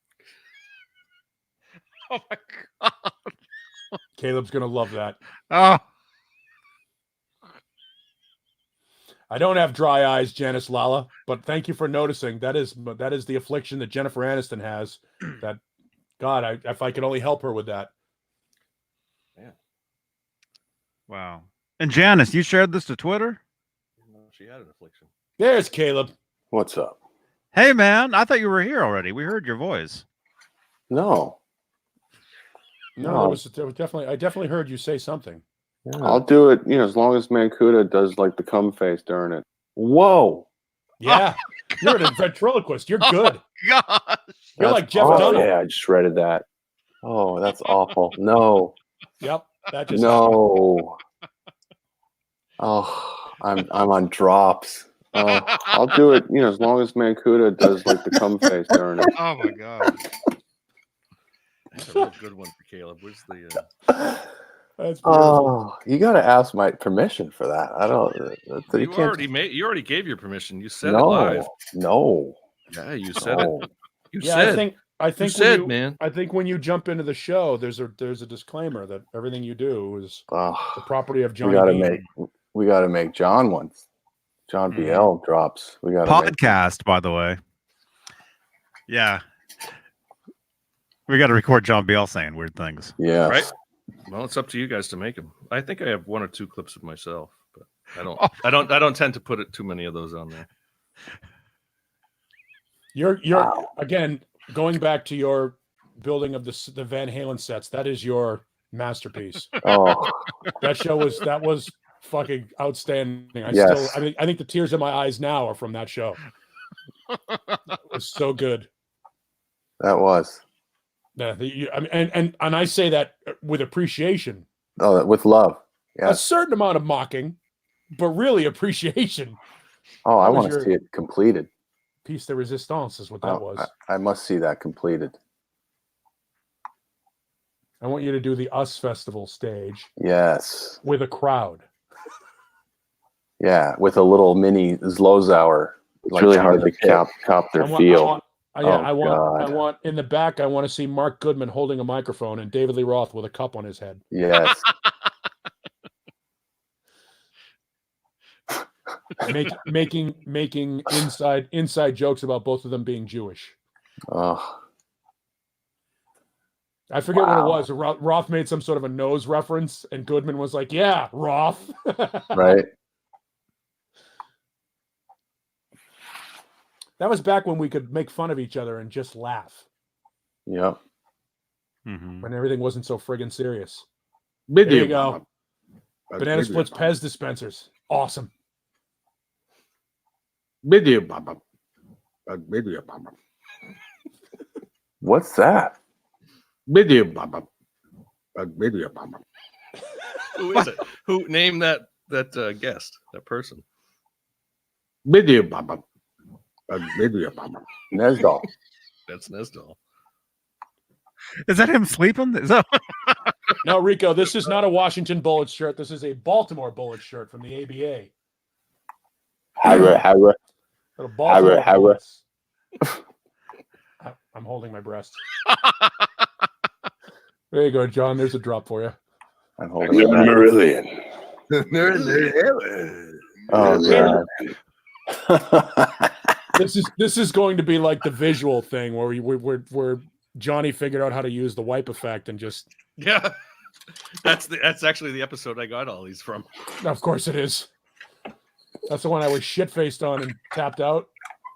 Oh my God. Caleb's gonna love that. Oh. I don't have dry eyes, Janice Lala, but thank you for noticing. That is the affliction that Jennifer Aniston has. That God, if I could only help her with that. Yeah. Wow. And Janice, you shared this to Twitter? She had an affliction. There's Caleb. What's up? Hey man, I thought you were here already. We heard your voice. No. No, there was definitely. I definitely heard you say something. Yeah. I'll do it, as long as Mancuda does like the cum face during it. Whoa. Yeah. You're a ventriloquist. You're good. Oh, gosh. You're like Jeff Dunham. Dunham. Yeah, I just shredded that. Oh, that's awful. No. Yep. That just no. Oh, I'm on drops. I'll do it, as long as Mancuda does like the cum face during it. Oh my God. That's a real good one for Caleb. Where's the? That's oh, you got to ask my permission for that. I don't. You already gave your permission. You said no, it live. No. Yeah, you said no. it. You yeah, said. I think you said, man. I think when you jump into the show, there's a disclaimer that everything you do is the property of John. We got to make John once. John BL drops. We got podcast, by the way. Yeah. We got to record John Bale saying weird things. Yes. Right? Well, it's up to you guys to make them. I think I have 1 or 2 clips of myself, but I don't. Oh. I don't tend to put too many of those on there. You're again going back to your building of the Van Halen sets. That is your masterpiece. Oh, That was fucking outstanding. Yes. I think the tears in my eyes now are from that show. It was so good. that was. Yeah, and I say that with appreciation. Oh, with love. A Yes. certain amount of mocking, but really appreciation. Oh, I That was want to your- see it completed. Piece de resistance is what that was. I must see that completed. I want you to do the Us Festival stage Yes. with a crowd. Yeah, with a little mini Zlozauer. It's really hard to trying cop their I want, feel. I God. want in the back. I want to see Mark Goodman holding a microphone and David Lee Roth with a cup on his head. Yes. making inside jokes about both of them being Jewish. Oh, I forget what it Wow. was. Roth made some sort of a nose reference, and Goodman was like, "Yeah, Roth." right. That was back when we could make fun of each other and just laugh, Yep. Mm-hmm. when everything wasn't so friggin' serious. There you go. Banana Splits Pez dispensers. Awesome. What's that? Who is it? Who named that guest? That person? Nesdal. That's Nesdal. Is that him sleeping? Is that... No, Rico, this is not a Washington Bullets shirt. This is a Baltimore Bullets shirt from the ABA. Harra. The Baltimore Harra. Bullets. I'm holding my breast. There you go, John. There's a drop for you. I'm holding it back. Marillion. Oh god. This is going to be like the visual thing where Johnny figured out how to use the wipe effect and just. Yeah, that's actually the episode I got all these from. Of course it is. That's the one I was shit faced on and tapped out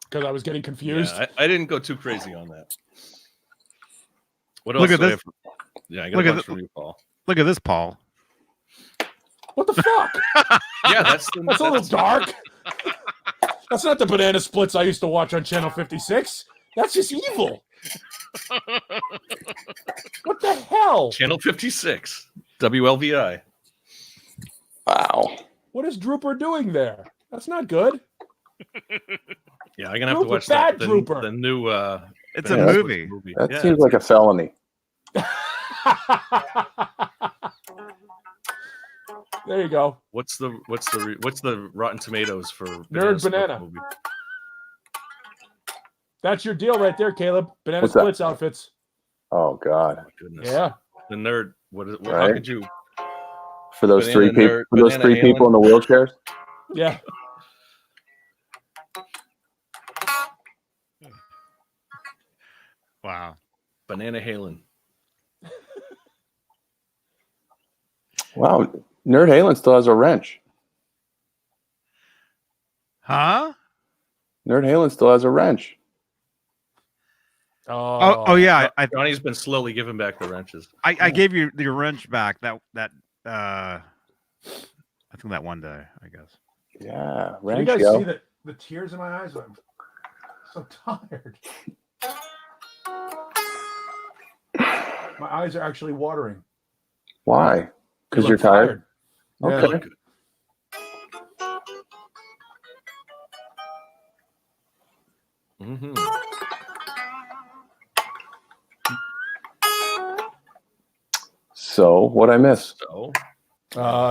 because I was getting confused. Yeah, I didn't go too crazy on that. What Look else? at do I this. have? Yeah, I got Look a at bunch the- from you, Paul. Look at this, Paul. What the fuck? Yeah, that's That's a little dark. That's not the banana splits I used to watch on Channel 56. That's just evil. What the hell? Channel 56, WLVI. Wow. What is Drooper doing there? That's not good. Yeah, I'm gonna have to Drooper, watch bad that. Drooper. The new. It's Banana a Splits movie. That Yeah, seems like a felony. There you go. What's the Rotten Tomatoes for Nerd Splits Banana. movie? That's your deal right there, Caleb. Banana What's that? splits outfits. Oh Oh god. my goodness. Yeah. The nerd. How Right. could you? For those Banana three people, nerd- for those Banana three people in the wheelchairs. Yeah. Wow. Banana Halen. Wow. Nerd Halen still has a wrench. Huh? Nerd Halen still has a wrench. Oh yeah. I Johnny's been slowly giving back the wrenches. I gave you the wrench back. I think that one day. I guess. Yeah, Can you wrench. guys Yo. see the tears in my eyes? I'm so tired. My eyes are actually watering. Why? Because I'm you're tired. Yeah. Okay. Mm-hmm. So what I missed? So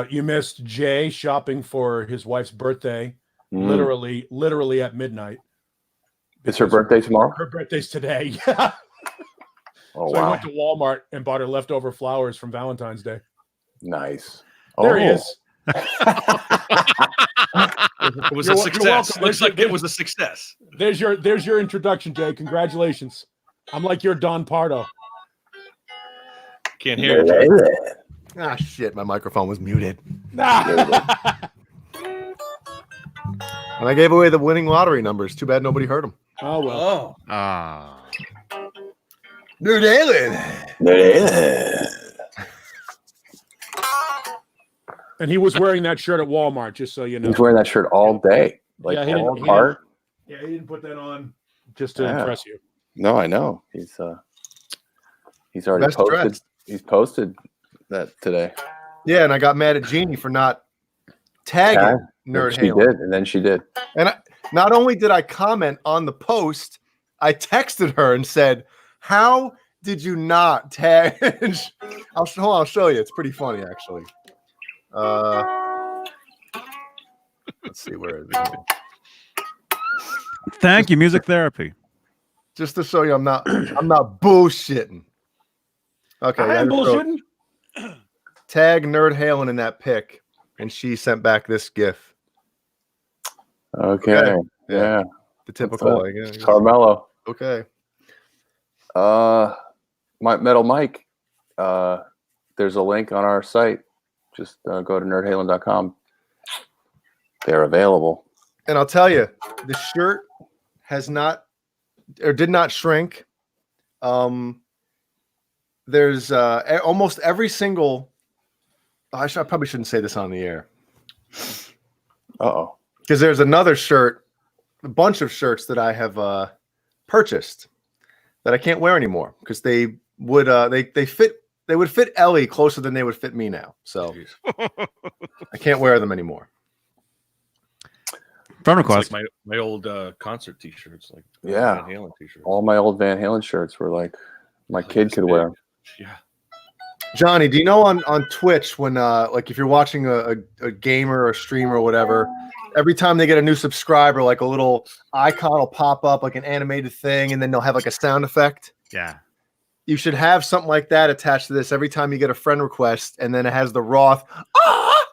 You missed Jay shopping for his wife's birthday, Mm. literally at midnight. It's her birthday tomorrow. Her birthday's today. Yeah. Oh So I wow, went to Walmart and bought her leftover flowers from Valentine's Day. nice. There he Oh. is. it was You're a wel- you're success. welcome. Looks like There's- it was a success. There's your introduction, Jay. Congratulations. I'm like your Don Pardo. Can't hear you. Ah, shit, my microphone was muted. And I gave away the winning lottery numbers. Too bad nobody heard them. Oh well. Oh, Ah. Nerd Halen. And he was wearing that shirt at Walmart, just so you know. He's wearing that shirt all day. Like Yeah, he all didn't- part. Yeah, he didn't put that on just to Yeah. impress you. No, I know. He's already Best posted. dressed. He's posted that today. Yeah, and I got mad at Jeannie for not tagging Tag? Nerd She Halen. did, and then she did. And not only did I comment on the post, I texted her and said, "How did you not tag?" I'll show you. It's pretty funny, actually. Let's see, where is it? Thank you, music therapy. Just to show you, I'm not bullshitting. Okay, I am just wrote, bullshitting. tag Nerd Halen in that pic, and she sent back this GIF. Okay. Yeah. Yeah. The typical. What's I guess. Carmelo. Okay. My Metal Mike. There's a link on our site. Just go to nerdhalen.com. They're available. And I'll tell you, the shirt has not or did not shrink. There's almost every single. I probably shouldn't say this on the air. Uh-oh. Because there's another shirt, a bunch of shirts that I have purchased that I can't wear anymore because they would fit Ellie closer than they would fit me now. So I can't wear them anymore. Friend it's request. like my old concert T-shirts, like Yeah. Van Halen T-shirts. All my old Van Halen shirts were like my Like kid this could big. wear. Yeah. Johnny, do you know on Twitch when like if you're watching a gamer or a streamer or whatever, every time they get a new subscriber, like a little icon will pop up like an animated thing, and then they'll have like a sound effect. Yeah. You should have something like that attached to this every time you get a friend request, and then it has the Roth. Ah!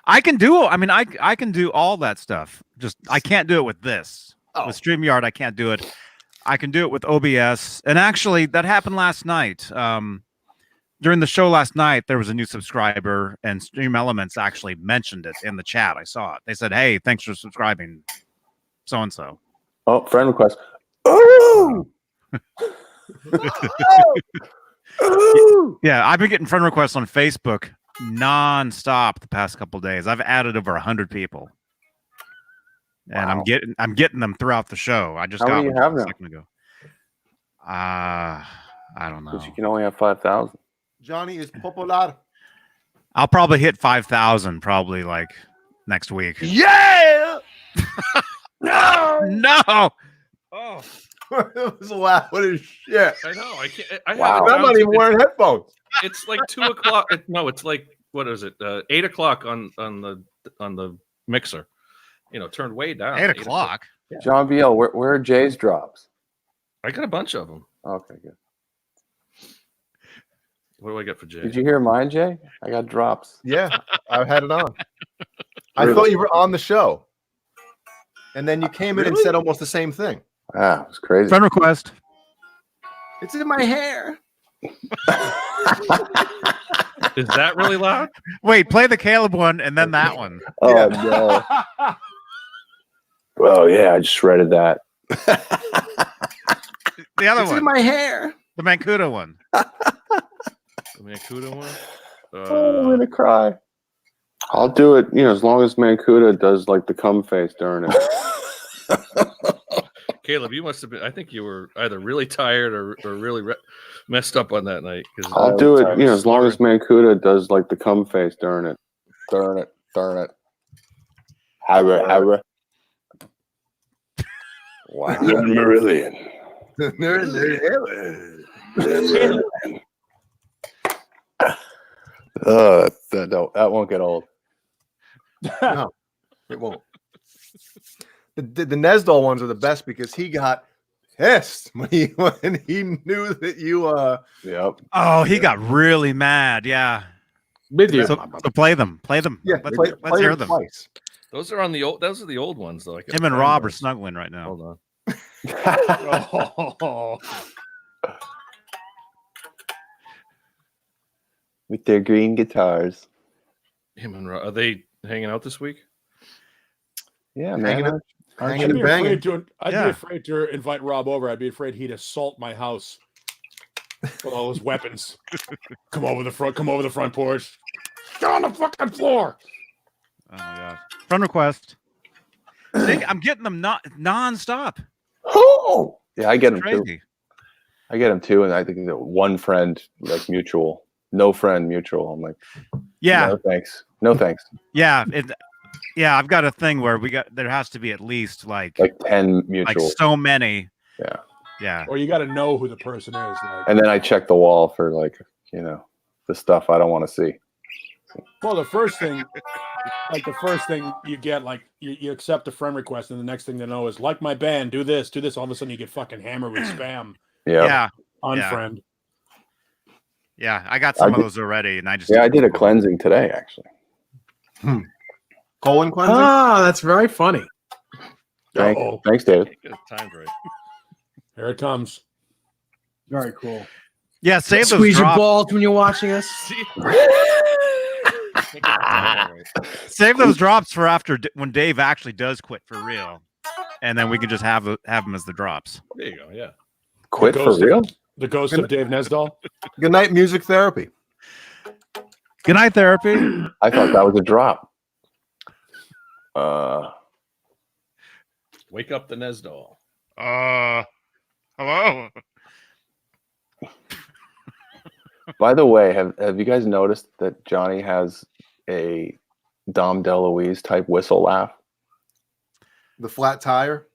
I can do. I mean, I can do all that stuff. Just I can't do it with this. Oh. With StreamYard, I can't do it. I can do it with OBS. And actually, that happened last night. During the show last night, there was a new subscriber, and Stream Elements actually mentioned it in the chat. I saw it. They said, "Hey, thanks for subscribing, so and so." Oh, friend request. Ooh! Ooh! Yeah, I've been getting friend requests on Facebook nonstop the past couple of days. I've added over 100 people, and Wow. I'm getting them throughout the show. I just How got many one you have a now? second ago. I don't know. Because you can only have 5,000. Johnny is popular. I'll probably hit 5,000 probably like next week. Yeah. No. Oh, It was loud as shit. I know. I can't. I Wow. have it I'm down not to- even wearing headphones. It's like 2:00. No, it's like what is it? 8:00 on the mixer. You know, turned way down. 8 o'clock. John VL, where are Jay's drops? I got a bunch of them. Okay, good. What do I get for Jay? Did you hear mine, Jay? I got drops. Yeah, I had it on. I Really? thought you were on the show, and then you came in and Really? said almost the same thing. Ah, it was crazy. Friend request. It's in my hair. Is that really loud? Wait, play the Caleb one and then that one. Oh, Yeah. no. Oh, yeah, I just shredded that. The other It's one. in my hair. The Mancuda one. The Mancuda one? Oh, I'm going to cry. I'll do it, as long as Mancuda does like the cum face during it. Caleb, you must have been. I think you were either really tired or really messed up on that night. I'll do it, as long as Mancuda does like the cum face during it. Darn it. Harra. Wow. Marillion. That won't get old. No, it won't. The Nesdal ones are the best because he got pissed when he knew that you Yep. Oh, he got really mad. Yeah. So play them. yeah Let's play hear it them. twice. Those are the old ones though. Him and Rob are snuggling right now. Hold on. with their green guitars. Him and are they hanging out this week? Yeah, Hanging man. up. I'd Hanging be and banging. afraid to invite Rob over. I'd be afraid he'd assault my house with all his weapons. Come over the front porch. Get on the fucking floor. Oh my gosh. Friend request. See, I'm getting them non-stop. Oh, yeah, I get them too. Crazy. I get them too, and I think that one friend like mutual, no friend mutual. I'm like, Yeah. no thanks, no thanks. Yeah. Yeah, I've got a thing where there has to be at least like 10 mutual. Like so many. Yeah. Yeah. Or you got to know who the person is. Like, And then I check the wall for the stuff I don't want to see. well, the first thing you get, like you accept a friend request, and the next thing they know is like my band, do this. All of a sudden, you get fucking hammered with spam. Yeah. Unfriend. Yeah, I got some of those already, and I just I did a cleansing today, actually. Colon cleansing. Ah, that's very funny. Thanks, David. Timed right. Here it comes. Very cool. Yeah, save those Squeeze your drops. balls when you're watching us. Save those drops for after when Dave actually does quit for real, and then we can just have them as the drops. There you go. Yeah. Quit for real? The ghost of Dave Nesdall. Good night, music therapy. Good night, therapy. I thought that was a drop. Wake up the Nesdall. Hello. By the way, have you guys noticed that Johnny has a Dom DeLuise type whistle laugh? The flat tire.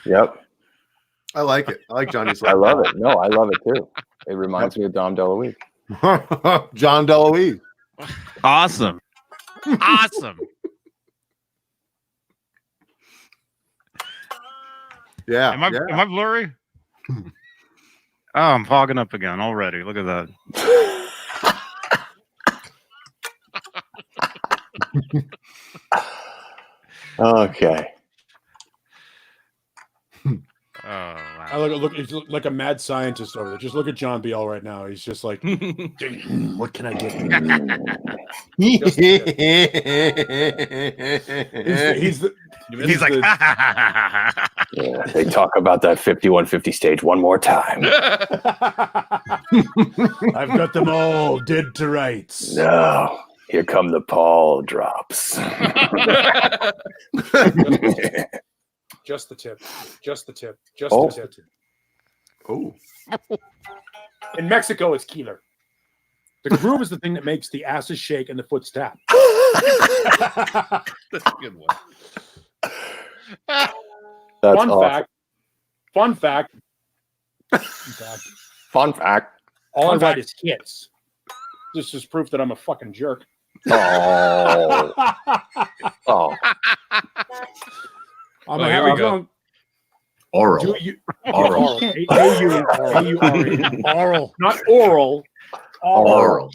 Yep. I like it. I like Johnny's. I love it. No, I love it too. It reminds me of Dom DeLuise. John DeLuise. Awesome. Awesome. Yeah. Am I blurry? Oh, I'm fogging up again already. Look at that. Okay. Oh, wow. I look. He's like a mad scientist over there. Just look at John Biel right now. He's just like, what can I get? He's like, Yeah, they talk about that 5150 stage one more time. I've got them all dead to rights. No, here come the Paul drops. Just the tip. The tip. Oh. In Mexico, it's Keeler. The groove is the thing that makes the asses shake and the foot tap. That's a good one. That's Fun awesome. fact. Fun fact. All I write is hits. This is proof that I'm a fucking jerk. Oh. Oh. Here we go. Oral. Oral. Oral. Not oral. Oral.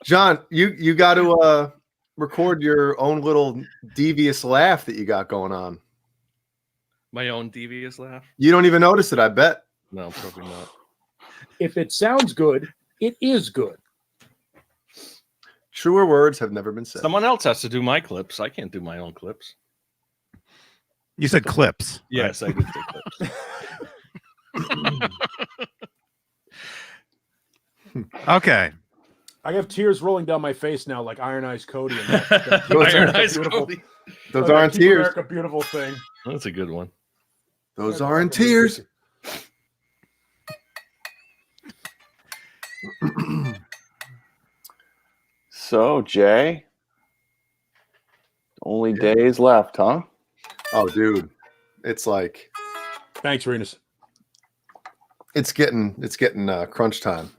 John, you got to record your own little devious laugh that you got going on. My own devious laugh? You don't even notice it, I bet. No, probably not. If it sounds good, it is good. Truer words have never been said. Someone else has to do my clips. I can't do my own clips. You said clips. Yes, I did say clips. Okay. I have tears rolling down my face now, like Iron Eyes Cody. Iron Eyes Cody. Those aren't tears. America, beautiful thing. That's a good one. Those aren't tears. So, Jay, only days left, huh? Oh, dude, it's like Thanks, Renus. it's getting crunch time.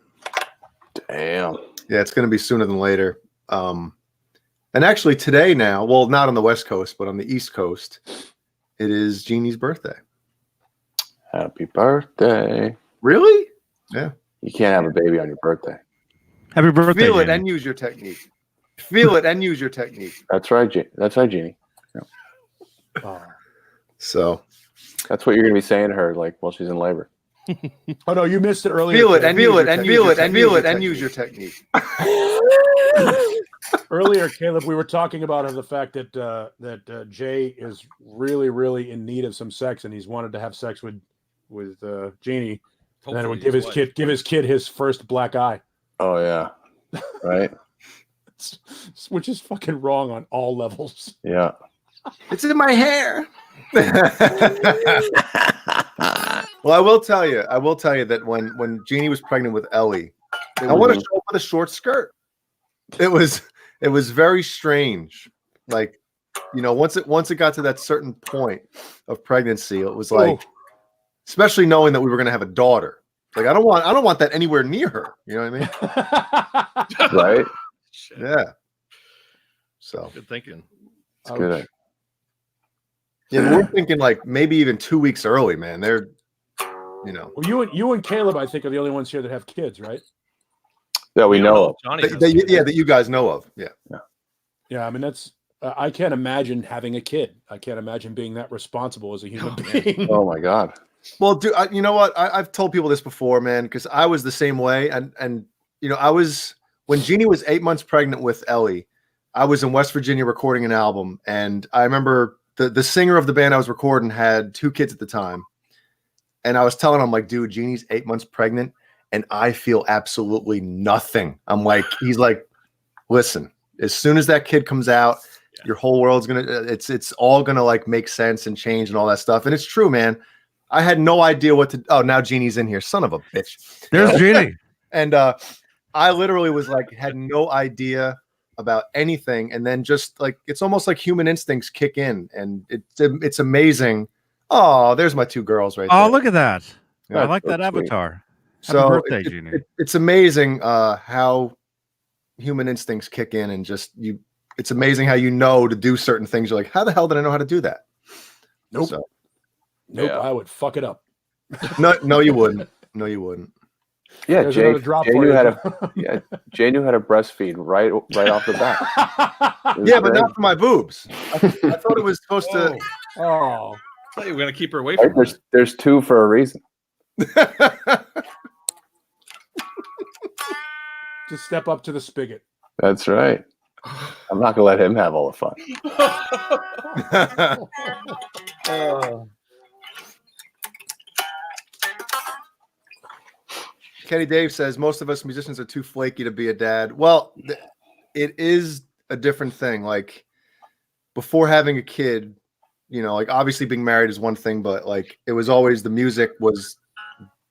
Damn. Yeah, it's going to be sooner than later. And actually, today now, well, not on the West Coast, but on the East Coast, it is Jeannie's birthday. Happy birthday. Really? Yeah. You can't have a baby on your birthday. Happy birthday. Feel it Jamie. and use your technique. Feel it and use your technique. That's right, That's right, Jeannie. So that's what you're going to be saying to her, like, while she's in labor. Oh no, you missed it earlier. Feel it Caleb. and feel it and feel it and feel it and use your technique. Earlier, Caleb, we were talking about the fact that Jay is really, really in need of some sex, and he's wanted to have sex with Jeannie, and then it would give his kid his first black eye. Oh yeah, right. Which is fucking wrong on all levels. Yeah. It's in my hair. Well, I will tell you that when Jeannie was pregnant with Ellie, I want to show up with a short skirt. It was very strange. Like, you know, once it got to that certain point of pregnancy, it was like, especially knowing that we were going to have a daughter. Like, I don't want that anywhere near her. You know what I mean? Right. Yeah. So good thinking. It's good. Yeah, we're thinking like maybe even 2 weeks early, man. They're, you know. Well, you and Caleb, I think, are the only ones here that have kids, right? That we know of. That you guys know of. Yeah. Yeah. I mean, that's. I can't imagine having a kid. I can't imagine being that responsible as a human being. Oh my God. Well, dude, you know what? I've told people this before, man, because I was the same way, and you know, I was when Jeannie was 8 months pregnant with Ellie. I was in West Virginia recording an album, and I remember the singer of the band I was recording had 2 kids at the time, and I was telling him, like, dude, Jeannie's 8 months pregnant, and I feel absolutely nothing. I'm like, he's like, listen, as soon as that kid comes out, your whole world's gonna, it's all gonna like make sense and change and all that stuff, and it's true, man. I had no idea what to. Oh, now Jeannie's in here, son of a bitch. There's Jeannie, and I literally was like, had no idea about anything, and then just like it's almost like human instincts kick in, and it's amazing. Oh, there's my 2 girls right there. Oh, look at that! Yeah, I like so that avatar. So Happy birthday, Jeannie. It's amazing how human instincts kick in, and just you. It's amazing how you know to do certain things. You're like, how the hell did I know how to do that? Nope. So, nope. I would fuck it up. No, you wouldn't. No, you wouldn't. Yeah, There's Jay another drop knew for you. how to. Jay knew how to breastfeed right off the bat. Yeah, but not for my boobs. I thought it was supposed to. Oh, I thought you were gonna keep her away from Right? There's 2 for a reason. just step up to the spigot. That's right. I'm not gonna let him have all the fun. Kenny Dave says most of us musicians are too flaky to be a dad. Well, it is a different thing. Like before having a kid, you know, like obviously being married is one thing, but like it was always the music was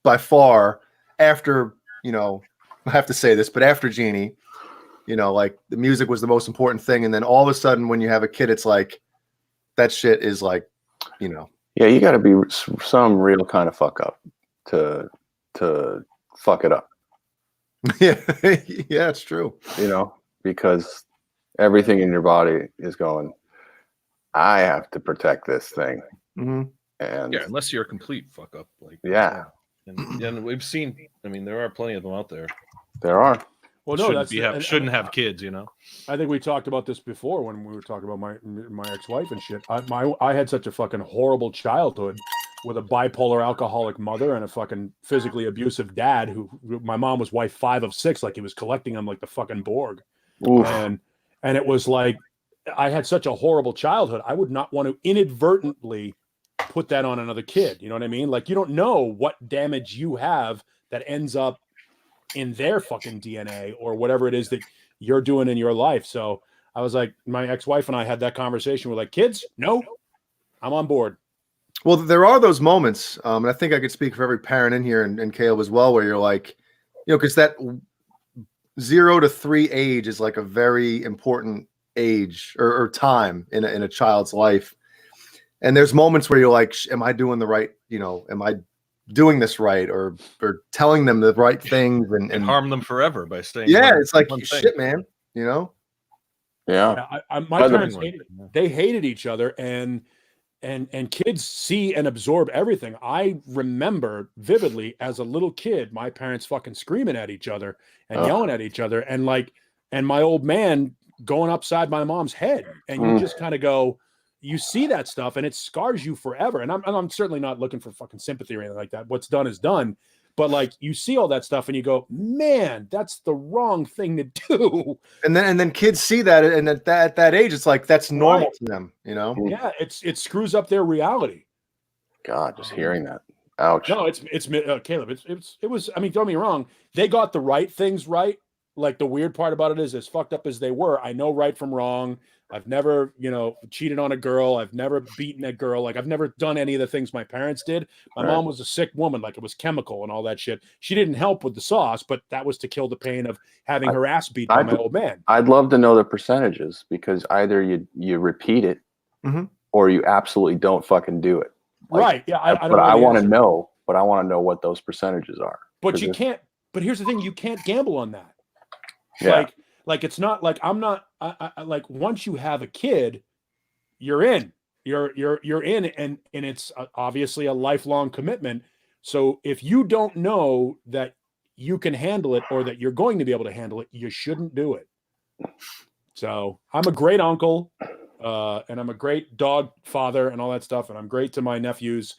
by far after, you know, I have to say this, but after Jeannie, you know, like the music was the most important thing. And then all of a sudden when you have a kid, it's like that shit is like, you know. Yeah, you got to be some real kind of fuck up to fuck it up. Yeah, yeah, it's true. You know, because everything in your body is going, I have to protect this thing. Mm-hmm. And yeah, unless you're a complete fuck up, like and we've seen. I mean, there are plenty of them out there. There are. Well, no, shouldn't have kids. You know. I think we talked about this before when we were talking about my ex-wife and shit. I had such a fucking horrible childhood with a bipolar alcoholic mother and a fucking physically abusive dad who my mom was wife 5 of 6, like he was collecting them like the fucking Borg. Oof. And it was like I had such a horrible childhood. I would not want to inadvertently put that on another kid. You know what I mean? Like you don't know what damage you have that ends up in their fucking DNA or whatever it is that you're doing in your life. So I was like, my ex-wife and I had that conversation. We're like, kids, no, I'm on board. Well, there are those moments, and I think I could speak for every parent in here and Caleb as well, where you're like, you know, because that 0 to 3 age is like a very important age or time in a child's life. And there's moments where you're like, am I doing the right, you know, am I doing this right or telling them the right things and harm them forever by saying it's like shit, man, you know. Yeah, my parents hated each other, and kids see and absorb everything. I remember vividly as a little kid my parents fucking screaming at each other and yelling at each other, and my old man going upside my mom's head, and you just kind of go, you see that stuff and it scars you forever. And I'm certainly not looking for fucking sympathy or anything like that. What's done is done. But like you see all that stuff and you go, man, that's the wrong thing to do. And then kids see that, and at that age, it's like that's normal Right. to them, you know. Yeah, it screws up their reality. God, just hearing that. Ouch. No, it's Caleb. It was. I mean, don't get me wrong. They got the right things right. Like the weird part about it is, as fucked up as they were, I know right from wrong. I've never, cheated on a girl. I've never beaten a girl. Like I've never done any of the things my parents did. My mom was a sick woman. Like it was chemical and all that shit. She didn't help with the sauce, but that was to kill the pain of having her ass beat by my old man. I'd love to know the percentages, because either you repeat it or you absolutely don't fucking do it. Like, right. Yeah. I don't but I want to answer. know. But I want to know what those percentages are. But you can't. But here's the thing: you can't gamble on that. Yeah. Like it's not like I'm not. I like once you have a kid, you're in. You're in, and it's obviously a lifelong commitment. So if you don't know that you can handle it or that you're going to be able to handle it, you shouldn't do it. So I'm a great uncle, and I'm a great dog father and all that stuff, and I'm great to my nephews.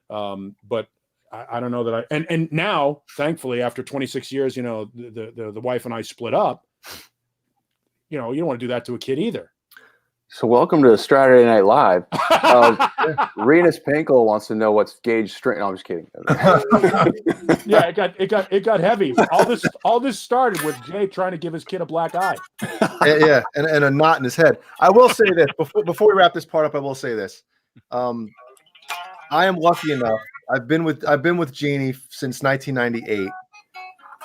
But I don't know that and now, thankfully, after 26 years, the wife and I split up. You don't want to do that to a kid either. So welcome to Straturday Night Live. Renus Pinkel wants to know what's Gage string. No, I'm just kidding. Yeah, it got heavy. All this started with Jay trying to give his kid a black eye. Yeah, and a knot in his head. I will say this before we wrap this part up. I will say this. I am lucky enough. I've been with Jeannie since 1998,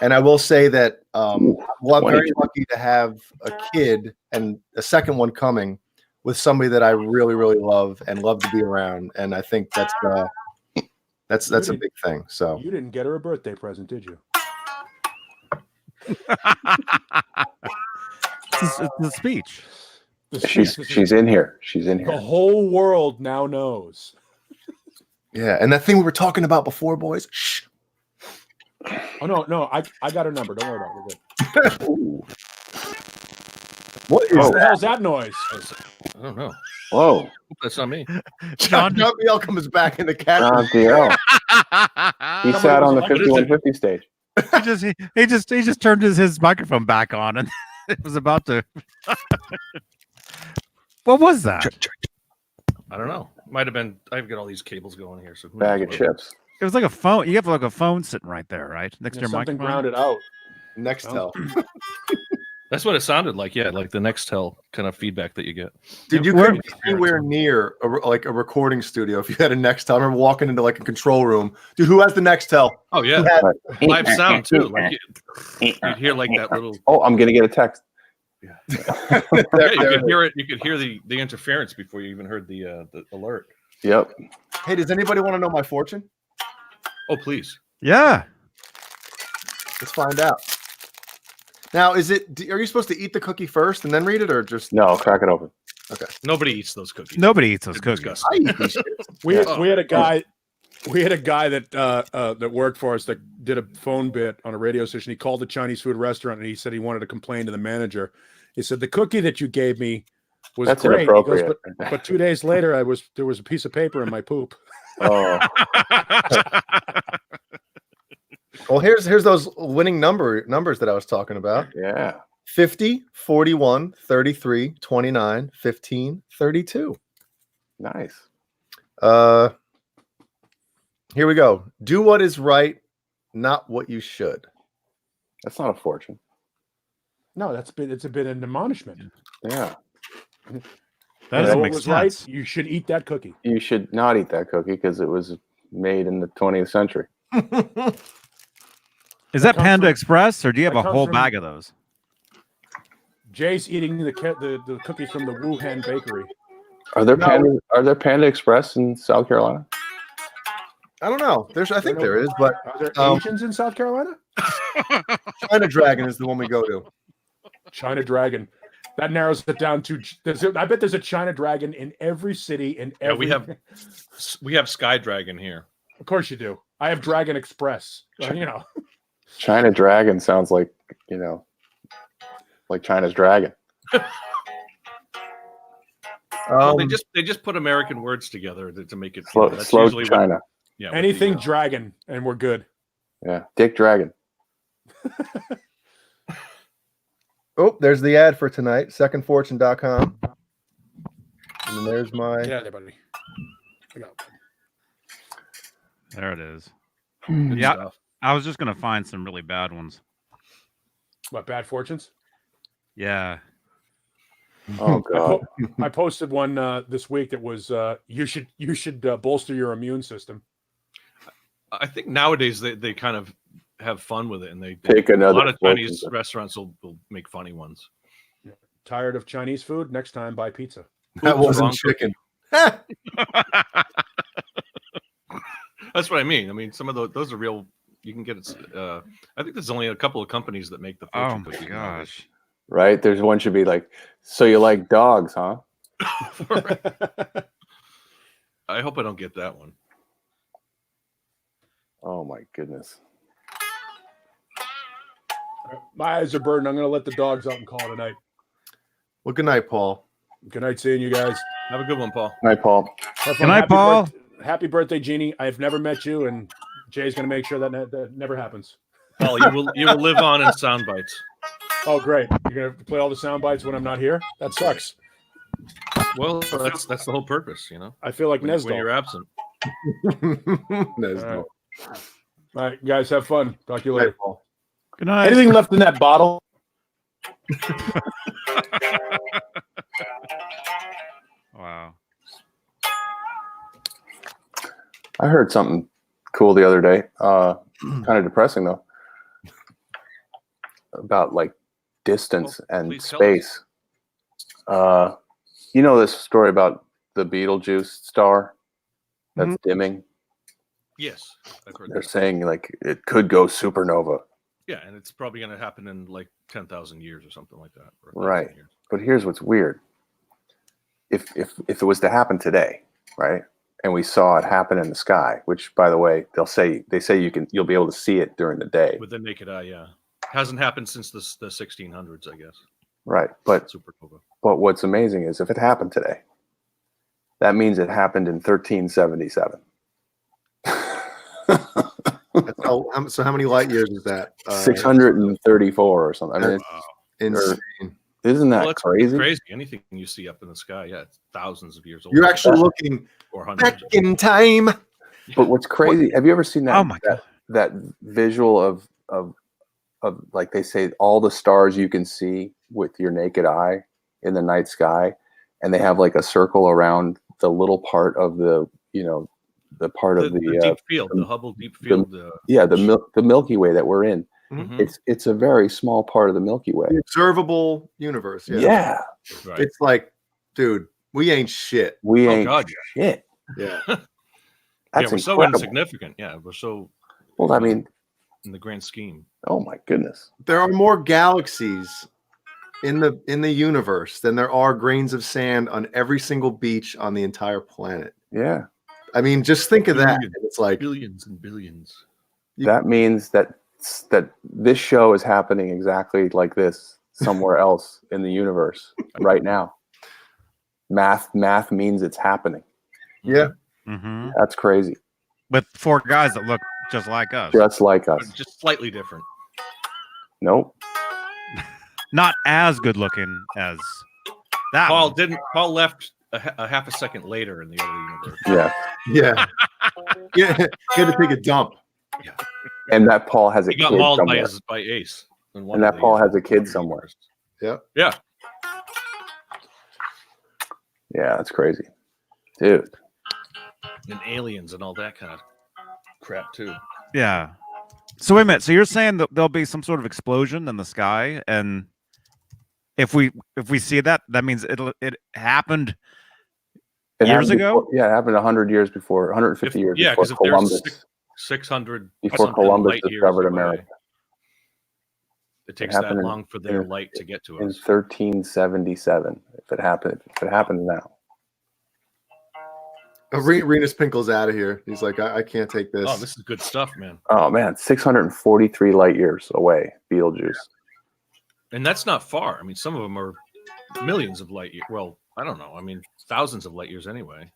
and I will say that I'm very lucky to have a kid and a second one coming with somebody that I really, really love and love to be around. And I think that's a big thing. So you didn't get her a birthday present, did you? It's the speech. She's in here. She's in here. The whole world now knows. Yeah, and that thing we were talking about before, boys. Shh. Oh no, I got her number. Don't worry about it. We're good. What is What the hell's that noise? I don't know. Whoa, that's not me. John DL comes back in the cat. John DL. He sat on the 5150 stage. He just turned his microphone back on, and it was about to. What was that? I don't know. Might have been. I've got all these cables going here. So Bag of chips. It was like a phone. You have like a phone sitting right there, right next to your something microphone. grounded out. Nextel. That's what it sounded like. Yeah, like the Nextel kind of feedback that you get. Did you come anywhere near a recording studio if you had a Nextel? I remember walking into like a control room. Dude, who has the Nextel? Oh yeah, live sound too. Like you'd hear like that little. Oh, I'm gonna get a text. Yeah, you could hear it. You could hear the interference before you even heard the alert. Yep. Hey, does anybody want to know my fortune? Oh, please. Yeah. Let's find out. Now, are you supposed to eat the cookie first and then read it, or just no? Crack it open. Okay. Nobody eats those cookies. Nobody eats those cookies. I eat these shits. We had a guy. We had a guy that worked for us that did a phone bit on a radio station. He called the Chinese food restaurant and he said he wanted to complain to the manager. He said the cookie that you gave me was That's great. He goes, inappropriate. but 2 days later, there was a piece of paper in my poop. Oh. Well, here's those winning numbers that I was talking about. Yeah. 50, 41, 33, 29, 15, 32. Nice. Here we go. Do what is right, not what you should. That's not a fortune. No, it's a bit of an admonishment. Yeah. That doesn't what make was sense. right. You should eat that cookie. You should not eat that cookie because it was made in the 20th century. Is that comes Panda from- Express, or do you have that a comes whole from- bag of those? Jay's eating the cookies from the Wuhan bakery. Are there Panda Express in South Carolina? I don't know. I think there is, but Are there Asians in South Carolina? China Dragon is the one we go to. China Dragon. That narrows it down to. I bet there's a China Dragon in every city. Yeah, we have Sky Dragon here. Of course you do. I have Dragon Express. China Dragon sounds like, like China's dragon. Well, they just put American words together to make it. That's Slow usually China. What, yeah. Anything dragon, and we're good. Yeah, Dick Dragon. Oh, there's the ad for tonight. Secondfortune.com. And then there's my. Yeah, there, buddy. I got There it is. Good Yeah, stuff. I was just gonna find some really bad ones. what, bad fortunes? Yeah. Oh God. I posted one this week that was you should bolster your immune system. I think nowadays they kind of have fun with it, and they Take a another lot of Chinese fortune. restaurants will make funny ones. Tired of Chinese food? Next time, buy pizza. That Who's wasn't wrong chicken. That's what I mean. I mean, some of those are real. You can get it. I think there's only a couple of companies that make the Oh fortune my cookie gosh. Right? There's one should be like, so you like dogs, huh? nowadays. I hope I don't get that one. Oh my goodness. My eyes are burning. I'm going to let the dogs out and call it a night. Well, good night, Paul. Good night, seeing you guys. Have a good one, Paul. Hi, Paul. Have fun. Good night, Happy Paul. Happy birthday, Jeannie. I've never met you, and Jay's going to make sure that never happens. Paul, you will live on in sound bites. Oh, great. You're going to play all the sound bites when I'm not here? That sucks. Well, that's the whole purpose, you know. I feel like When Nesdal. you're absent. There's All right. no. All right, guys, have fun. Talk to you Good later. night, Paul. Good night. Anything left in that bottle? Wow. I heard something cool the other day. Kind of depressing though. About like distance and please tell us. space. You know this story about the Beetlejuice star that's dimming? Yes, I've heard They're that. saying like it could go supernova. Yeah, and it's probably going to happen in like 10,000 years or something like that. Or 1,000 Right. years. But here's what's weird. If it was to happen today, right? And we saw it happen in the sky, which by the way, they say you'll be able to see it during the day. With the naked eye, yeah. Hasn't happened since the 1600s, I guess. Right. But Supernova. what's amazing is if it happened today, that means it happened in 1377. So how many light years is that? 634 or something. I mean, Insane. isn't that Well, that's crazy? crazy. Anything you see up in the sky, yeah, it's thousands of years old. You're actually looking or back hundreds. in time. But what's crazy? Have you ever seen that? Oh my God. That visual of like they say all the stars you can see with your naked eye in the night sky, and they have like a circle around the little part of the the part of the deep field, the Hubble deep field. the Milky Way that we're in. Mhm. It's a very small part of the Milky Way. The observable universe. Yeah. Yeah, Right. It's like, dude, we ain't shit. we Oh, ain't God, shit. Yeah. That's we're so incredible. insignificant. Yeah, we're so Well, I mean, in the grand scheme. oh my goodness. There are more galaxies in the universe than there are grains of sand on every single beach on the entire planet. Yeah, I mean, just think of that. Billions. It's like Billions and billions. that means that this show is happening exactly like this somewhere else in the universe right now. Math means it's happening. yeah. Mm-hmm. That's crazy. With 4 guys that look just like us. Just like But us. just slightly different. Nope. Not as good looking as that Paul one. Paul left a half a second later in the other universe. Yeah. Yeah. Yeah. He had to take a dump. And that Paul has a He got kid mauled somewhere. by Ace. in one And of that the, Paul has a kid other somewhere. universes. Yeah. Yeah. Yeah, that's crazy. Dude. And aliens and all that kind of crap too. Yeah. So wait a minute. So you're saying that there'll be some sort of explosion in the sky, and if we see that, that means it happened It years happened ago? before- yeah, it happened 100 years before, 150 years Yeah, before because if there's Columbus. 600 Before something Columbus light years discovered away, America. it takes that happened in- long for their in- light to get to In us. 1377, if it happens now. Renus Pinkle's out of here. He's like, I can't take this. Oh, this is good stuff, man. Oh man, 643 light years away, Beetlejuice. And that's not far. I mean, some of them are millions of light years. Well, I don't know. I mean, thousands of light years anyway.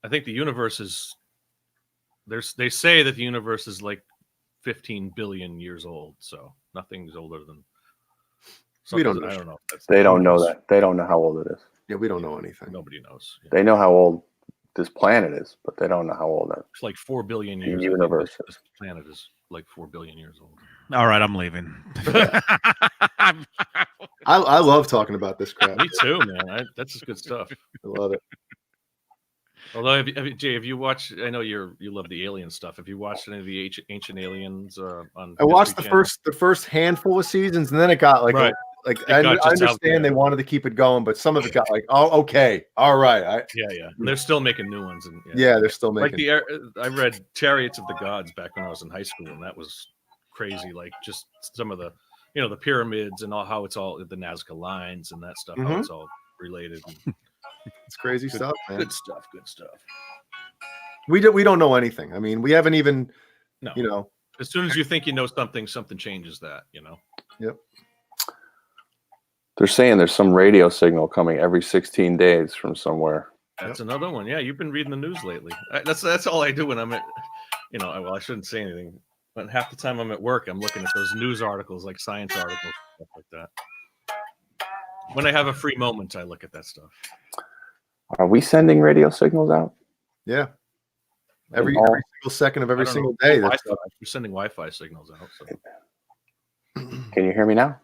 I think the universe is. They say that the universe is like 15 billion years old, so nothing's older than. We don't know. I don't know. They don't know that. They don't know how old it is. Yeah, we don't know anything. Nobody knows. Yeah. They know how old this planet is, but they don't know how old that It's like 4 billion years. the universe is. This planet is like 4 billion years old. All right, I'm leaving. I love talking about this crap. Me too, man. That's just good stuff. I love it. Although, Jay, have you watched? I know you love the alien stuff. Have you watched any of the ancient aliens on? I watched the History first handful of seasons, and then it got like Right. I got just out there. understand they wanted to keep it going, but some of it got like, oh, okay, all right. Yeah. And they're still making new ones, and Yeah, they're still like making. I read Chariots of the Gods back when I was in high school, and that was crazy. Like just some of the, the pyramids and all how it's all the Nazca lines and that stuff, how Mhm. it's all related. And It's crazy stuff, man. good stuff. Good stuff. We don't know anything. I mean, we haven't even, No. As soon as you think you know something changes that. Yep. They're saying there's some radio signal coming every 16 days from somewhere. That's another one. Yeah, you've been reading the news lately. That's all I do when I'm at, well, I shouldn't say anything, but half the time I'm at work, I'm looking at those news articles, like science articles, stuff like that. When I have a free moment, I look at that stuff. Are we sending radio signals out? Yeah. Every single second of every single day. That's We're sending Wi-Fi signals out. So. Can you hear me now?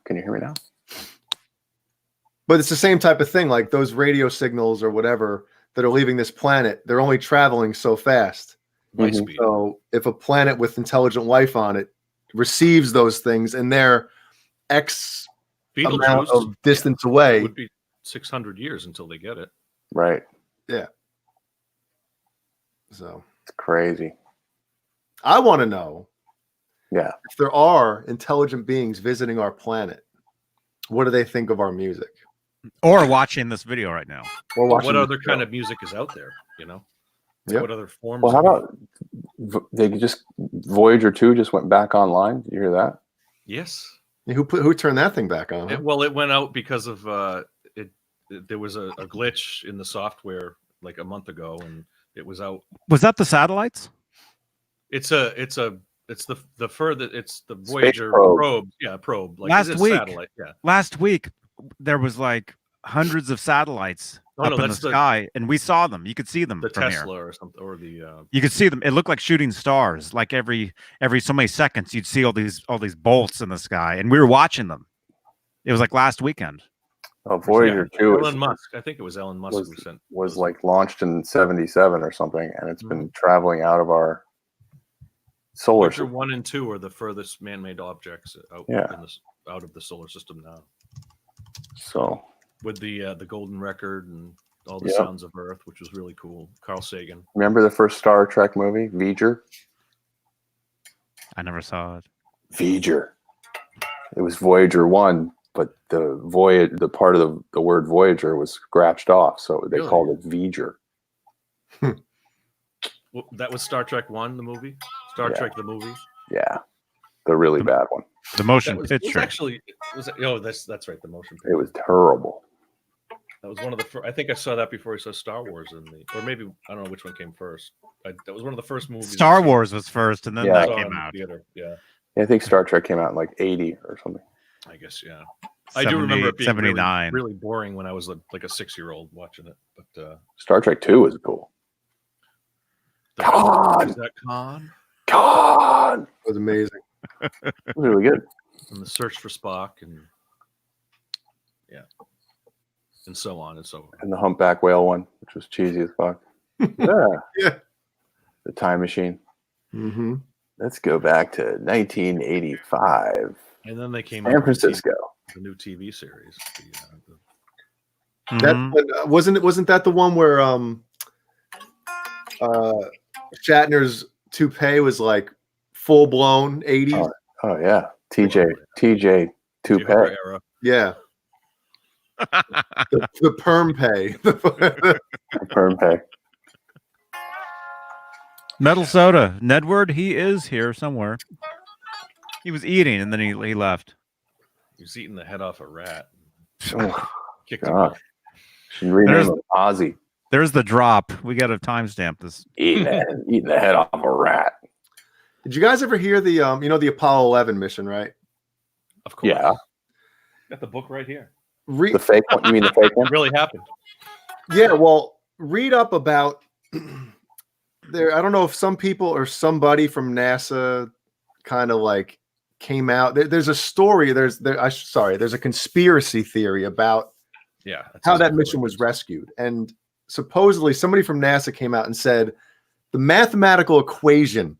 But it's the same type of thing, like those radio signals or whatever that are leaving this planet. They're only traveling so fast. Light speed. So if a planet with intelligent life on it receives those things and they're X amount of distance away, It would be 600 years until they get it. Right. Yeah. So it's crazy. I want to know. Yeah. If there are intelligent beings visiting our planet, what do they think of our music? Or watching this video right now. Or watching What other kind of music is out there? Yep. What other forms? Well, how about Voyager 2 just went back online? Did you hear that? Yes. Who turned that thing back on? Huh? It went out because of there was a glitch in the software like a month ago, and it was out. Was that the satellites? It's the Voyager probe. Yeah, probe. Like last week, satellite. Yeah. Last week there was like hundreds of satellites up in the sky, and we saw them. You could see them. The from Tesla here. or something, or the. You could see them. It looked like shooting stars. Like every so many seconds, you'd see all these bolts in the sky, and we were watching them. It was like last weekend. Oh, Voyager 2 Elon Musk. I think it was Elon Musk who sent. Was like launched in '77 or something, and it's been traveling out of our solar Voyager system. 1 and 2 are the furthest man-made objects out out of the solar system now. So with the golden record and all the sounds of Earth, which was really cool. Carl Sagan. Remember the first Star Trek movie, Voyager? I never saw it. Voyager. It was Voyager 1, but the part of the word Voyager was scratched off, so they called it Voyager. Well, that was Star Trek 1, the movie. Star Trek the movie. Yeah, the really bad one. The motion It picture. was that's right. The motion picture. It was terrible. That was one of the first. I think I saw that before I saw Star Wars or maybe I don't know which one came first. That was one of the first movies. Star Wars was first, and then Yeah. that I saw came in the out. theater. Yeah, I think Star Trek came out in like '80 or something. I guess. Yeah, I do remember it being 79. really boring when I was like a 6-year-old watching it. But Star Trek 2 was cool. is that Khan? God, It was amazing. it was really good. And the search for Spock and and so on and so on. And the humpback whale one, which was cheesy as fuck. Yeah. Yeah. The time machine. Mm-hmm. Let's go back to 1985. And then they came San out with Francisco. the new TV series. Mhm. Wasn't that the one where Shatner's toupee was like full blown 80s? Oh yeah, TJ toupee. Era. Yeah. the perm pay. Perm pay. Metal Soda. Nedward, he is here somewhere. He was eating, and then he left. He was eating the head off a rat. Oh, Kicked him God. out. Should rename There's- him Ozzy. There's the drop. We got to timestamp this. Eating the head off a rat. Did you guys ever hear the the Apollo 11 mission, right? Of course. Yeah. Got the book right here. The fake one? You mean the fake one? It really happened. Yeah, well, read up about there. I don't know if some people or somebody from NASA kind of like came out. There's a story. There's a conspiracy theory about Yeah. that's how that exactly mission what it was is. rescued. And supposedly somebody from NASA came out and said the mathematical equation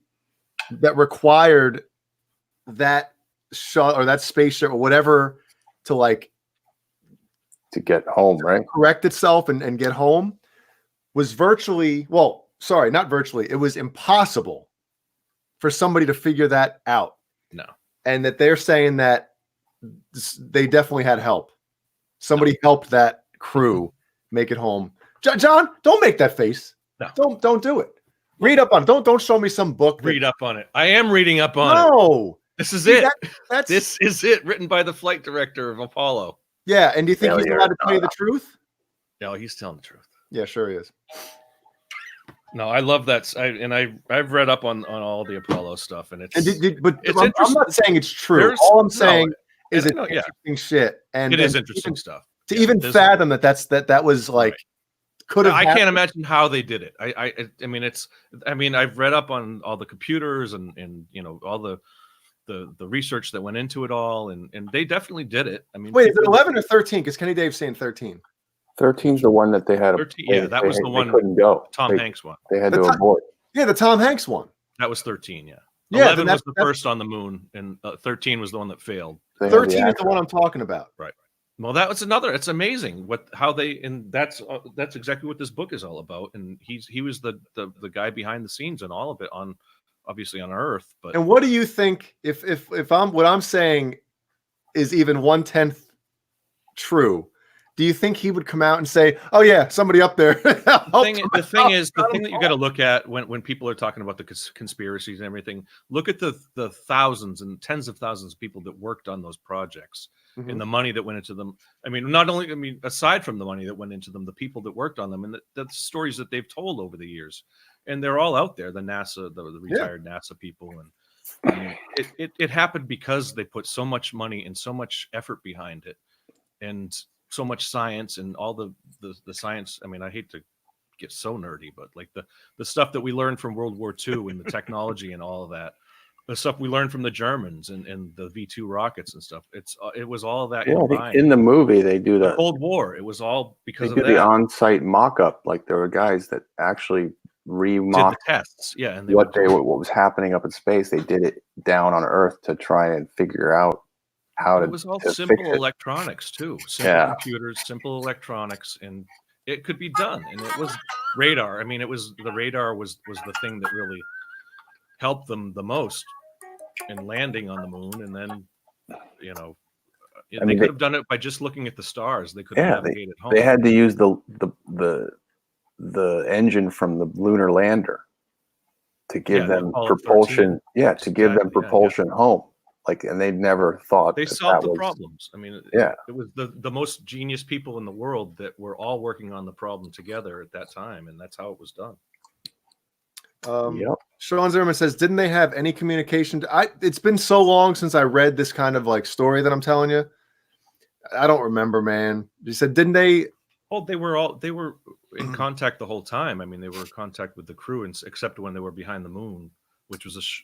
that required that shot or that spaceship or whatever to get home, right? correct itself and get home was not virtually. It was impossible for somebody to figure that out. No. And that they're saying that they definitely had help. Somebody helped that crew make it home. John, don't make that face. No. Don't do it. Read up on it. Don't show me some book. Read up on it. I am reading up on it. No. This is See, it. That's This is it. Written by the flight director of Apollo. yeah. And do you think he's Failure. allowed to tell you the truth? No, he's telling the truth. Yeah, sure he is. No, I love that. I've read up on all the Apollo stuff, and it's But it's I'm interesting. not saying it's true. There's- All I'm no, saying is and it's I know, yeah. interesting shit. And it is and interesting even- stuff. to Yeah, even there's- fathom that was like could have. I can't happened. imagine how they did it. I mean, I've read up on all the computers and all the research that went into it all, and they definitely did it. I mean, Wait, is it people- 11 or 13? Because Kenny Dave's saying 13. 13's the one that they had. 13, yeah, that was the one. They couldn't go. Tom they, Hanks one. They had to That's- abort. Yeah, the Tom Hanks one. That was 13. Yeah. Yeah, 11 then was the that's- first on the moon, and 13 was the one that failed. They had the 13 is the actor. one I'm talking about. Well, that was another. It's amazing and that's exactly what this book is all about. And he was the guy behind the scenes and all of it obviously on Earth. But And what do you think if what I'm saying is even 1/10 true? Do you think he would come out and say, "Oh yeah, somebody up there"? the thing that you got to look at when people are talking about the conspiracies and everything, look at the thousands and tens of thousands of people that worked on those projects and the money that went into them. I mean, aside from the money that went into them, the people that worked on them and the stories that they've told over the years, and they're all out there. The NASA, the retired NASA people, and I mean, it happened because they put so much money and so much effort behind it, and so much science and all the science. I mean, I hate to get so nerdy, but like the stuff that we learned from World War II and the technology and all of that, the stuff we learned from the Germans and the V2 rockets and stuff. It was all of that. Yeah, I think combined. in the movie they do The the Cold War. It was all because they of do that. the on-site mock-up. Like there were guys that actually Did the re-mocked tests, yeah, and what was happening up in space. They did it down on Earth to try and figure out how to. It was all to simple fix it. electronics too. Simple computers, simple electronics, and it could be done. And it was radar. I mean, the radar was the thing that really helped them the most in landing on the moon. And then, they could have done it by just looking at the stars. They could have navigated home. They had to use the engine from the lunar lander to give them propulsion. 13. Yeah, to give them propulsion home. Like, and they never thought They that solved that the was, problems. I mean, yeah, it was the most genius people in the world that were all working on the problem together at that time, and that's how it was done. Yep. Sean Zimmerman says, "Didn't they have any communication?" It's been so long since I read this kind of like story that I'm telling you. I don't remember, man. You said, didn't they? Oh, they were in contact the whole time. I mean, they were in contact with the crew, except when they were behind the moon, which was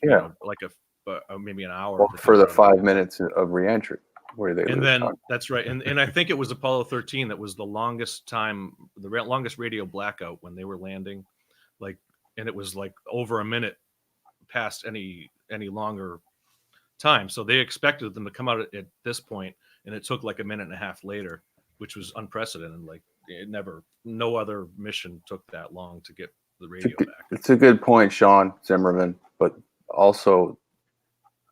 maybe an hour for the 5 minutes of reentry where they. And then that's right, and I think it was Apollo 13 that was the longest time, longest radio blackout when they were landing, and it was like over a minute past any longer time. So they expected them to come out at this point, and it took like a minute and a half later, which was unprecedented. Like no other mission took that long to get the radio back. It's a good point, Sean Zimmerman, but also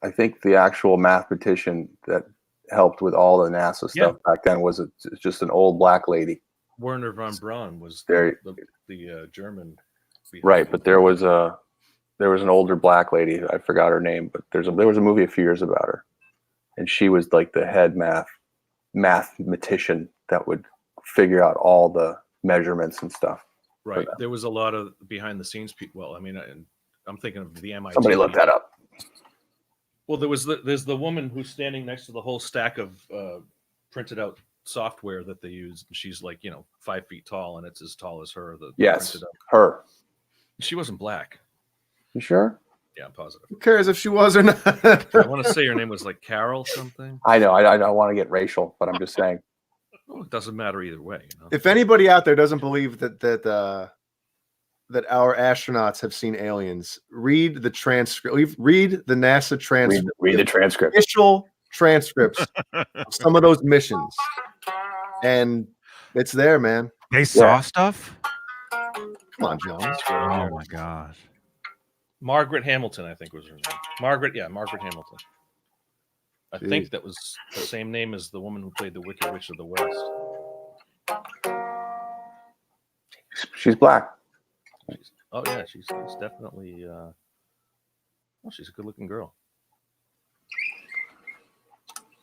I think the actual mathematician that helped with all the NASA stuff back then was just an old black lady. Werner von Braun was the German. Right, but there was an older black lady. I forgot her name, but there was a movie a few years about her, and she was like the head mathematician that would figure out all the measurements and stuff. Right. There was a lot of behind the scenes people. Well, I mean, I'm thinking of the MIT. Somebody look that up. Well, there's the woman who's standing next to the whole stack of printed out software that they use. She's like, 5 feet tall, and it's as tall as her. Yes, printed out. her. She wasn't black. You sure? Yeah, I'm positive. Who cares if she was or not? I want to say her name was like Carol something. I know. I don't want to get racial, but I'm just saying. Well, it doesn't matter either way. If anybody out there doesn't believe that our astronauts have seen aliens, read the transcript. Read the NASA transcript. Read the transcript. Official transcripts of some of those missions, and it's there, man. They saw stuff. Come on, Jones. Oh my gosh. Margaret Hamilton, I think was her name. Margaret Hamilton. I think that was the same name as the woman who played the Wicked Witch of the West. She's black. She's definitely. She's a good-looking girl.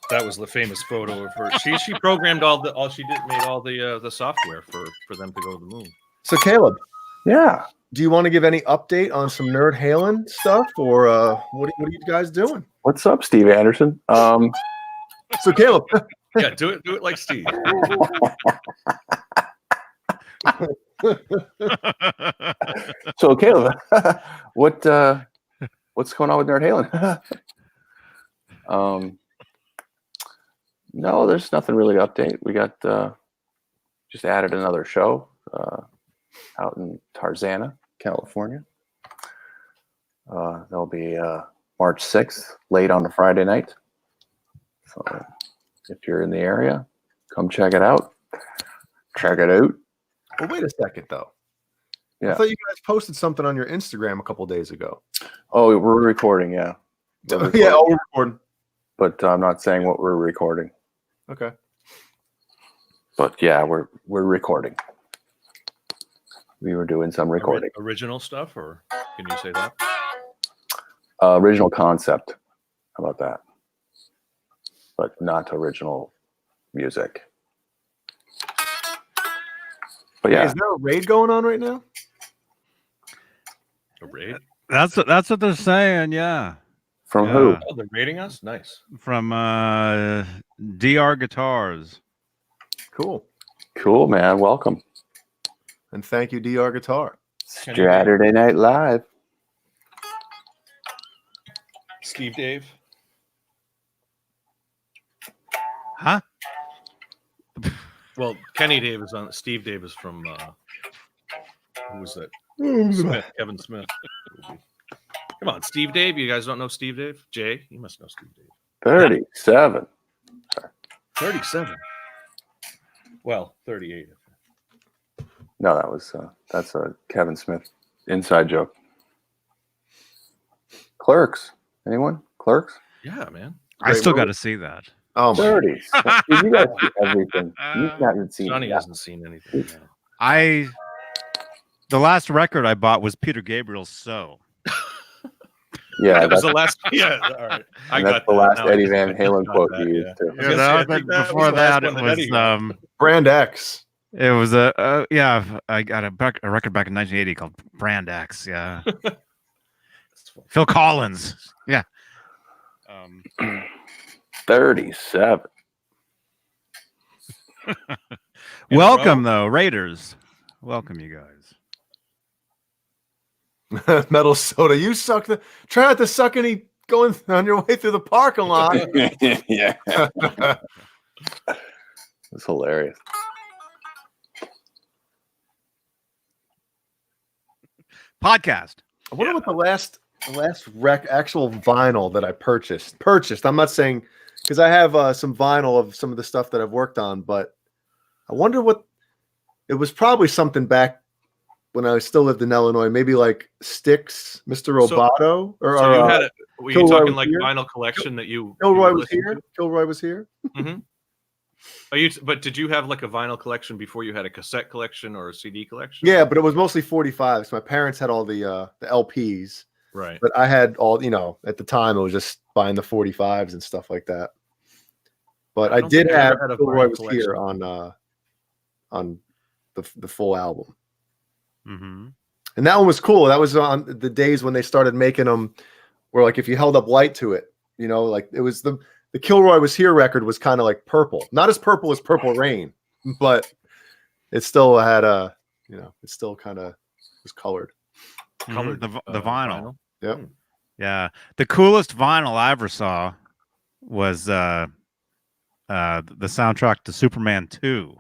That was the famous photo of her. She programmed made all the software for them to go to the moon. So Caleb, yeah, do you want to give any update on some Nerd Halen stuff, or what are you guys doing? What's up, Steve Anderson? So Caleb, yeah, do it like Steve. So Caleb, what's going on with Nerd Halen? No, there's nothing really to update. We got just added another show out in Tarzana, California. There'll be March 6th, late on a Friday night. So if you're in the area, come check it out. Check it out. Well, wait a second, though. Yeah. I thought you guys posted something on your Instagram a couple days ago. Oh, we're recording, yeah. We're recording. But I'm not saying what we're recording. Okay. But yeah, we're recording. We were doing some recording. Original stuff, or can you say that? Original concept. How about that? But not original music. But yeah. Hey, is there a raid going on right now? A raid? That's what they're saying. Yeah. From who? Oh, they're raiding us? Nice. From DR Guitars. Cool, man. Welcome. And thank you, DR Guitar. Straturday Night Live. Steve Dave. Huh? Well, Kenny Dave is on. Steve Dave is from. Who was that? Smith, Kevin Smith. Come on, Steve Dave. You guys don't know Steve Dave? Jay, you must know Steve Dave. 37. 37. Well, 38. No, that's a Kevin Smith inside joke. Clerks. Anyone? Clerks? Yeah, man. I still got to see that. Oh, my. 30. You guys see everything. You haven't seen Johnny that. hasn't seen anything. The last record I bought was Peter Gabriel's "So." Yeah, that was the last. Yeah, all right. That's the last Eddie Van Halen quote you used too. Before that, it was Brand X. It was I got a record back in 1980 called Brand X. Yeah. Phil Collins. Yeah. 37. Welcome though, Raiders. Welcome, you guys. Metal Soda, you suck try not to suck any going on your way through the parking lot. Yeah. It's hilarious. Podcast. I wonder what the last actual vinyl that I purchased. I'm not saying because I have some vinyl of some of the stuff that I've worked on, but I wonder what it was. Probably something back when I still lived in Illinois, maybe like Styx, Mr. Roboto, so you had it. Were you talking like vinyl collection that you? Kilroy was here. Kilroy was here. Mm-hmm. But did you have like a vinyl collection before you had a cassette collection or a CD collection? Yeah, but it was mostly 45s. My parents had all the LPs, right? But I had all, at the time it was just buying the 45s and stuff like that. But I did have Kilroy was here on on the full album. Mm-hmm. And that one was cool. That was on the days when they started making them where like if you held up light to it, you know, like it was the Kilroy Was Here record was kind of like purple. Not as purple as Purple Rain, but it still had a, you know, it still kind of was colored. Colored, The vinyl. Yep. Yeah. The coolest vinyl I ever saw was the soundtrack to Superman 2.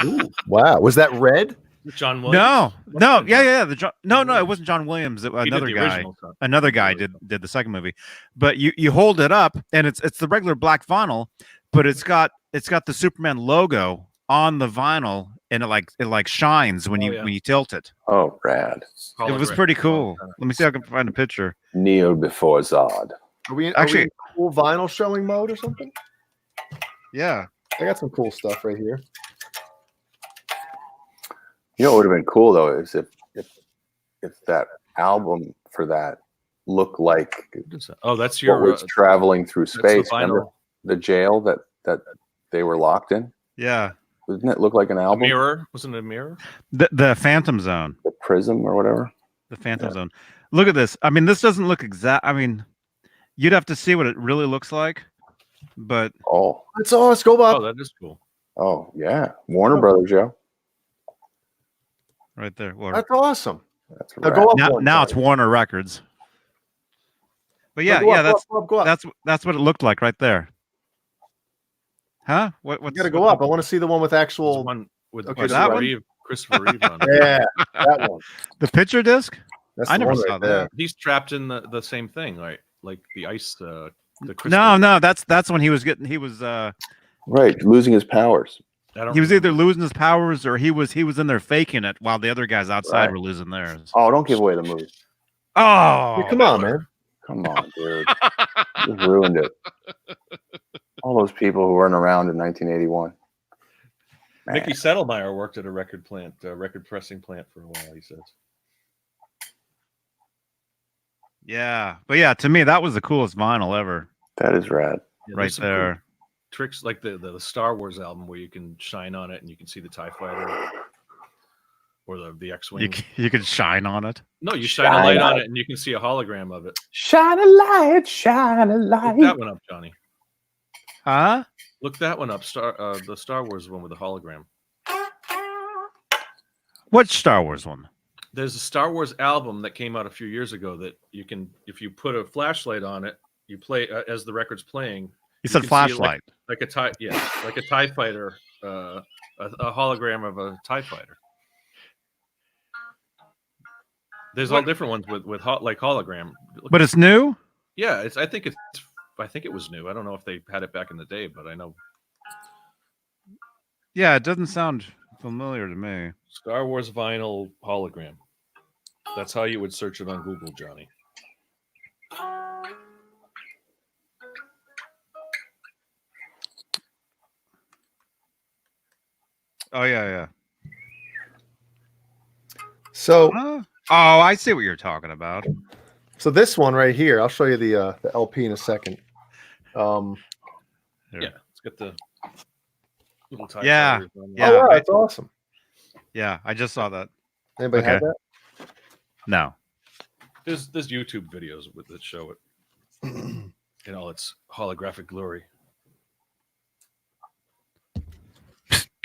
Ooh, wow. Was that red? John Williams? No, yeah. No, it wasn't John Williams. Another the guy. original sound. Another guy did the second movie. But you hold it up, and it's the regular black vinyl, but it's got the Superman logo on the vinyl, and it like shines when you tilt it. Oh, rad. It was pretty cool. Let me see if I can find a picture. Neo before Zod. Are we in Actually cool vinyl showing mode or something? Yeah. I got some cool stuff right here. You know what would have been cool though is if that album for that looked like that's what your was traveling through space. Remember vinyl. the jail that they were locked in? Yeah. Doesn't it look like an album? Mirror? Wasn't it a mirror? The Phantom Zone. The prism or whatever. The Phantom Zone. Look at this. I mean, this doesn't look exact. I mean, you'd have to see what it really looks like. But it's all scope up. Oh, that is cool. Oh yeah, Warner Brothers, Joe. Right there. That's awesome. That's now, go up now it's Warner Records. But yeah, go yeah, up. that's what it looked like right there. Huh? What? You got to go up. I want to see the one with actual. There's one with that one? Christopher Reeve on it. Yeah, that one. The picture disc? That's I the never one saw right that. there. He's trapped in the same thing, right? Like the ice. No, that's when he was right, losing his powers. He was either losing his powers or he was in there faking it while the other guys outside were losing theirs. Oh, don't give away the movie. Oh, Hey, come on, man. Come on, dude. You ruined it. All those people who weren't around in 1981. Mickey Settlemeyer worked at a record pressing plant for a while, he says. Yeah. But yeah, to me, that was the coolest vinyl ever. That is rad. Yeah, right there. Cool tricks like the Star Wars album where you can shine on it and you can see the TIE fighter or the X-Wing. You can shine on it. No, you shine a light on it and you can see a hologram of it. Shine a light, shine a light. Look that one up, Johnny. Huh? Look that one up. The Star Wars one with the hologram. What Star Wars one? There's a Star Wars album that came out a few years ago that you can, if you put a flashlight on it, you play as the record's playing. You said flashlight. Like a TIE, like a TIE fighter, a hologram of a TIE fighter. There's all different ones with like hologram. But it's new? Yeah, I think it was new. I don't know if they had it back in the day, but I know. Yeah, it doesn't sound familiar to me. Star Wars vinyl hologram. That's how you would search it on Google, Johnny. Oh yeah. So, I see what you're talking about. So this one right here, I'll show you the LP in a second. Yeah, it's got the little TIE yeah. fighters on Yeah. Oh, wow, that's awesome. Yeah, I just saw that. Anybody have that? No. There's YouTube videos that show it in all its holographic glory.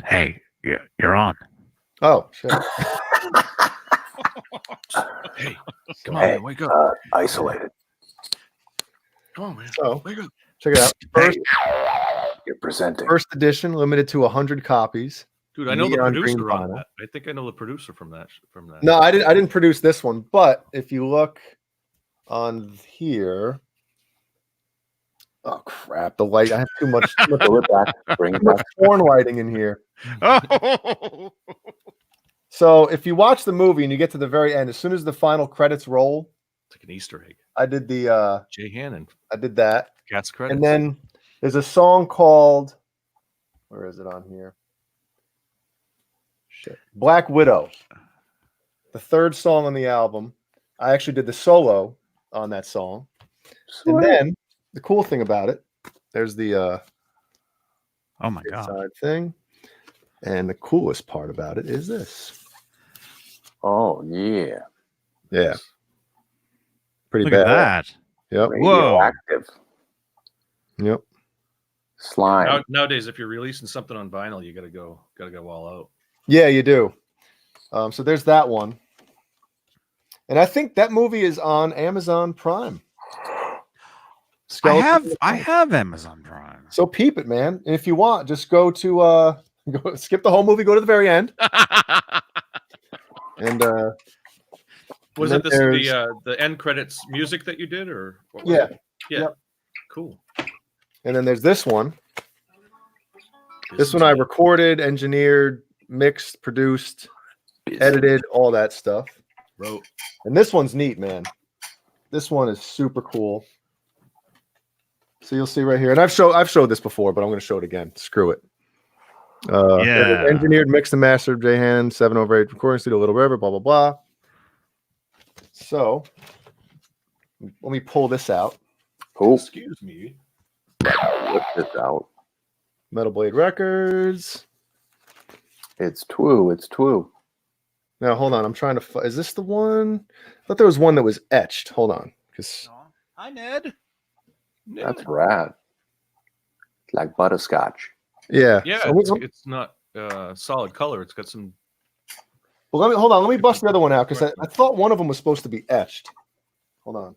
Hey, you're on. Oh, shit. Hey, come on, man, wake up. Isolated. Come on, man. So, Wake up. check it out. First, You're presenting. first edition, limited to 100 copies. Dude, I know the Neon green producer on vinyl. that. I think I know the producer from that. No, I didn't produce this one, but if you look on here, oh crap, the light. I have too much Bring it back. porn lighting in here. Oh. So if you watch the movie and you get to the very end, as soon as the final credits roll, It's like an Easter egg. I did the Jay Hannon. I did that. Cat's credits. And then there's a song called, where is it on here? Shit. Black Widow. The third song on the album. I actually did the solo on that song. Sweet. And then the cool thing about it, there's the Oh my god. side thing. And the coolest part about it is this. Oh yeah. Yeah. Pretty Look bad. at that. Yep. Whoa. Radioactive Yep. slime. Nowadays, if you're releasing something on vinyl, you gotta go all out. Yeah, you do. So there's that one. And I think that movie is on Amazon Prime. I have Amazon Prime. So peep it, man. And if you want, just go to go skip the whole movie, go to the very end. And Was and it then the end credits music that you did, or what was yeah, it? Yeah, yep. Cool. And then there's this one. This one I recorded, engineered, mixed, produced, edited, all that stuff. Wrote. And this one's neat, man. This one is super cool. So you'll see right here, and I've showed this before, but I'm going to show it again. Screw it. Yeah. Engineered, mixed, and mastered. J Hand 7/8 recording studio, Little River. Blah blah blah. So let me pull this out. Oh, Excuse me. look this out. Metal Blade Records. It's Twoo. It's Twoo. Now hold on, I'm trying to. Is this the one? I thought there was one that was etched. Hold on, because Hi, Ned. That's rad. Like butterscotch. yeah, Yeah, So it's not solid color. It's got some. well, hold on. Let me bust the other one out because I thought one of them was supposed to be etched. Hold on.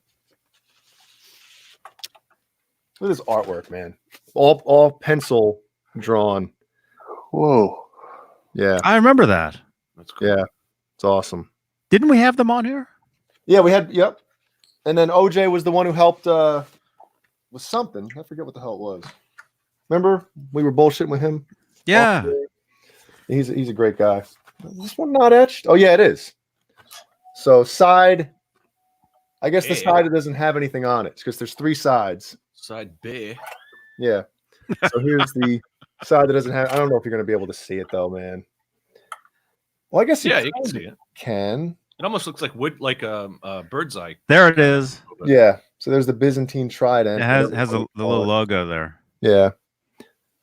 Look at this artwork, man. All pencil drawn. Whoa. Yeah, I remember that. That's cool. yeah, it's awesome. Didn't we have them on here? Yeah, we had. Yep. And then OJ was the one who helped with something. I forget what the hell it was. Remember we were bullshitting with him? Yeah. He's a great guy. Is this one not etched? Oh yeah, it is. So side. I guess the side that doesn't have anything on it because there's 3 sides. Side B. Yeah. So here's the side that doesn't have. I don't know if you're going to be able to see it though, man. Well, I guess Yeah, you can see it. Can. It almost looks like wood, like a bird's eye. There it is. Yeah. So there's the Byzantine trident. It has the little logo there. Yeah.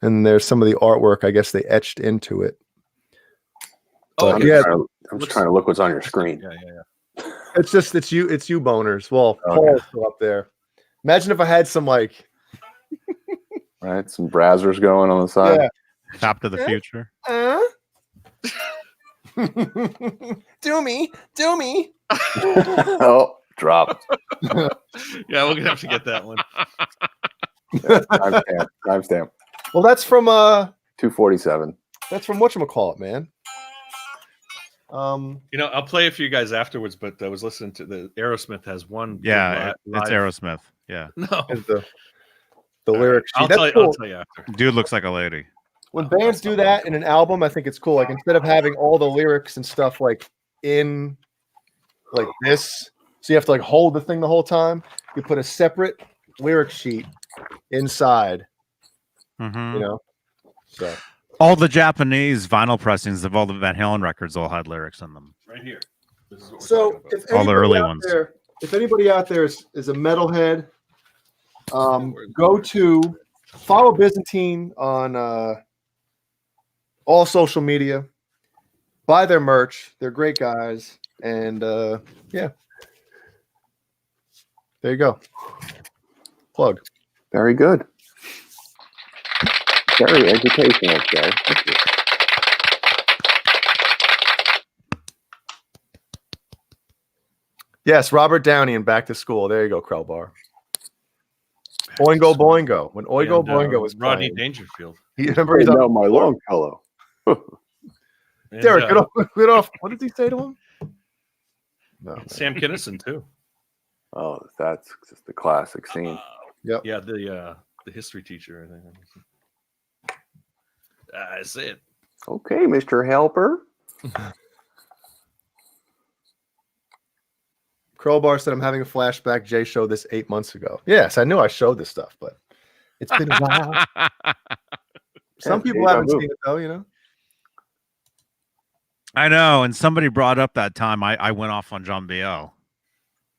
And there's some of the artwork. I guess they etched into it. Oh, But, yeah. yeah. I'm just trying to look what's on your screen. Yeah. It's you boners. Well, Okay. Paul's still up there. Imagine if I had some like Right? Some brazzers going on the side. yeah. Top to the future. Do me. Oh, drop. Yeah, we're gonna have to get that one. Timestamp. Well, that's from 247. that's from whatchamacallit, man. You know, I'll play it for you guys afterwards. But I was listening to the Aerosmith has one. Yeah, it's live- Aerosmith. Yeah. No, Is the lyric sheet. I'll That's tell you. cool. I'll tell you after. Dude looks like a lady. When bands do that in an album, I think it's cool. Like instead of having all the lyrics and stuff like in like this, so you have to like hold the thing the whole time. You put a separate lyric sheet inside. Mhm. You know, so All the Japanese vinyl pressings of all the Van Halen records all had lyrics in them. Right here. This is what we're so talking about. if All the anybody early out ones. there, if anybody out there is a metalhead, go to follow Byzantine on all social media. Buy their merch. They're great guys. And yeah. There you go. Plug. Very good. Very educational, Jay. Thank you. Yes, Robert Downey and Back to School. There you go, Crowbar. Oingo Boingo. When Oingo And, Boingo was Rodney playing. Dangerfield. He, remember he's Hey, up, no, my Longfellow. And, Derek, get off. What did he say to him? No. man. Sam Kinison too. Oh, that's just the classic scene. Yep. Yeah, the history teacher. I think. That's it. Okay, Mr. Helper. Crowbar said, I'm having a flashback. Jay showed this 8 months ago. Yes, I knew I showed this stuff, but it's been a while. Some Yeah, people deja haven't vu. seen it, though, you know? I know, and somebody brought up that time I went off on John B.O.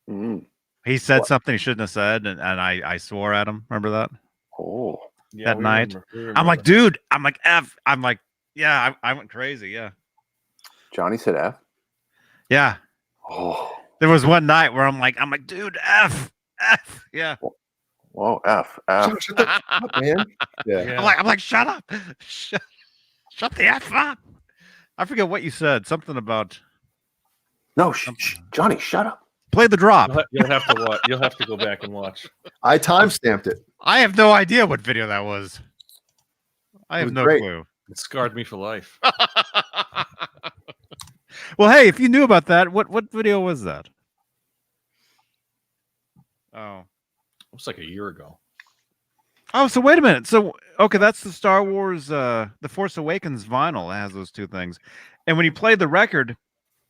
Mm. He said What? something he shouldn't have said, and I swore at him. Remember that? Oh, Yeah, That we night. remember I'm like, that. dude. I'm like, F. I'm like, Yeah, I went crazy. Yeah. Johnny said F. Yeah. Oh, There was one night where I'm like, dude, F. Yeah. whoa, F, F. Shut the f- up, man. Yeah. I'm like, shut up. Shut the F up. I forget what you said. Something about No, Johnny, shut up. play the drop. You'll have to watch. You'll have to go back and watch. I timestamped it. I have no idea what video that was. I It have was no great. clue. It scarred me for life. Well, hey, if you knew about that, what video was that? Oh. It was like a year ago. Oh, so wait a minute. So okay, that's the Star Wars The Force Awakens vinyl. It has those two things. And when you play the record,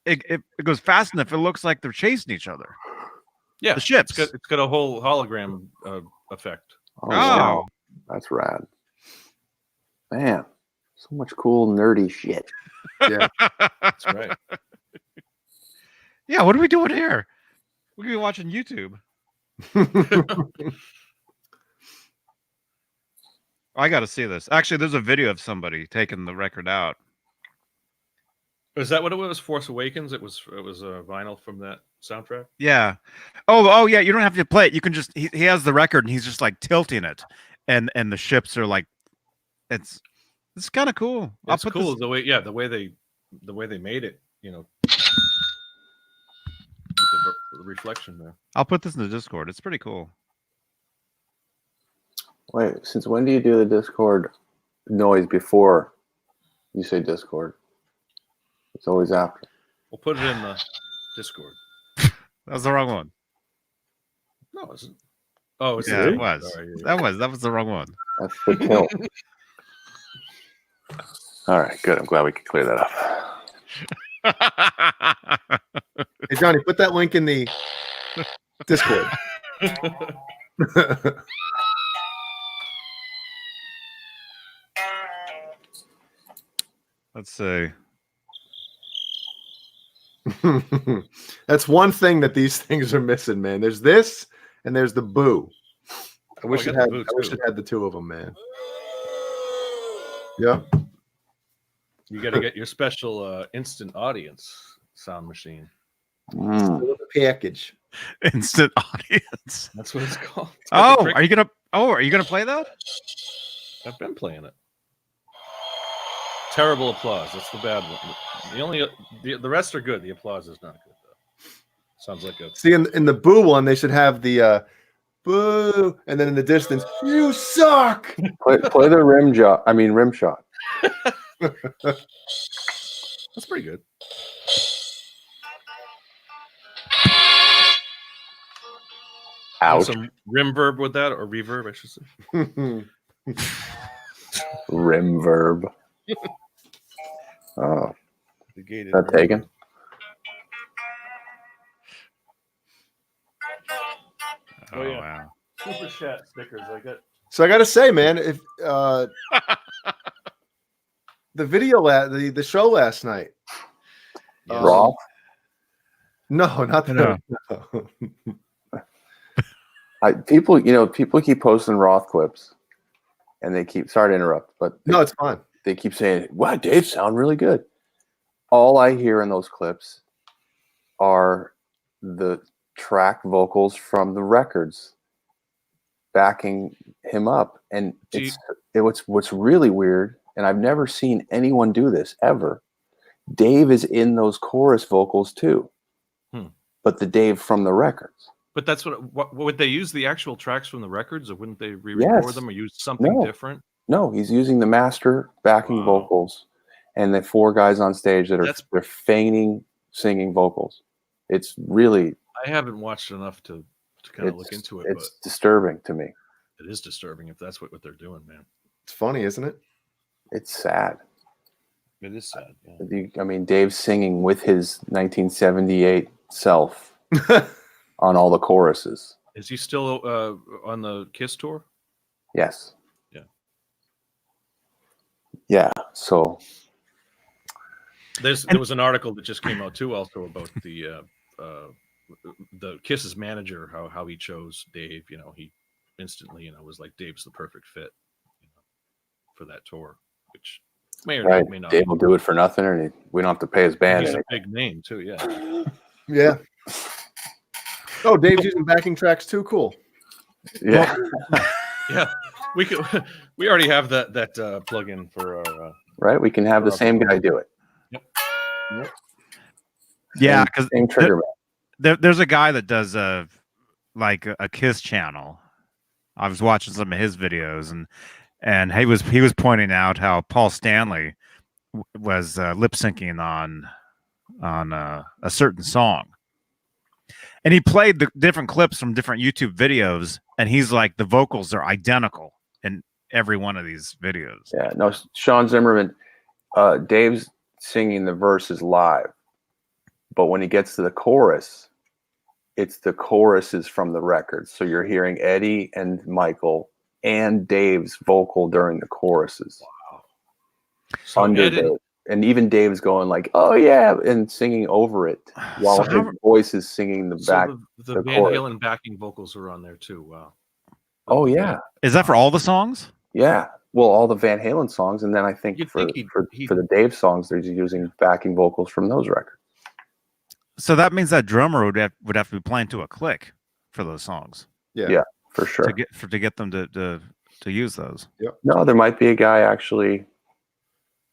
it goes fast enough, it looks like they're chasing each other. Yeah, The ships. It's got a whole hologram effect. Oh, wow. That's rad. Man, so much cool nerdy shit. Yeah. That's right. Yeah, what are we doing here? We're gonna be watching YouTube. I gotta see this. Actually, there's a video of somebody taking the record out. Is that what it was? Force Awakens. It was a vinyl from that soundtrack. Yeah. Oh yeah. You don't have to play it. You can just he has the record and he's just like tilting it, and the ships are like, it's kind of cool. It's cool the way the way they made it. You know, with the reflection there. I'll put this in the Discord. It's pretty cool. Wait, since when do you do the Discord noise before you say Discord? It's always after. We'll put it in the Discord. That was the wrong one. No, it's oh, it's Yeah, the it was. Sorry, That was the wrong one. That's the kill. All right, good. I'm glad we could clear that up. Hey, Johnny, put that link in the Discord. Let's see. That's one thing that these things are missing, man. There's this and there's the boo. I wish it had the two of them, man. Yeah. You got to get your special instant audience sound machine. The package. Instant audience. That's what it's called. It's Oh, are you gonna play that? I've been playing it. Terrible applause. That's the bad one. The rest are good. The applause is not good though. Sounds like a See, in the boo one, they should have the boo, and then in the distance, you suck. Play the rim shot. That's pretty good. Ouch. Some rimverb with that, or reverb, I should say. Rimverb. Oh, Is that taken? Oh yeah. Wow. Super chat stickers. I got. So I got to say, man, if the video the show last night, Roth? No, not that. No. People keep posting Roth clips, and they keep. Sorry to interrupt, but No, it's fine. they keep saying, "Wow, Dave sound really good." All I hear in those clips are the track vocals from the records backing him up, and what's really weird, and I've never seen anyone do this ever. Dave is in those chorus vocals too, but the Dave from the records. But that's what would they use the actual tracks from the records, or wouldn't they re-record them, or use something different? No, he's using the master backing vocals, and the four guys on stage that they're feigning singing vocals. It's really. I haven't watched enough to kind of look into it. It's disturbing to me. It is disturbing if that's what they're doing, man. It's funny, isn't it? It's sad. It is sad. Yeah. I mean, Dave's singing with his 1978 self on all the choruses. Is he still on the Kiss tour? Yes. Yeah. Yeah. So there was an article that just came out too, also about the Kiss's manager, how he chose Dave. You know, he instantly was like, Dave's the perfect fit, for that tour. Which May or Right. may not. Dave will do it for nothing, and we don't have to pay his band. He's a anything. big name too. Yeah. Yeah. Oh, Dave's using backing tracks too. Cool. Yeah. Yeah. We could. We already have that plug-in for our. Right. We can have the same guy do it. Yep. Yeah, because Same trigger. there's a guy that does like a Kiss channel. I was watching some of his videos, and he was pointing out how Paul Stanley was lip syncing on a certain song, and he played the different clips from different YouTube videos, and he's like, the vocals are identical in every one of these videos. Yeah. No, Sean Zimmerman, Dave's singing the verses live, but when he gets to the chorus, it's the choruses from the record. So you're hearing Eddie and Michael and Dave's vocal during the choruses. Wow. So Under Ed Dave. And even Dave's going like, "Oh yeah," and singing over it while his voice is singing the back. The Van chorus. Halen backing vocals are on there too. Wow. Oh yeah. Is that for all the songs? Yeah. Well, all the Van Halen songs, and then I think for the Dave songs, they're using backing vocals from those records. So that means that drummer would have to be playing to a click for those songs. Yeah, for sure. To get them to use those. Yep. No, there might be a guy actually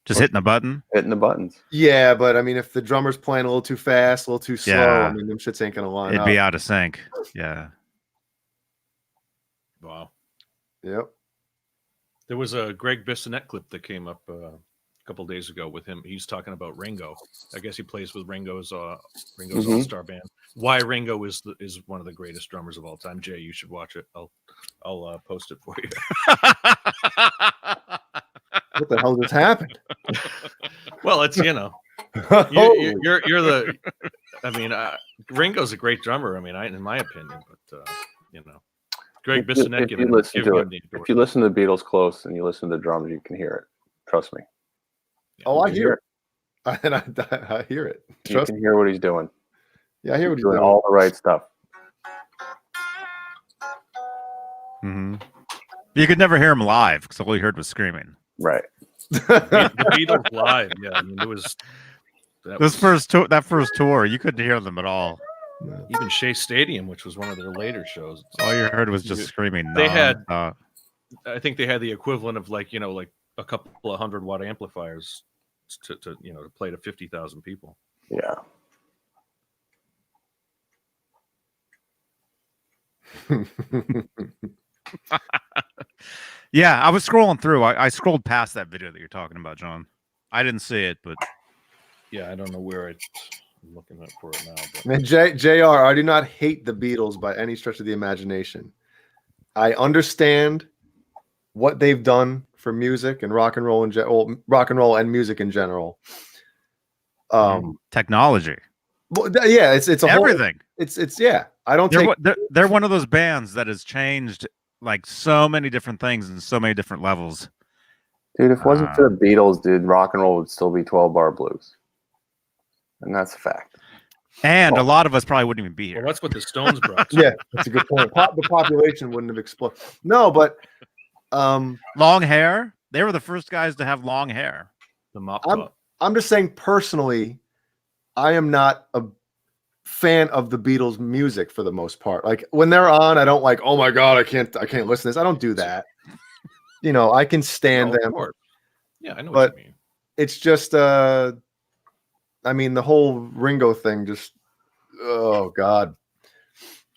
just hitting the button. Hitting the buttons. Yeah, but I mean, if the drummer's playing a little too fast, a little too slow, Yeah. I mean, them shits ain't gonna line It'd up. be out of sync. Yeah. Wow. Yep. There was a Greg Bissonette clip that came up a couple days ago with him. He's talking about Ringo. I guess he plays with Ringo's Mhm. All-Star Band. Why Ringo is one of the greatest drummers of all time. Jay, you should watch it. I'll post it for you. What the hell just happened? Well, it's you're the. I mean, Ringo's a great drummer. I mean, in my opinion, but Greg Bissonette. If you listen to the Beatles close and you listen to the drums, you can hear it. Trust me. Oh, I hear it. And I hear it. You can hear what he's doing. Yeah, I hear what he's doing. doing. All the right stuff. Mm-hmm. You could never hear him live because all you heard was screaming. Right. The Beatles live. Yeah, I mean, it was. That first tour, you couldn't hear them at all. Even Shea Stadium, which was one of their later shows. All you heard was just screaming. They had, I think they had the equivalent of like a couple of 100-watt amplifiers to play to 50,000 people. Yeah. Yeah, I was scrolling through. I scrolled past that video that you're talking about, John. I didn't see it, but yeah, I don't know where I'm looking for it now. But. Man, JR, I do not hate the Beatles by any stretch of the imagination. I understand what they've done for music and rock and roll rock and roll and music in general. Technology. Well, yeah, it's a everything. It's yeah. I don't they're one of those bands that has changed like so many different things in so many different levels. Dude, if it wasn't for the Beatles, dude, rock and roll would still be 12-bar blues. And that's a fact. And a lot of us probably wouldn't even be here. Well, that's what the Stones brought. Yeah, that's a good point. The population wouldn't have exploded. No, but long hair. They were the first guys to have long hair. The mop top. I'm just saying personally, I am not a fan of the Beatles music for the most part. Like when they're on, I don't like, oh my God, I can't listen to this. I don't do that. I can stand them. Yeah, I know what you mean. It's just I mean, the whole Ringo thing just, oh God.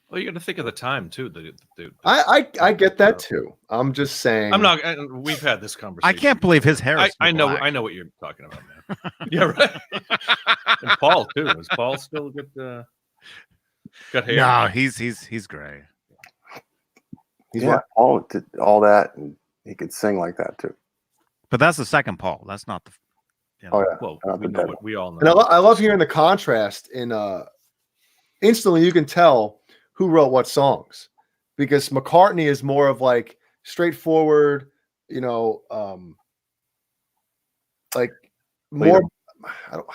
Well, you got to think of the time too. I get that too. I'm just saying. I'm not. We've had this conversation. I can't believe his hair. I know what you're talking about, man. Yeah, right. And Paul too. Is Paul still got hair? No, he's gray. Paul did all that, and he could sing like that too. But that's the second Paul. That's not the. Oh yeah. Well, we all know. And I love hearing the contrast in. Instantly, you can tell who wrote what songs, because McCartney is more of like straightforward, like more.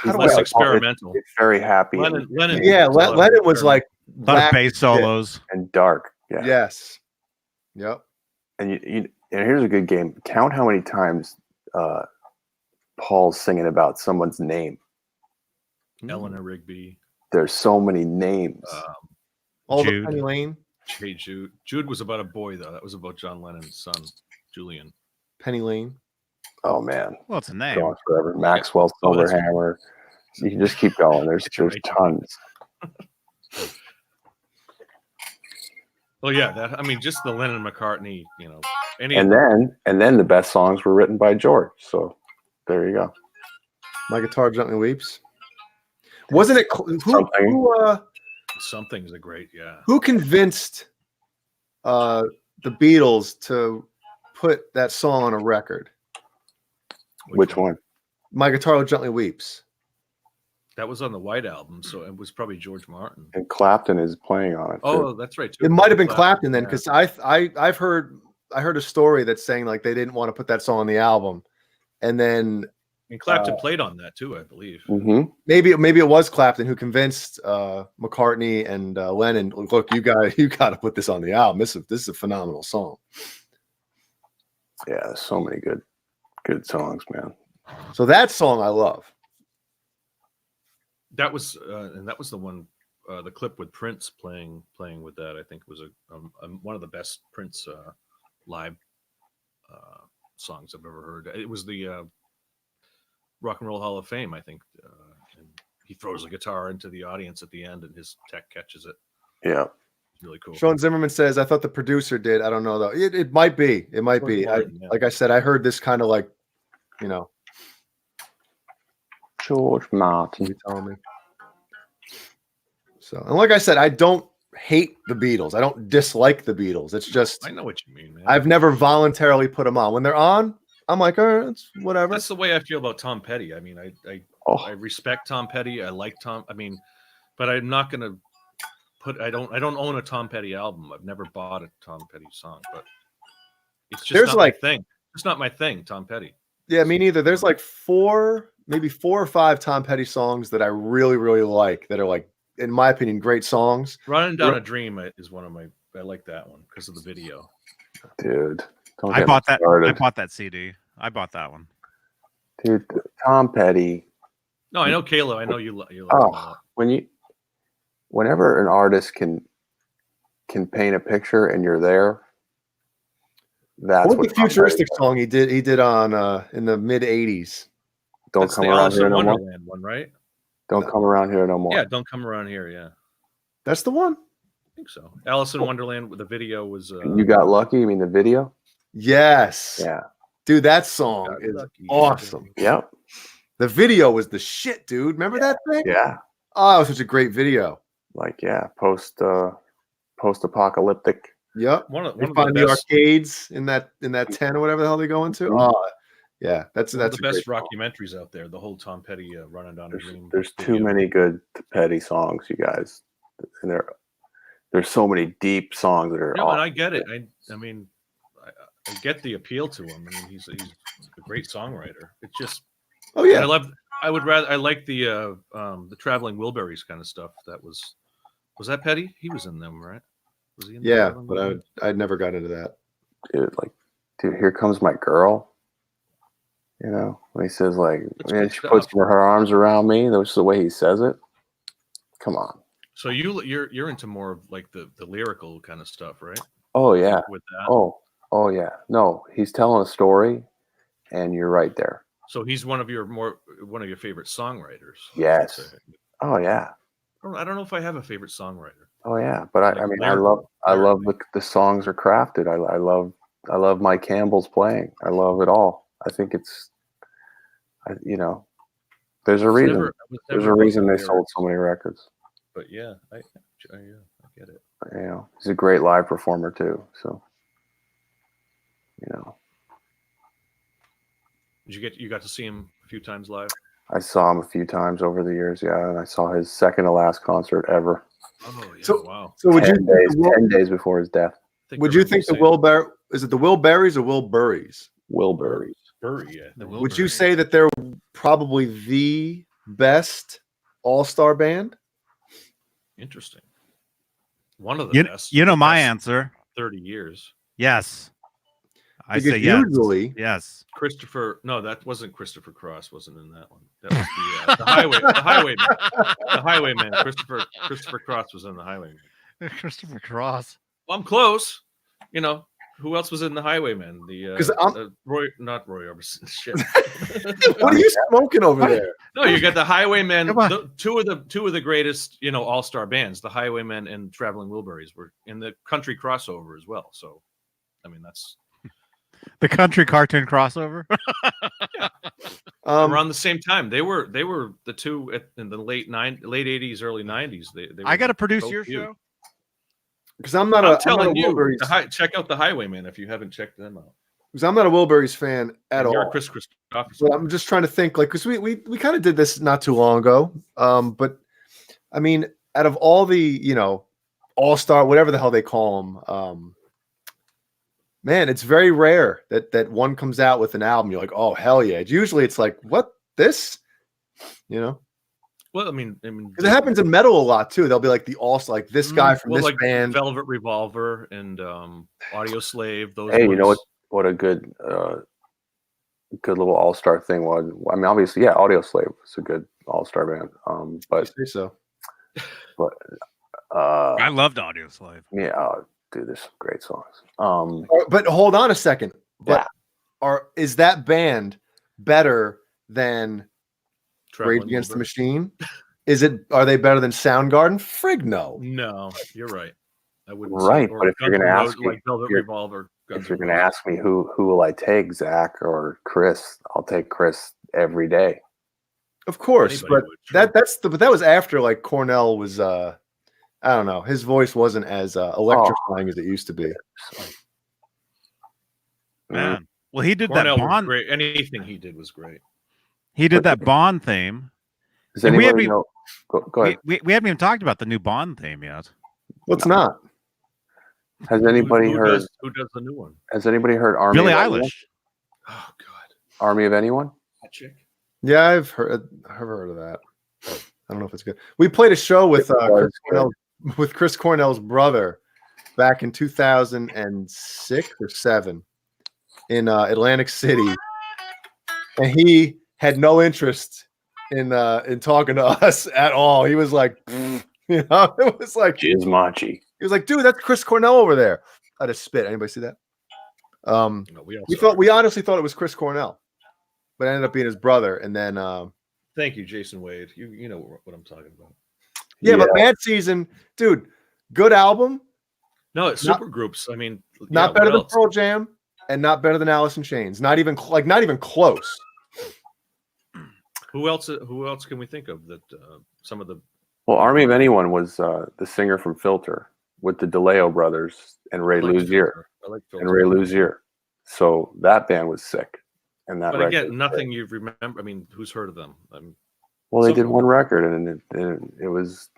He's less experimental. It's very happy. Lennon was like a lot of bass solos and dark. Yeah. Yes. Yep. And and here's a good game. Count how many times Paul's singing about someone's name. Eleanor Rigby. There's so many names. All Jude. the Penny Lane. Hey Jude. Jude was about a boy though. That was about John Lennon's son, Julian. Penny Lane. Oh man, Well, it's a name. going forever. Maxwell Oh, that's right. Silverhammer. You can just keep going. There's You're right, John. tons. Well, yeah, that I mean, just the Lennon McCartney, you know, any And then the best songs were written by George. So there you go. My Guitar Gently Weeps. Wasn't it Something's a great, yeah. who convinced the Beatles to put that song on a record? Which one? My Guitar Gently Weeps. That was on the White Album, so it was probably George Martin. And Clapton is playing on it. Oh, too. that's right. Too. It might have been Clapton then, yeah. because I heard a story that's saying like they didn't want to put that song on the album, and then And Clapton played on that too, I believe. Mhm. maybe it was Clapton who convinced McCartney and Lennon, look, you got to put this on the album. This is a phenomenal song. Yeah, there's so many good songs, man. So that song I love. That was and that was the one, the clip with Prince playing with that. I think was one of the best Prince live songs I've ever heard. It was the Rock and Roll Hall of Fame, I think. And he throws a guitar into the audience at the end, and his tech catches it. Yeah. It's really cool. Sean Zimmerman says, I thought the producer did. I don't know though. It might be. It might be. Martin, yeah. Like I said, I heard this kind of like, you know, George Martin. you telling me. So, and like I said, I don't hate the Beatles. I don't dislike the Beatles. It's just I know what you mean, man. I've never voluntarily put them on. When they're on, I'm like, all right, it's whatever. That's the way I feel about Tom Petty. I mean, I respect Tom Petty. I like Tom. I mean, but I'm not gonna put. I don't own a Tom Petty album. I've never bought a Tom Petty song, but it's just There's not like- my thing. It's not my thing, Tom Petty. Yeah, me neither. There's like maybe four or five Tom Petty songs that I really, really like that are like, in my opinion, great songs. Running Down a Dream is one of my. I like that one because of the video. Dude. Don't I get bought me that. started. I bought that CD. I bought that one. Dude, Tom Petty. No, I know Kayla. I know you like him a Oh, lot. whenever an artist can paint a picture and you're there, that's What what the Tom futuristic Petty song he did on in the mid '80s. Don't That's come the around Alice here in no more. Wonderland one, right? Don't come around here no more. Yeah, Don't Come Around Here. Yeah, I That's the one. think so. Alice in Wonderland. The video was. You got lucky. You mean the video? Yes. Yeah. Dude, that song Got is Lucky. awesome. Yep. The video was the shit, dude. Remember that thing? Yeah. Oh, it was such a great video. Like post-apocalyptic. Yep. One of They the find the best. arcades in that tent or whatever the hell they go into. Mhm. Oh, yeah. That's One of a the best great song. documentaries out there. The whole Tom Petty Running Down a Dream. There's too video. many good Petty songs, you guys. And there's so many deep songs that are No, and awesome. I get it. I mean, I get the appeal to him. I mean, he's a great songwriter. It's just Oh yeah. I like the Traveling Wilburys kind of stuff. That was that Petty? He was in them, right? Was he in the Yeah, Traveling but Wilburys? I never got into that. Dude, Here Comes My Girl. You know, when he says like, That's man, good she stuff. puts her arms around me. That's the way he says it. Come on. So you're into more of like the lyrical kind of stuff, right? Oh yeah. With that. Oh yeah. No, he's telling a story, and you're right there. So he's one of your favorite songwriters. I should Yes. say. Oh yeah. I don't know if I have a favorite songwriter. Oh yeah. But I mean, I lyrical- love the songs are crafted. I love Mike Campbell's playing. I love it all. I think it's, there's a reason. There's a reason they sold so many records. But yeah, I get it. You know, he's a great live performer too. So, you know, You got to see him a few times live? I saw him a few times over the years. Yeah, and I saw his second to last concert ever. Oh yeah, So- wow. So would you 10 days before his death. would you think the is it the Wilburys or Wilburys? Wilburys. Bury, yeah, the Would you Wilburys. say that they're probably the best all-star band? Interesting? One of the best. You know for the my past answer. 30 years. Yes. I Because say yes. usually- Yes. Christopher, no, that wasn't Christopher Cross. Wasn't in that one. That was the highwayman. The highwayman. Christopher Cross was in the highwayman. Christopher Cross. Well, I'm close. You know, who else was in the highwayman? Not Roy Orbison. Shit. What are you smoking over there? No, you got the Highwaymen. Come on. Two of the greatest, all-star bands, the Highwaymen and Traveling Wilburys, were in the country crossover as well. So, I mean, that's The country cartoon crossover. around the same time. They were the two in the late 80s, early 90s. They I got to produce both your huge. show. Because I'm not I'm a telling you, Wilburys, check out the Highwaymen if you haven't checked them out. because I'm not a Wilburys fan at And all. You're a Chris Christopherson. So I'm just trying to think, like, because we kind of did this not too long ago. But I mean, out of all the all-star, whatever the hell they call them, man, it's very rare that one comes out with an album. You're like, oh hell yeah! Usually it's like, what this, Well, I mean, because it happens in metal a lot too. They'll be like the all-star, like this guy from this like band. Velvet Revolver and Audio Slave. Those. Hey, you ones. know what a good little all-star thing was. I mean, obviously, yeah, Audio Slave was a good all-star band. But I say so. I loved Audio Slave. yeah, dude, there's some great songs. But hold on a second. But is that band better than Traveling Rage Against the Wilbur. Machine? Are they better than Soundgarden? Frig no. No, you're right. I wouldn't. Right, say, or but if you're Guns gonna N' ask Roses, me, like Velvet if you're- Revolver, Guns If you're N' gonna Roses. ask me who will I take, Zach or Chris, I'll take Chris every day. Of course, Anybody but would, but that was after like Cornell was I don't know, his voice wasn't as electrifying as it used to be. Man. Well, he did Cornell that was Bond. great. Anything he did was great. He did that Bond theme. Does And we anybody haven't know? Go ahead. We haven't even talked about the new Bond theme yet. What's not? Has anybody who heard? who does the new one? Has anybody heard Army Billie of Anyone? Eilish. Oh God, Army of Anyone? that chick. Yeah, I've heard of that. I don't know if it's good. We played a show with Chris Cornell's brother back in 2006 or 7 in Atlantic City, and he had no interest in talking to us at all. He was like, it was like Gizmachi. he was like, dude, that's Chris Cornell over there. I just spit. Anybody see that? No, We honestly thought it was Chris Cornell, but it ended up being his brother. And then Thank you, Jason Wade. You know what I'm talking about. yeah, but Bad Season, dude, good album. No, it's super groups. I mean, Not yeah, better what than else? Pearl Jam, and not better than Alice in Chains. Not even close. Who else can we think of that? Some of the Well, Army of Anyone was the singer from Filter with the DeLeo brothers and Ray Luzier. I like And Ray Luzier. So that band was sick. And that But record again, was nothing great. you remember. I mean, who's heard of them? Well, they some- did one record, and it was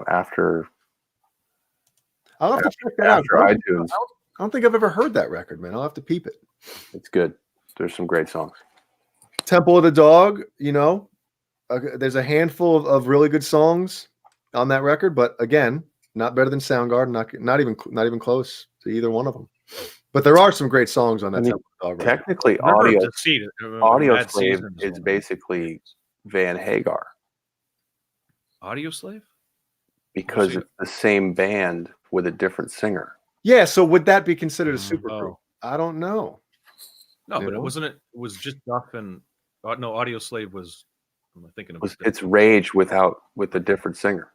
after I'll have to check that out. after iTunes. I don't think I've ever heard that record, man. I'll have to peep it. It's good. There's some great songs. Temple of the Dog, there's a handful of really good songs on that record, but again, not better than Soundgarden, not even close to either one of them. But there are some great songs on that Temple of the Dog record. Technically, Never Audio Deceit, Slave Mad Season is one of basically Van Hagar Audio Slave. because see it. it's the same band with a different singer. Yeah, so would that be considered a supergroup? Oh. I don't know. No, You but know? it was just Duff and no, Audio Slave was. I'm thinking of It's Rage with a different singer.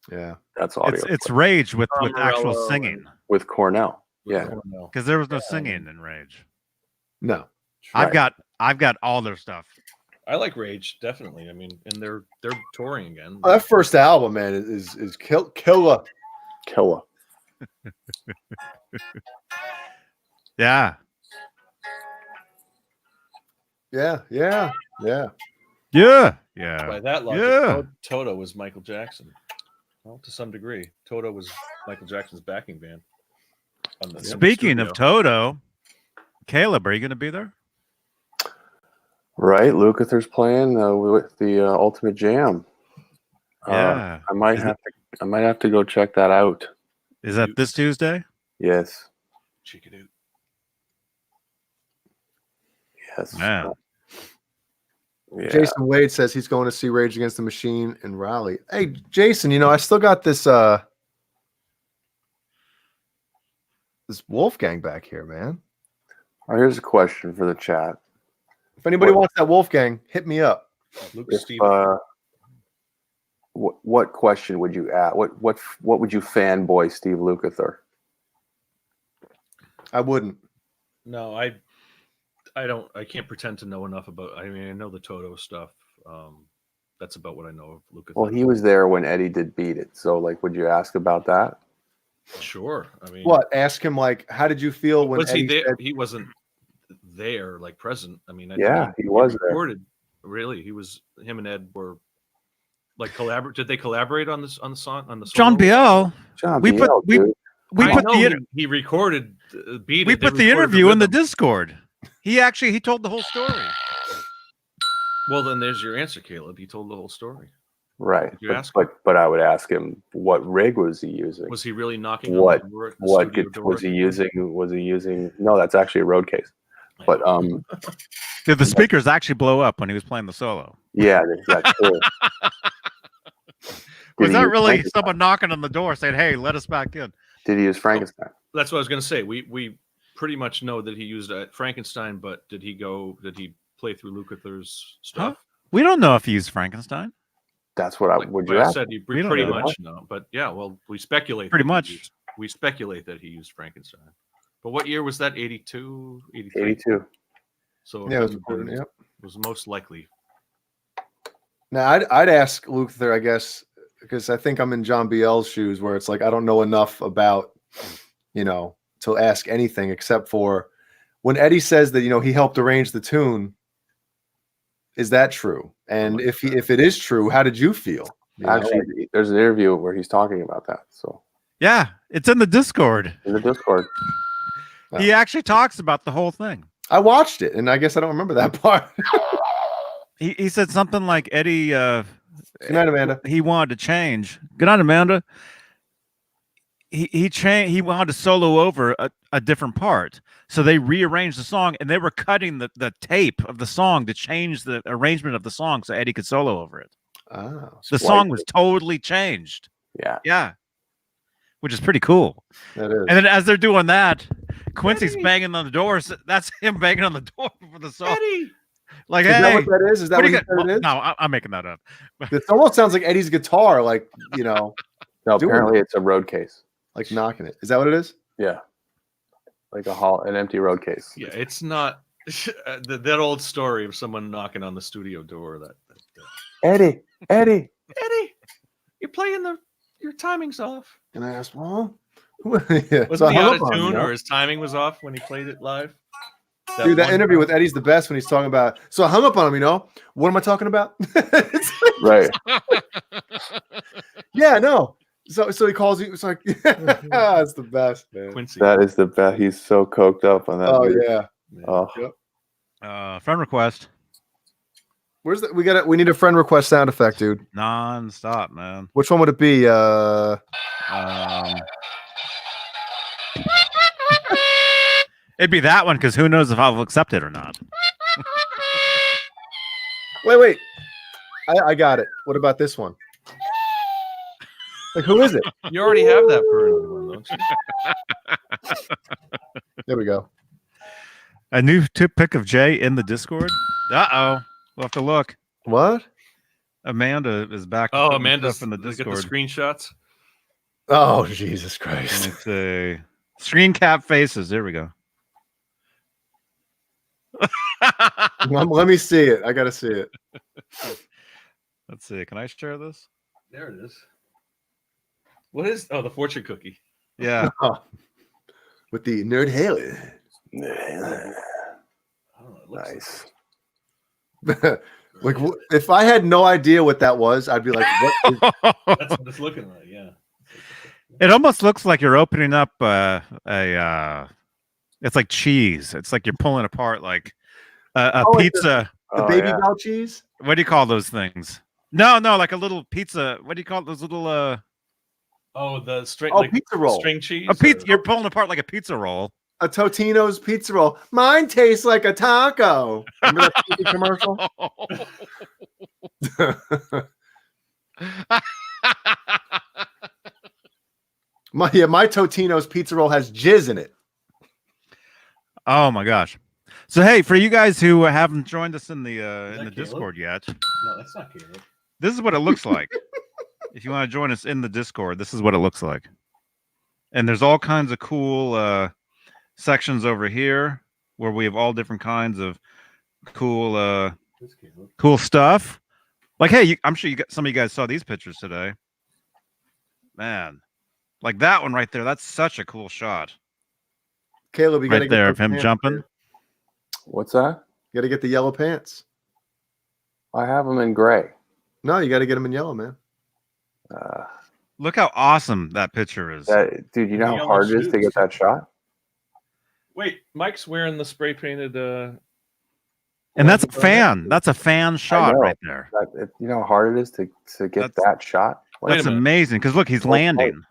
Yeah, That's Audio It's Slave. Rage with Tom actual Morello singing with Cornell. Yeah. Cornell. because there was no singing in Rage. no. I've got all their stuff. I like Rage definitely. I mean, and they're touring again. That first album, man, is killer. Killer. Yeah. Yeah. By that logic, Yeah. Toto was Michael Jackson. Well, to some degree, Toto was Michael Jackson's backing band. On the Speaking of studio. Toto, Caleb, are you going to be there? Right. Lukather's playing with the Ultimate Jam. Yeah. I might have to go check that out. Is that this Tuesday? Yes. Check it out. Yes. Man. Yeah. Jason Wade says he's going to see Rage Against the Machine in Raleigh. Hey, Jason, I still got this this Wolfgang back here, man. Oh, here's a question for the chat. If anybody What- wants that Wolfgang, hit me up. Luke If, Steven. what question would you ask? What would you fanboy Steve Lukather? I wouldn't. No, I can't pretend to know enough about. I mean, I know the Toto stuff. That's about what I know of Lucas. Well, he was there when Eddie did Beat It. So, like, would you ask about that? Sure. I mean, What? Ask him, like, how did you feel when was he Eddie there? said- He wasn't there, like present. I mean, I Yeah, think he was there. recorded. Really, he was. Him and Ed were like collaborate. Did they collaborate on this on the song on the John solo? Biel. John We put Biel, dude. we I put know the he recorded. Beat we It. They put the recorded interview in the rhythm. Discord. He told the whole story. Well, then there's your answer, Caleb. He told the whole story. Right. Did you ask him? But I would ask him what rig was he using? Was he really knocking What on the door, at the what studio could, door? was he using? Was he using? No, that's actually a road case. But Did the speakers actually blow up when he was playing the solo? yeah, that's true. Was he that use really Frankenstein? someone knocking on the door saying, "Hey, let us back in"? Did he use Frankenstein? That's what I was going to say. We pretty much know that he used Frankenstein, but did he play through Lukather's stuff? We don't know if he used Frankenstein. That's what I Like would what you I ask? said, him? We don't pretty know much know. But yeah, well, we speculate. Pretty that he much. we speculate that he used Frankenstein. But what year was that? 82, 83? 82. So Yeah, it was couldn't have recorded. been- Yep. was most likely. Now, I'd ask Lukather, I guess, because I think I'm in John Biel's shoes, where it's like I don't know enough about, to ask anything except for when Eddie says that he helped arrange the tune. Is that true? And if it is true, how did you feel? Actually, there's an interview where he's talking about that. So Yeah, it's in the Discord. in the Discord, He actually talks about the whole thing. I watched it, and I guess I don't remember that part. He said something like Eddie. Good night, Amanda. He wanted to change. Good night, Amanda. He changed. He wanted to solo over a different part, so they rearranged the song, and they were cutting the tape of the song to change the arrangement of the song so Eddie could solo over it. Oh, The song was totally changed. yeah, Which is pretty cool. that is. And then as they're doing that, Quincy's banging on the doors. That's him banging on the door for the song. Eddie! Like, Is hey, that what that is? Is that what what do he you said it is? No, I'm making that up. It almost sounds like Eddie's guitar, like No, doing apparently it's a road case. like knocking it. Is that what it is? Yeah, like an empty road case. Yeah, it's not that old story of someone knocking on the studio door. Eddie, Eddie, you're playing your timing's off. And I asked, well, yeah. Wasn't So I he hung out up of on him, tune you know? or his timing was off when he played it live? Dude, that one interview time? with Eddie's the best when he's talking about. So I hung up on him, What am I talking about? It's right? yeah, no. So he calls you. It's like, it's the best, man. Quincy. That is the best. He's so coked up on that. Oh video. yeah. Oh, Friend request. Where's the? We need a friend request sound effect, dude. Non-stop, man. Which one would it be? It'd be that one because who knows if I'll accept it or not. Wait. I got it. What about this one? Like, who is it? You already have that for another one, don't you? There we go. A new tip pick of Jay in the Discord. Uh-oh. We'll have to look. What? Amanda is back. Oh, putting Amanda's stuff in the Get the Discord. screenshots. Oh, Jesus Christ. Let's see. Screen cap faces. There we go. Let me see it. I got to see it. Let's see. Can I share this? There it is. What is? Oh, the fortune cookie. Yeah. Oh. With the nerd Halen. Oh, it looks nice. Like, if I had no idea what that was, I'd be like, what is That's what it's looking like. Yeah. It almost looks like you're opening up it's like cheese. It's like you're pulling apart like a Oh, like pizza. the baby bell cheese? What do you call those things? No, like a little pizza. What do you call those little Oh, the string. Oh, like pizza roll. String cheese. a pizza? or- You're pulling apart like a pizza roll. a Totino's pizza roll. Mine tastes like a taco. Remember that TV commercial? My Totino's pizza roll has jizz in it. Oh my gosh. So hey, for you guys who haven't joined us in the Caleb? Discord yet, No, that's not Caleb. this is what it looks like. If you want to join us in the Discord, this is what it looks like. And there's all kinds of cool sections over here where we have all different kinds of cool cool stuff. Like, hey, I'm sure some of you guys saw these pictures today. Man, like that one right there. That's such a cool shot. Caleb, you got to Right get there those of him pants, jumping. man. What's that? You got to get the yellow pants. I have them in gray. No, you got to get them in yellow, man. Look how awesome that picture is. Dude, you know how Yellow hard it is to shoes. get that shot? Wait, Mike's wearing the spray painted. And that's a fan. That's a fan shot know. right there. You know how hard it is to get that shot? Wait a That's minute. amazing. Because look, he's Full landing.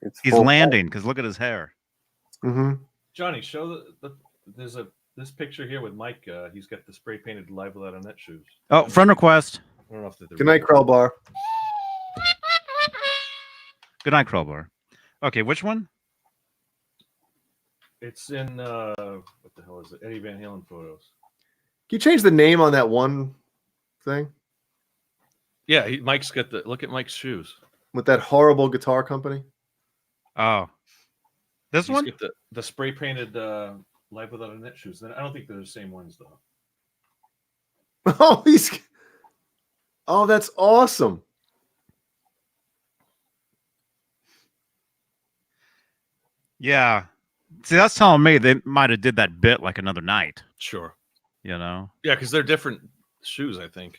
It's He's full landing. Because look at his hair. Mm-hmm. Johnny, show there's this picture here with Mike. He's got the spray painted Live Without a Net shoes. Oh, friend request. I don't know if they're Good night, Crowbar. Good night, Crowbar. Okay, which one? It's in what the hell is it? Eddie Van Halen photos. Can you change the name on that one thing Yeah, Mike's got the look at Mike's shoes. with that horrible guitar company? Oh, this He's one? got the spray painted Live Without a Net shoes. I don't think they're the same ones though. Oh, that's awesome. Yeah. See, that's telling me they might have did that bit like another night. Sure. You know. Yeah, because they're different shoes. I think.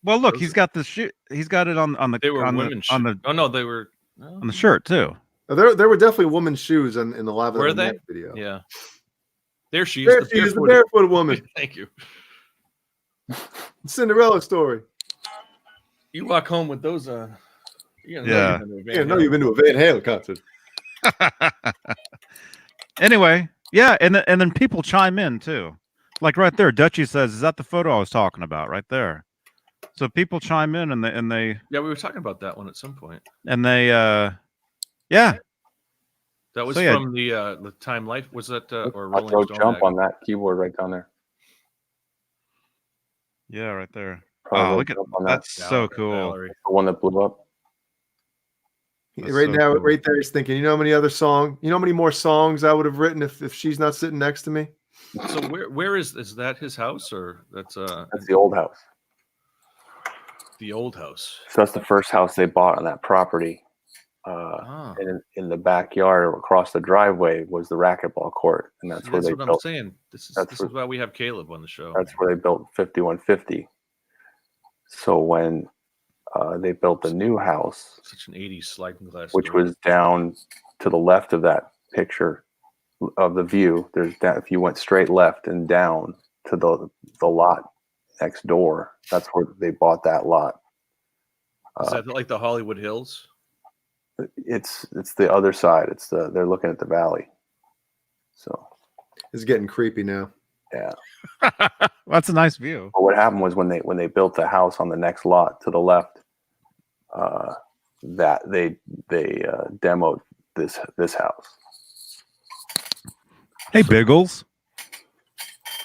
Well, look, Those he's got the shoe. He's got it on the. They were on women's the, on shoes. the Oh no, they were on the shirt too. There were definitely women's shoes in the Live Were Without a they? Net video. Yeah. There she is. There she is, the barefoot woman. Thank you. Cinderella story. You walk home with those. You Yeah. You've been to a Van Halen concert. Anyway, yeah, and then people chime in too. Like right there, Dutchie says, "Is that the photo I was talking about?" Right there. So people chime in and they Yeah, we were talking about that one at some point. yeah. That was So, yeah. from the Time Life. Was that or I'll Rolling throw Stone? jump mag? on that keyboard right down there. Yeah, right there. Probably Oh, look at jump on that's so cool. Valerie. The one that blew up. That's Right so now, cool. right there, he's thinking, you know how many more songs I would have written if she's not sitting next to me? So where is that his house or that's That's the old house. the old house? So that's the first house they bought on that property. Ah, And in the backyard across the driveway was the racquetball court, and that's where they what I'm built. saying. This that's is where- why we have Caleb on the show. That's where they built 5150. So when they built the new house, Such an 80s sliding glass which door. was down to the left of that picture of the view, if you went straight left and down to the lot next door, that's where they bought that lot. Is that like the Hollywood Hills? It's the other side. They're looking at the valley. So It's getting creepy now. yeah. That's a nice view. But what happened was when they built the house on the next lot to the left, that they demoed this house. Hey, Biggles.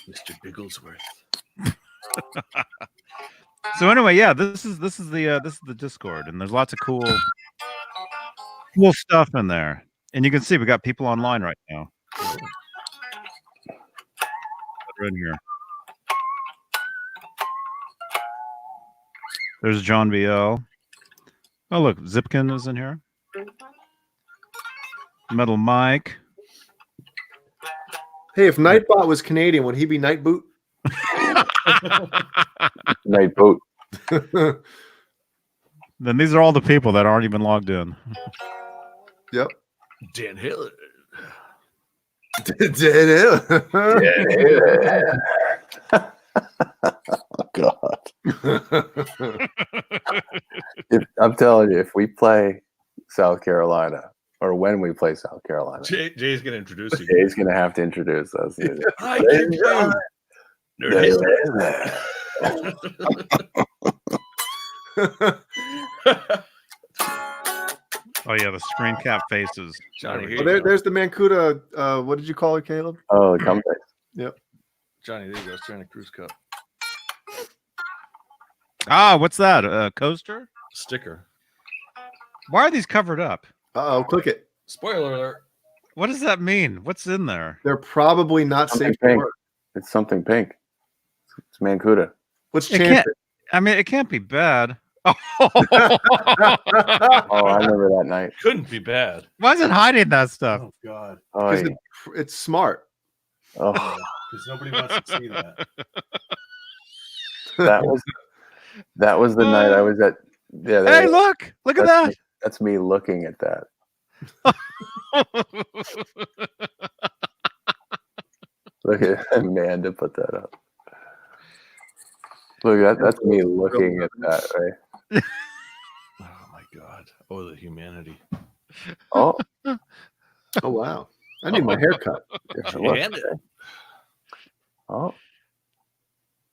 Mr. Bigglesworth. So anyway, yeah, this is the Discord, and there's lots of cool stuff in there, and you can see we got people online right now. They're in here. There's John BL. Oh, look, Zipkin is in here. Metal Mike. Hey, if Nightbot was Canadian, would he be Nightboot? Night boat. Then these are all the people that aren't even logged in. Yep. Dan Hill. Oh, God. I'm telling you, if we play South Carolina or when we play South Carolina. Jay's gonna introduce you. Jay's gonna have to introduce us. Hi, Jay. Oh yeah, the screen cap faces. Johnny, here Oh, you go. there's the Mancuda. What did you call it, Caleb? Oh, the come face. Yep. Johnny, there you go. Santa Cruz Cup Ah, what's that? A coaster? sticker. Why are these covered up? Uh-oh, click it. Spoiler alert. What does that mean? What's in there? They're probably not Something safe for pink. work. It's something pink. It's Mancuda. Let's It chance can't. it. I mean, it can't be bad. Oh, Oh, I remember that night. Couldn't be bad. why is it hiding that stuff? Oh God. Oh, Because yeah. it's smart. Oh, Because nobody wants to see that. that was the night I was at. Yeah. Hey, look at that's that. me- That's me looking at that. Look at Amanda put that up. Look at that. That's me looking at that, right? Oh my God. Oh, the humanity. Oh, Oh wow. I need my haircut. different look. And it. Oh,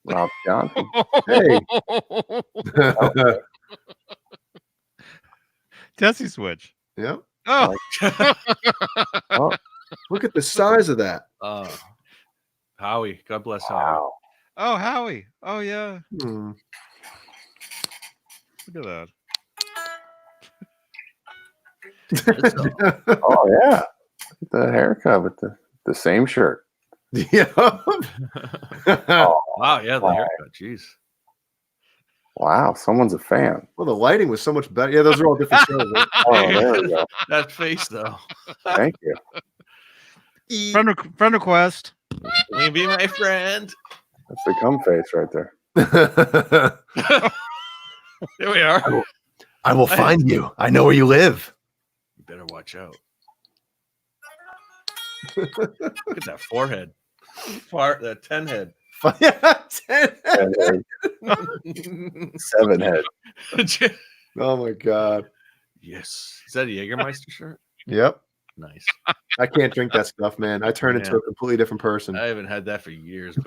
Rob Johnson. Hey. Tessie switch. Yep. Oh, Oh, Look at the size of that. Howie. God bless Howie. wow. oh, Howie. Oh yeah. Hmm. Look at that. Oh yeah. The haircut with the same shirt. Yeah. Oh, Wow. Yeah, the Wow. haircut. Jeez. wow. Someone's a fan. Well, the lighting was so much better. Yeah, those are all different shows. Right? Oh, there we go. That face, though. Thank you. Friend request. Will you be my friend? That's the cum face right there. Here we are. I will find you. I know where you live. You better watch out. Look at that forehead. That 10 head. Yeah, 10. And then 7 head. Oh my God. Yes. Is that a Jägermeister shirt? Yep. Nice. I can't drink that stuff, man. I turn into Yeah. a completely different person. I haven't had that for years.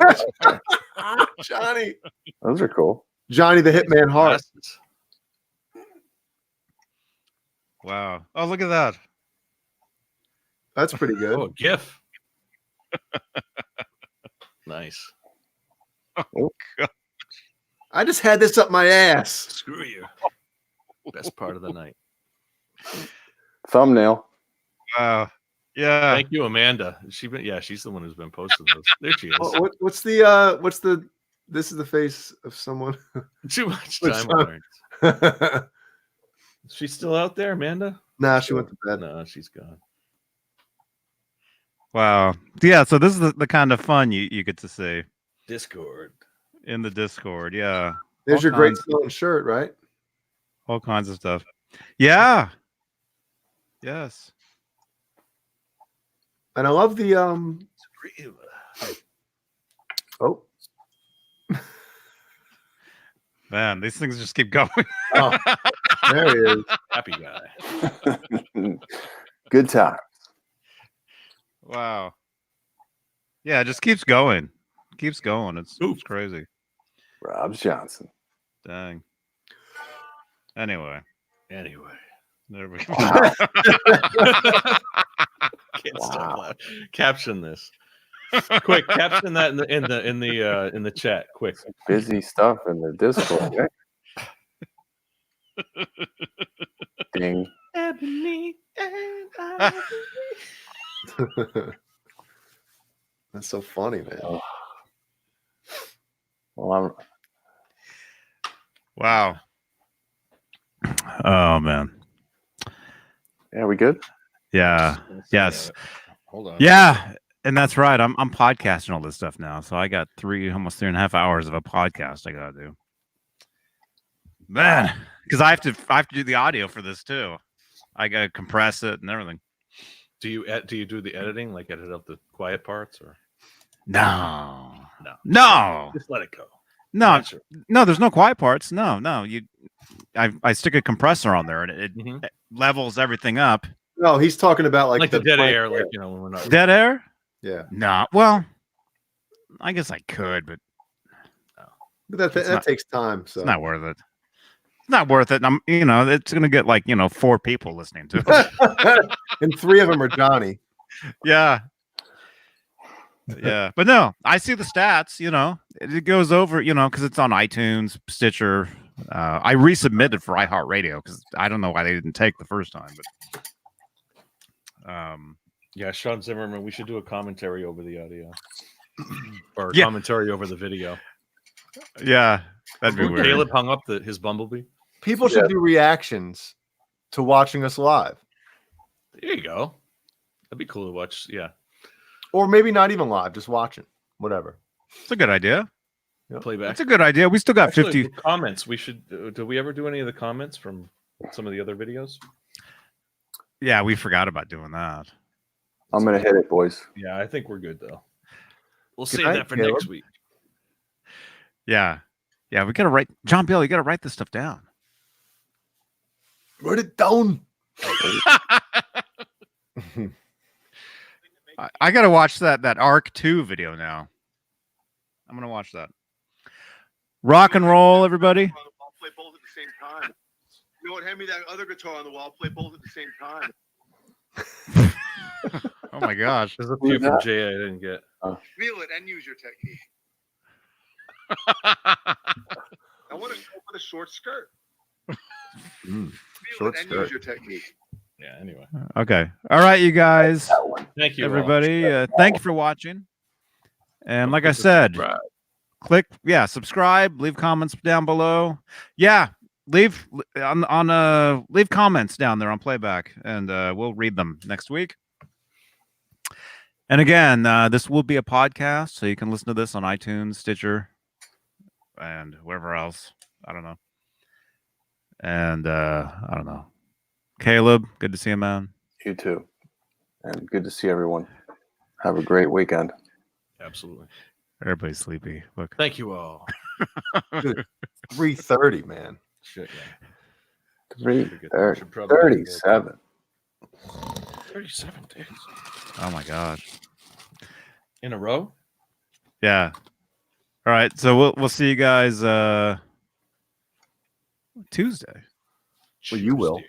Johnny. Those are cool. Johnny the Hitman Hart. Wow. Oh, look at that. That's pretty good. Oh, a GIF. Nice. I just had this up my ass. Screw you. Best part of the night. Thumbnail. Wow. Yeah. Thank you, Amanda. She's the one who's been posting those. There she is. What's the this is the face of someone. Too much Which time one? on her. Is she still out there, Amanda? Nah, she went to bed. No, she's gone. Wow. Yeah. So this is the kind of fun you get to see Discord. in the Discord. Yeah. There's All your great kinds- smelling shirt, right? All kinds of stuff. Yeah. Yes. And I love the oh Man, these things just keep going. oh there he is. Happy guy. Good time. Wow. Yeah, it just keeps going. Keeps going. It's crazy. Rob Johnson. Dang. Anyway. There we go. Wow. Can't stop laughing. Caption this. Quick, caption that in the chat. Quick. Busy stuff in the Discord. Yeah. Ding. Ebony and Ivory. That's so funny, man. Oh. Well, Wow. Oh man. yeah, we good? Yeah. Yes. Hold on. Yeah. And that's right. I'm podcasting all this stuff now. So I got almost 3.5 hours of a podcast I gotta do. Man, because I have to do the audio for this too. I gotta compress it and everything. Do you do the editing, like edit out the quiet parts, or No. no? Just let it go. No. Natural. No, there's no quiet parts. No. I stick a compressor on there and it Mhm. levels everything up No, he's talking about Like the dead blank air, like when we're not. Dead air? Yeah, No. Well, I guess I could, but but that not- takes time. So it's not worth it. It's not worth it. And it's gonna get 4 people listening to it. and 3 of them are Johnny. Yeah. Yeah. But no, I see the stats, it goes over, because it's on iTunes, Stitcher. I resubmitted for iHeartRadio because I don't know why they didn't take the first time, but Yeah, Sean Zimmerman, we should do a commentary over the audio. Or a Yeah. commentary over the video. yeah, that'd be weird. Caleb hung up his Bumblebee. People should do reactions to watching us live, There you go. That'd be cool to watch. Yeah. or maybe not even live, just watching, whatever. It's a good idea. Playback. It's a good idea. We still got Actually, 50. the comments. We should. Do we ever do any of the comments from some of the other videos? Yeah, we forgot about doing that. I'm gonna hit it, boys. Yeah, I think we're good though. We'll Good save night, that for Caleb. next week. Yeah. Yeah, we gotta write John Bill, you gotta write this stuff down. Write it down. I gotta watch that Arc 2 video now. I'm gonna watch that. Rock and roll, everybody. I'll play both at the same time. You know what? Hand me that other guitar on the wall. I'll play both at the same time. Oh my gosh. There's a few from Jay I didn't get. Feel it and use your technique. I want to go with a short skirt. Feel Short it and skirt. use your technique. Yeah. Anyway, Okay. All right, you guys. thank you, all. Everybody. Thank you for watching. And like I said, click, subscribe, leave comments down below. Yeah, leave leave comments down there on playback, and we'll read them next week. And again, this will be a podcast, so you can listen to this on iTunes, Stitcher, and wherever else. I don't know. And I don't know. Caleb, good to see you, man. You too, and good to see everyone. Have a great weekend. Absolutely. Everybody's sleepy. Look. Thank you all. 3:30, man. Shit, yeah. 3:30, Should probably 37. 37 days Oh my gosh. in a row. Yeah. All right. So we'll see you guys Tuesday. Well, you will.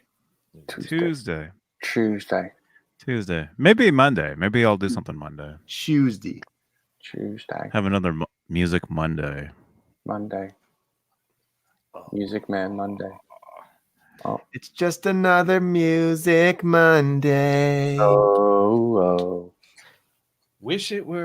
Tuesday. Tuesday. Tuesday. Maybe Monday. Maybe I'll do something Monday. Tuesday. Tuesday. Have another music Monday. Monday. Music Man Monday. Oh. It's just another Music Monday. Oh. Wish it were.